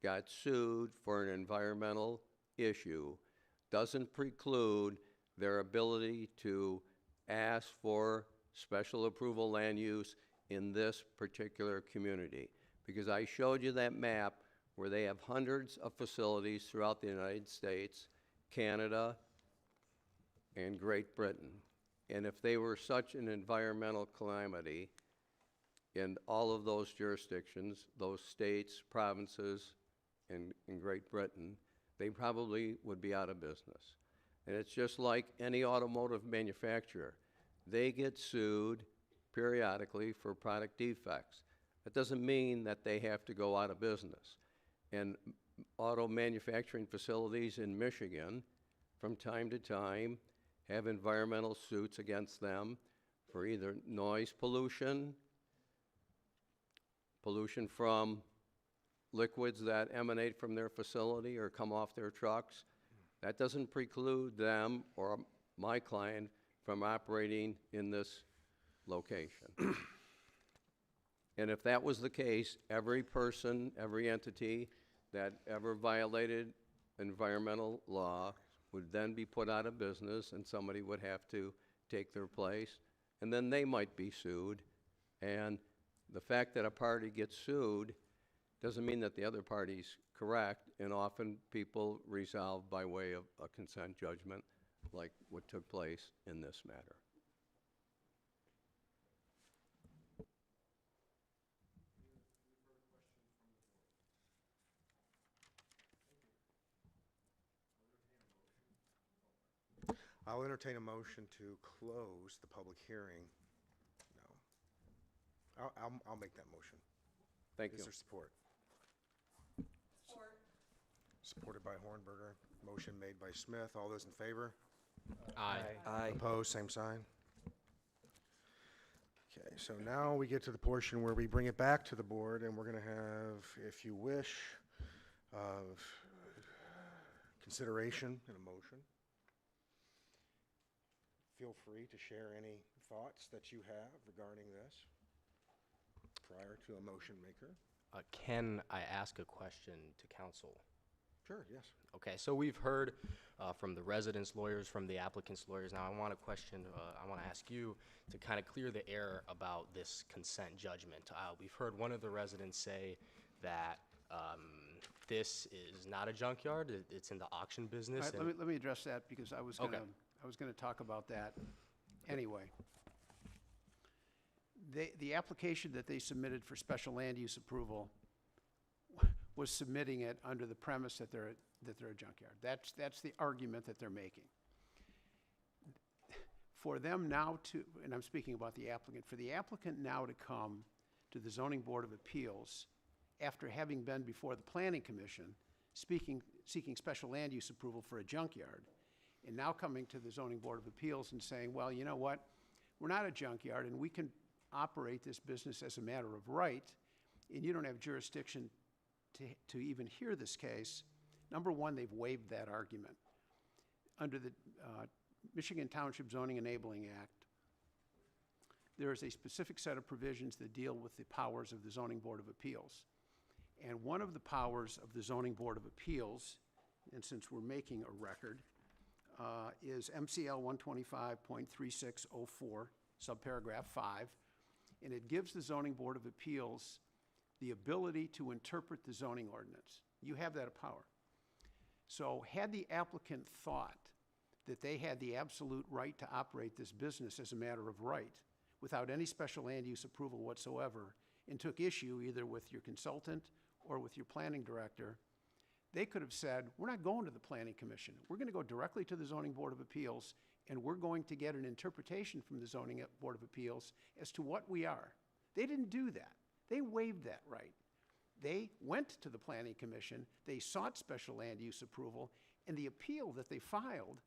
got sued for an environmental issue doesn't preclude their ability to ask for special approval land use in this particular community. Because I showed you that map where they have hundreds of facilities throughout the United States, Canada, and Great Britain. And if they were such an environmental calamity in all of those jurisdictions, those states, provinces, in Great Britain, they probably would be out of business. And it's just like any automotive manufacturer. They get sued periodically for product defects. That doesn't mean that they have to go out of business. And auto manufacturing facilities in Michigan, from time to time, have environmental suits against them for either noise pollution, pollution from liquids that emanate from their facility or come off their trucks. That doesn't preclude them or my client from operating in this location. And if that was the case, every person, every entity that ever violated environmental law would then be put out of business and somebody would have to take their place, and then they might be sued. And the fact that a party gets sued doesn't mean that the other party's correct, and often people resolve by way of a consent judgment, like what took place in this matter. I'll entertain a motion to close the public hearing. No. I'll make that motion. Thank you. Is there support? Supported by Hornberger. Motion made by Smith. All those in favor? Aye. Aye. Opposed, same sign. Okay, so now we get to the portion where we bring it back to the board, and we're going to have, if you wish, of consideration and a motion. Feel free to share any thoughts that you have regarding this prior to a motion maker. Can I ask a question to council? Sure, yes. Okay, so we've heard from the residents' lawyers, from the applicants' lawyers. Now, I want to ask you to kind of clear the air about this consent judgment. We've heard one of the residents say that this is not a junkyard, it's in the auction business. All right, let me address that because I was Okay. gonna talk about that anyway. The application that they submitted for special land use approval was submitting it under the premise that they're a junkyard. That's the argument that they're making. For them now to, and I'm speaking about the applicant, for the applicant now to come to the Zoning Board of Appeals after having been before the Planning Commission seeking special land use approval for a junkyard, and now coming to the Zoning Board of Appeals and saying, well, you know what, we're not a junkyard and we can operate this business as a matter of right, and you don't have jurisdiction to even hear this case. Number one, they've waived that argument. Under the Michigan Township Zoning Enabling Act, there is a specific set of provisions that deal with the powers of the Zoning Board of Appeals. And one of the powers of the Zoning Board of Appeals, and since we're making a record, is MCL 125.3604, subparagraph 5, and it gives the Zoning Board of Appeals the ability to interpret the zoning ordinance. You have that power. So had the applicant thought that they had the absolute right to operate this business as a matter of right, without any special land use approval whatsoever, and took issue either with your consultant or with your planning director, they could have said, we're not going to the Planning Commission. We're going to go directly to the Zoning Board of Appeals, and we're going to get an interpretation from the Zoning Board of Appeals as to what we are. They didn't do that. They waived that right. They went to the Planning Commission, they sought special land use approval, and the appeal that they filed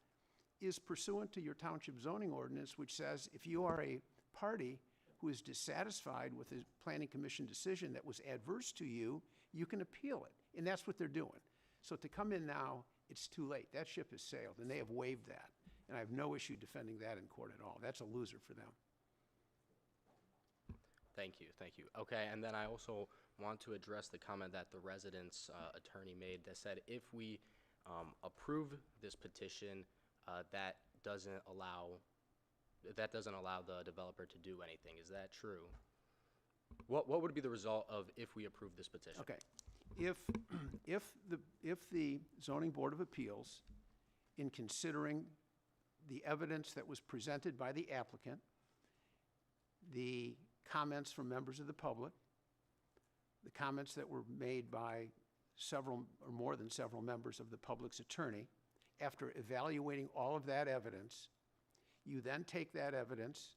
is pursuant to your township zoning ordinance, which says if you are a party who is dissatisfied with a Planning Commission decision that was adverse to you, you can appeal it, and that's what they're doing. So to come in now, it's too late. That ship has sailed, and they have waived that, and I have no issue defending that in court at all. That's a loser for them. Thank you, thank you. Okay, and then I also want to address the comment that the resident's attorney made that said if we approve this petition, that doesn't allow the developer to do anything. Is that true? What would be the result of if we approve this petition? Okay. If the Zoning Board of Appeals, in considering the evidence that was presented by the applicant, the comments from members of the public, the comments that were made by several or more than several members of the public's attorney, after evaluating all of that evidence, you then take that evidence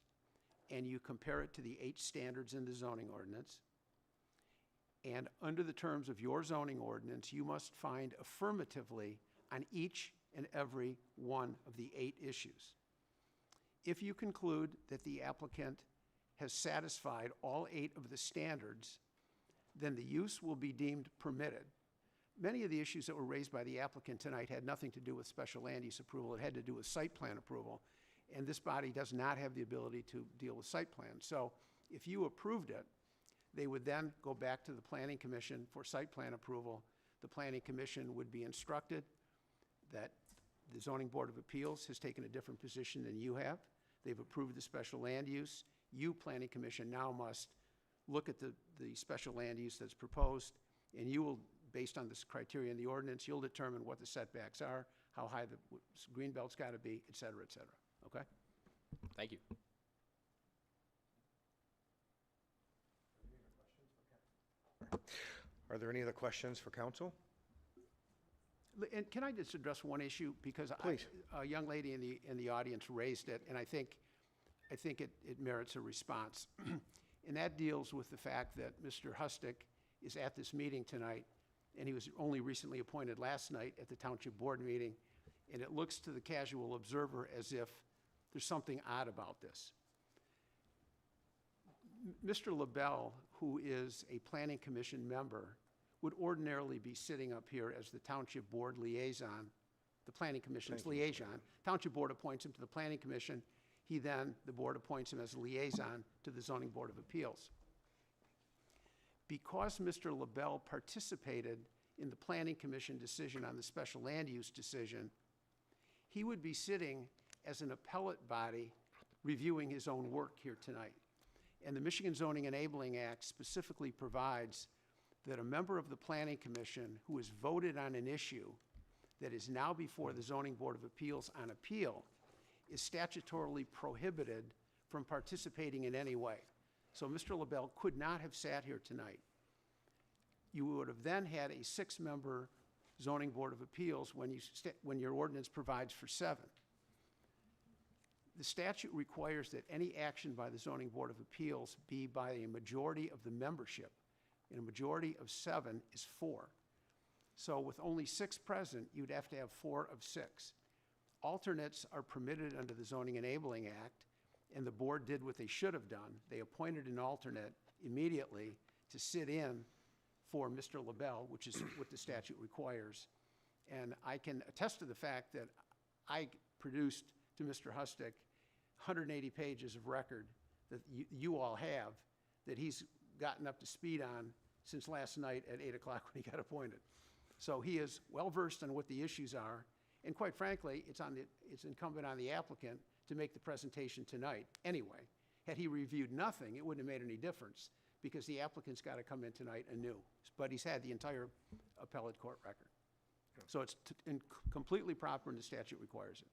and you compare it to the 8 standards in the zoning ordinance, and under the terms of your zoning ordinance, you must find affirmatively on each and every one of the 8 issues. If you conclude that the applicant has satisfied all 8 of the standards, then the use will be deemed permitted. Many of the issues that were raised by the applicant tonight had nothing to do with special land use approval. It had to do with site plan approval, and this body does not have the ability to deal with site plans. So if you approved it, they would then go back to the Planning Commission for site plan approval. The Planning Commission would be instructed that the Zoning Board of Appeals has taken a different position than you have. They've approved the special land use. You, Planning Commission, now must look at the special land use that's proposed, and you will, based on this criteria in the ordinance, you'll determine what the setbacks are, how high the green belt's got to be, et cetera, okay? Thank you. Are there any other questions for council? And can I just address one issue? Because Please. a young lady in the audience raised it, and I think it merits a response. And that deals with the fact that Mr. Hustick is at this meeting tonight, and he was only recently appointed last night at the Township Board meeting, and it looks to the casual observer as if there's something odd about this. Mr. LaBelle, who is a Planning Commission member, would ordinarily be sitting up here as the Township Board liaison, the Planning Commission's liaison. Township Board appoints him to the Planning Commission. The board appoints him as a liaison to the Zoning Board of Appeals. Because Mr. LaBelle participated in the Planning Commission decision on the special land use decision, he would be sitting as an appellate body reviewing his own work here tonight. And the Michigan Zoning Enabling Act specifically provides that a member of the Planning Commission who has voted on an issue that is now before the Zoning Board of Appeals on appeal is statutorily prohibited from participating in any way. So Mr. LaBelle could not have sat here tonight. You would have then had a 6-member Zoning Board of Appeals when your ordinance provides for 7. The statute requires that any action by the Zoning Board of Appeals be by a majority of the membership, and a majority of 7 is 4. So with only 6 present, you'd have to have 4 of 6. Alternates are permitted under the Zoning Enabling Act, and the board did what they should have done. They appointed an alternate immediately to sit in for Mr. LaBelle, which is what the statute requires. And I can attest to the fact that I produced to Mr. Hustick 180 pages of record that you all have, that he's gotten up to speed on since last night at 8 o'clock when he got appointed. So he is well-versed on what the issues are, and quite frankly, it's incumbent on the applicant to make the presentation tonight anyway. Had he reviewed nothing, it wouldn't have made any difference, because the applicant's got to come in tonight anew. But he's had the entire appellate court record. So it's completely proper, and the statute requires it.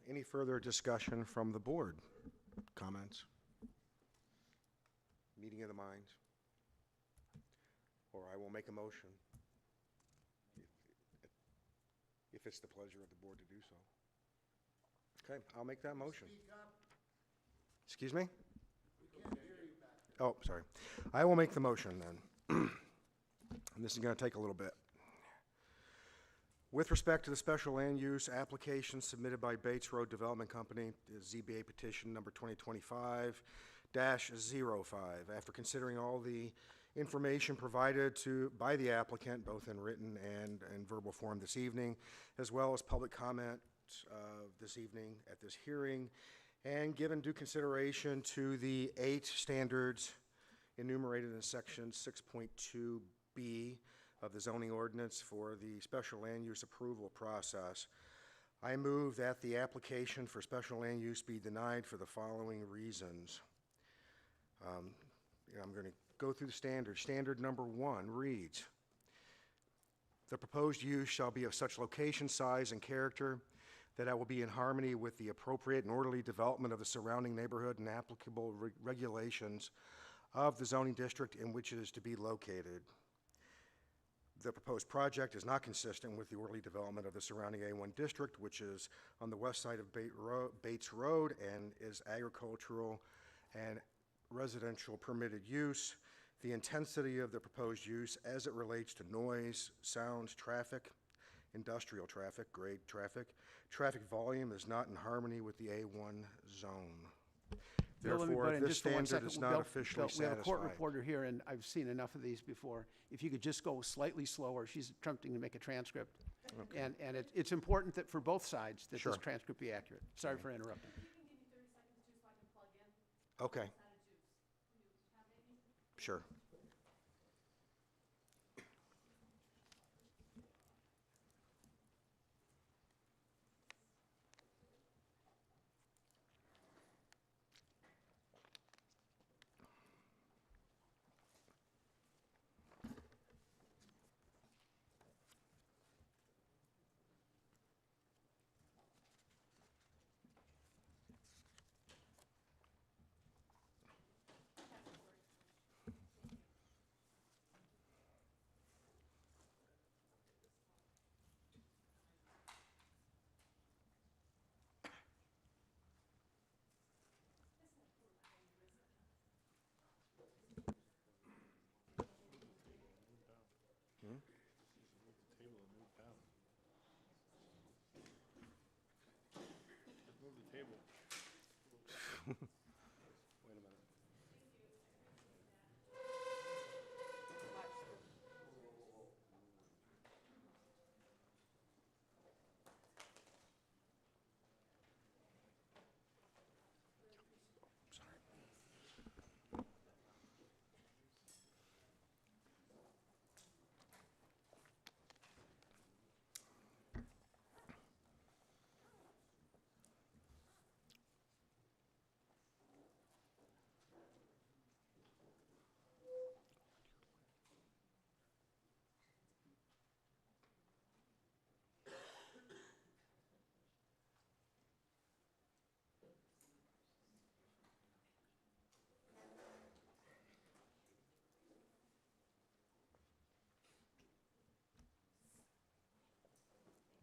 Any further discussion from the board? Comments? Meeting of the minds? Or I will make a motion if it's the pleasure of the board to do so. Okay, I'll make that motion. Excuse me? Oh, sorry. I will make the motion then. And this is going to take a little bit. With respect to the special land use application submitted by Bates Road Development Company, the ZBA petition number 2025-05, after considering all the information provided by the applicant, both in written and in verbal form this evening, as well as public comment this evening at this hearing, and given due consideration to the 8 standards enumerated in section 6.2B of the zoning ordinance for the special land use approval process, I move that the application for special land use be denied for the following reasons. I'm going to go through the standards. Standard number 1 reads, the proposed use shall be of such location, size, and character that it will be in harmony with the appropriate and orderly development of the surrounding neighborhood and applicable regulations of the zoning district in which it is to be located. The proposed project is not consistent with the orderly development of the surrounding A1 district, which is on the west side of Bates Road and is agricultural and residential permitted use. The intensity of the proposed use as it relates to noise, sounds, traffic, industrial traffic, grade traffic, traffic volume is not in harmony with the A1 zone. Bill, let me Therefore, butt in this just for one standard second. is not Bill, officially we have a court satisfied. reporter here, and I've seen enough of these before. If you could just go slightly slower, she's attempting to make a transcript. Okay. And it's important that for both sides that Sure. this transcript be accurate. Sorry for interrupting. Okay. Sure.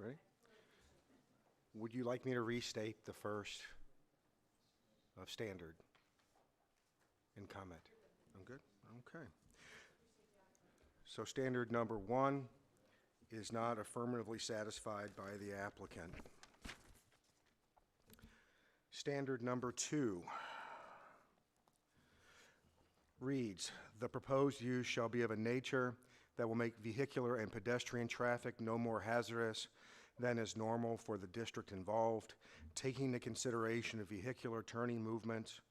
Ready? Would you like me to restate the first of standard and comment? I'm good? Okay. So standard number 1 is not affirmatively satisfied by the applicant. Standard number 2 reads, the proposed use shall be of a nature that will make vehicular and pedestrian traffic no more hazardous than is normal for the district involved, taking into consideration of vehicular turning movements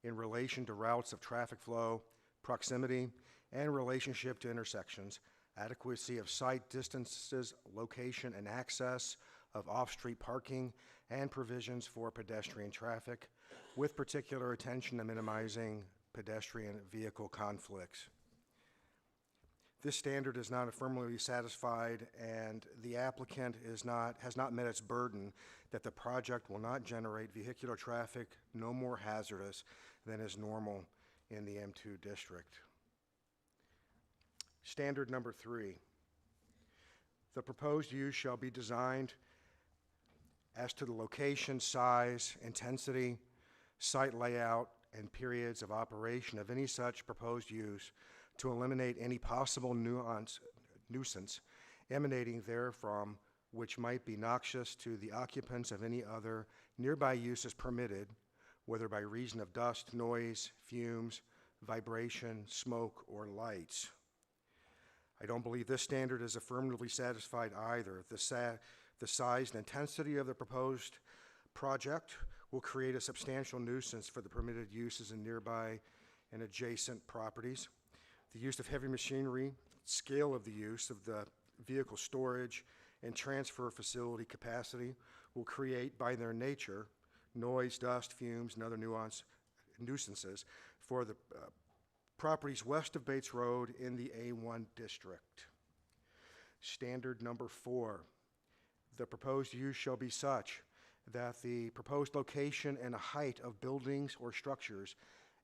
in relation to routes of traffic flow, proximity, and relationship to intersections, adequacy of site distances, location, and access of off-street parking, and provisions for pedestrian traffic, with particular attention to minimizing pedestrian vehicle conflicts. This standard is not affirmatively satisfied, and the applicant has not met its burden that the project will not generate vehicular traffic no more hazardous than is normal in the M2 district. Standard number 3, the proposed use shall be designed as to the location, size, intensity, site layout, and periods of operation of any such proposed use to eliminate any possible nuisance emanating therefrom which might be noxious to the occupants of any other nearby uses permitted, whether by reason of dust, noise, fumes, vibration, smoke, or lights. I don't believe this standard is affirmatively satisfied either. The size and intensity of the proposed project will create a substantial nuisance for the permitted uses in nearby and adjacent properties. The use of heavy machinery, scale of the use of the vehicle storage and transfer facility capacity will create, by their nature, noise, dust, fumes, and other nuisances for the properties west of Bates Road in the A1 district. Standard number 4, the proposed use shall be such that the proposed location and height of buildings or structures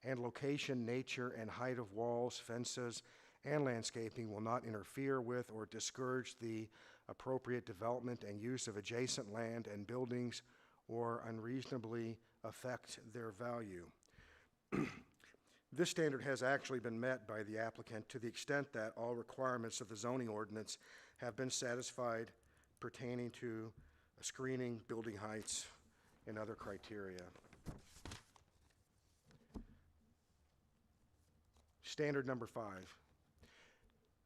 and location, nature, and height of walls, fences, and landscaping will not interfere with or discourage the appropriate development and use of adjacent land and buildings or unreasonably affect their value. This standard has actually been met by the applicant to the extent that all requirements of the zoning ordinance have been satisfied pertaining to screening, building heights, and other criteria. Standard number 5.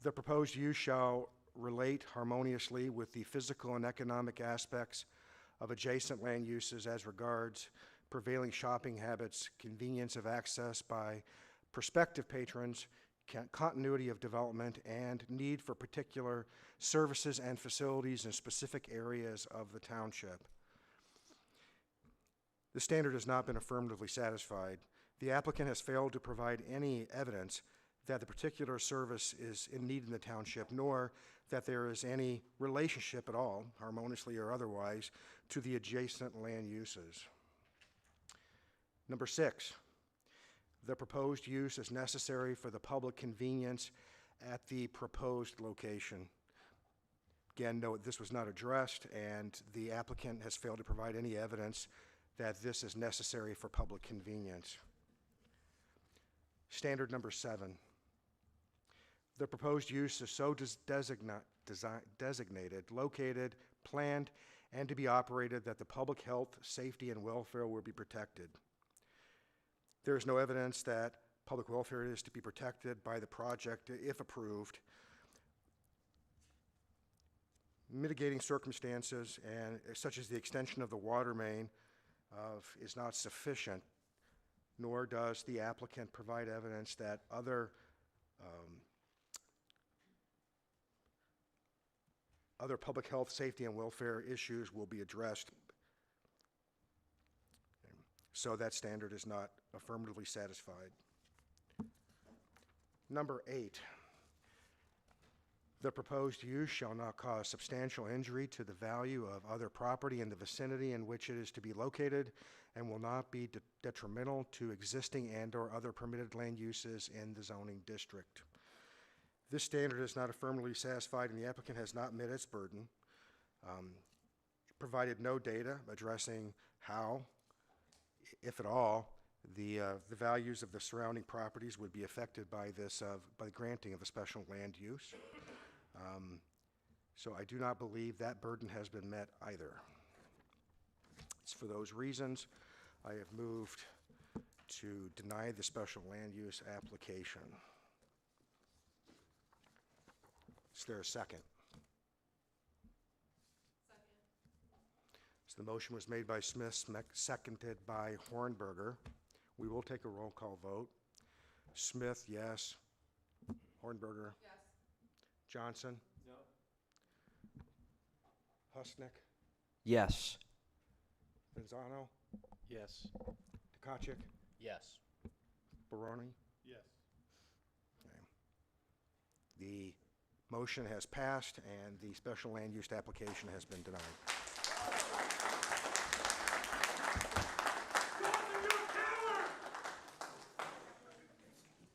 The proposed use shall relate harmoniously with the physical and economic aspects of adjacent land uses as regards prevailing shopping habits, convenience of access by prospective patrons, continuity of development, and need for particular services and facilities in specific areas of the township. The standard has not been affirmatively satisfied. The applicant has failed to provide any evidence that the particular service is in need in the township, nor that there is any relationship at all, harmoniously or otherwise, to the adjacent land uses. Number 6, the proposed use is necessary for the public convenience at the proposed location. Again, note this was not addressed, and the applicant has failed to provide any evidence that this is necessary for public convenience. Standard number 7. The proposed use is so designated, located, planned, and to be operated that the public health, safety, and welfare will be protected. There is no evidence that public welfare is to be protected by the project if approved. Mitigating circumstances, and such as the extension of the water main, is not sufficient, nor does the applicant provide evidence that other public health, safety, and welfare issues will be addressed. So that standard is not affirmatively satisfied. Number 8, the proposed use shall not cause substantial injury to the value of other property in the vicinity in which it is to be located, and will not be detrimental to existing and/or other permitted land uses in the zoning district. This standard is not affirmatively satisfied, and the applicant has not met its burden, provided no data addressing how, if at all, the values of the surrounding properties would be affected by this, by the granting of a special land use. So I do not believe that burden has been met either. It's for those reasons I have moved to deny the special land use application. Is there a second? So the motion was made by Smith, seconded by Hornberger. We will take a roll call vote. Smith, yes. Hornberger? Yes. Johnson? No. Husnick? Yes. Vinzano? Yes. Tkachuk? Yes. Baroni? Yes. Okay. The motion has passed, and the special land use application has been denied.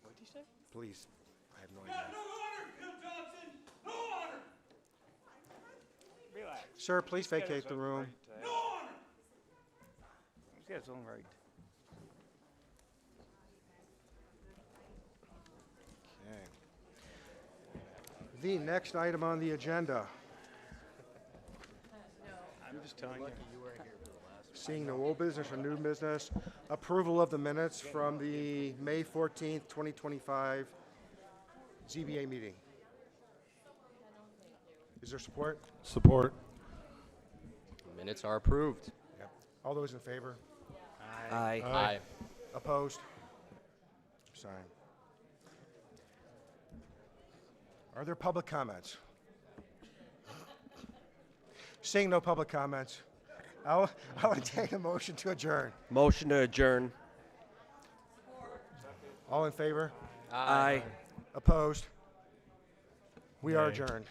What did he say? Please, I have no idea. Relax. Sir, please vacate the room. He's got his own right. Okay. The next item on the agenda, I'm just telling you. seeing no old business or new business, approval of the minutes from the May 14th, 2025 ZBA meeting. Is there support? Support. Minutes are approved. Yep. All those in favor? Aye. Aye. Opposed? Sign. Are there public comments? Seeing no public comments, I'll entertain a motion to adjourn. Motion to adjourn. All in favor? Aye. Opposed? We are adjourned.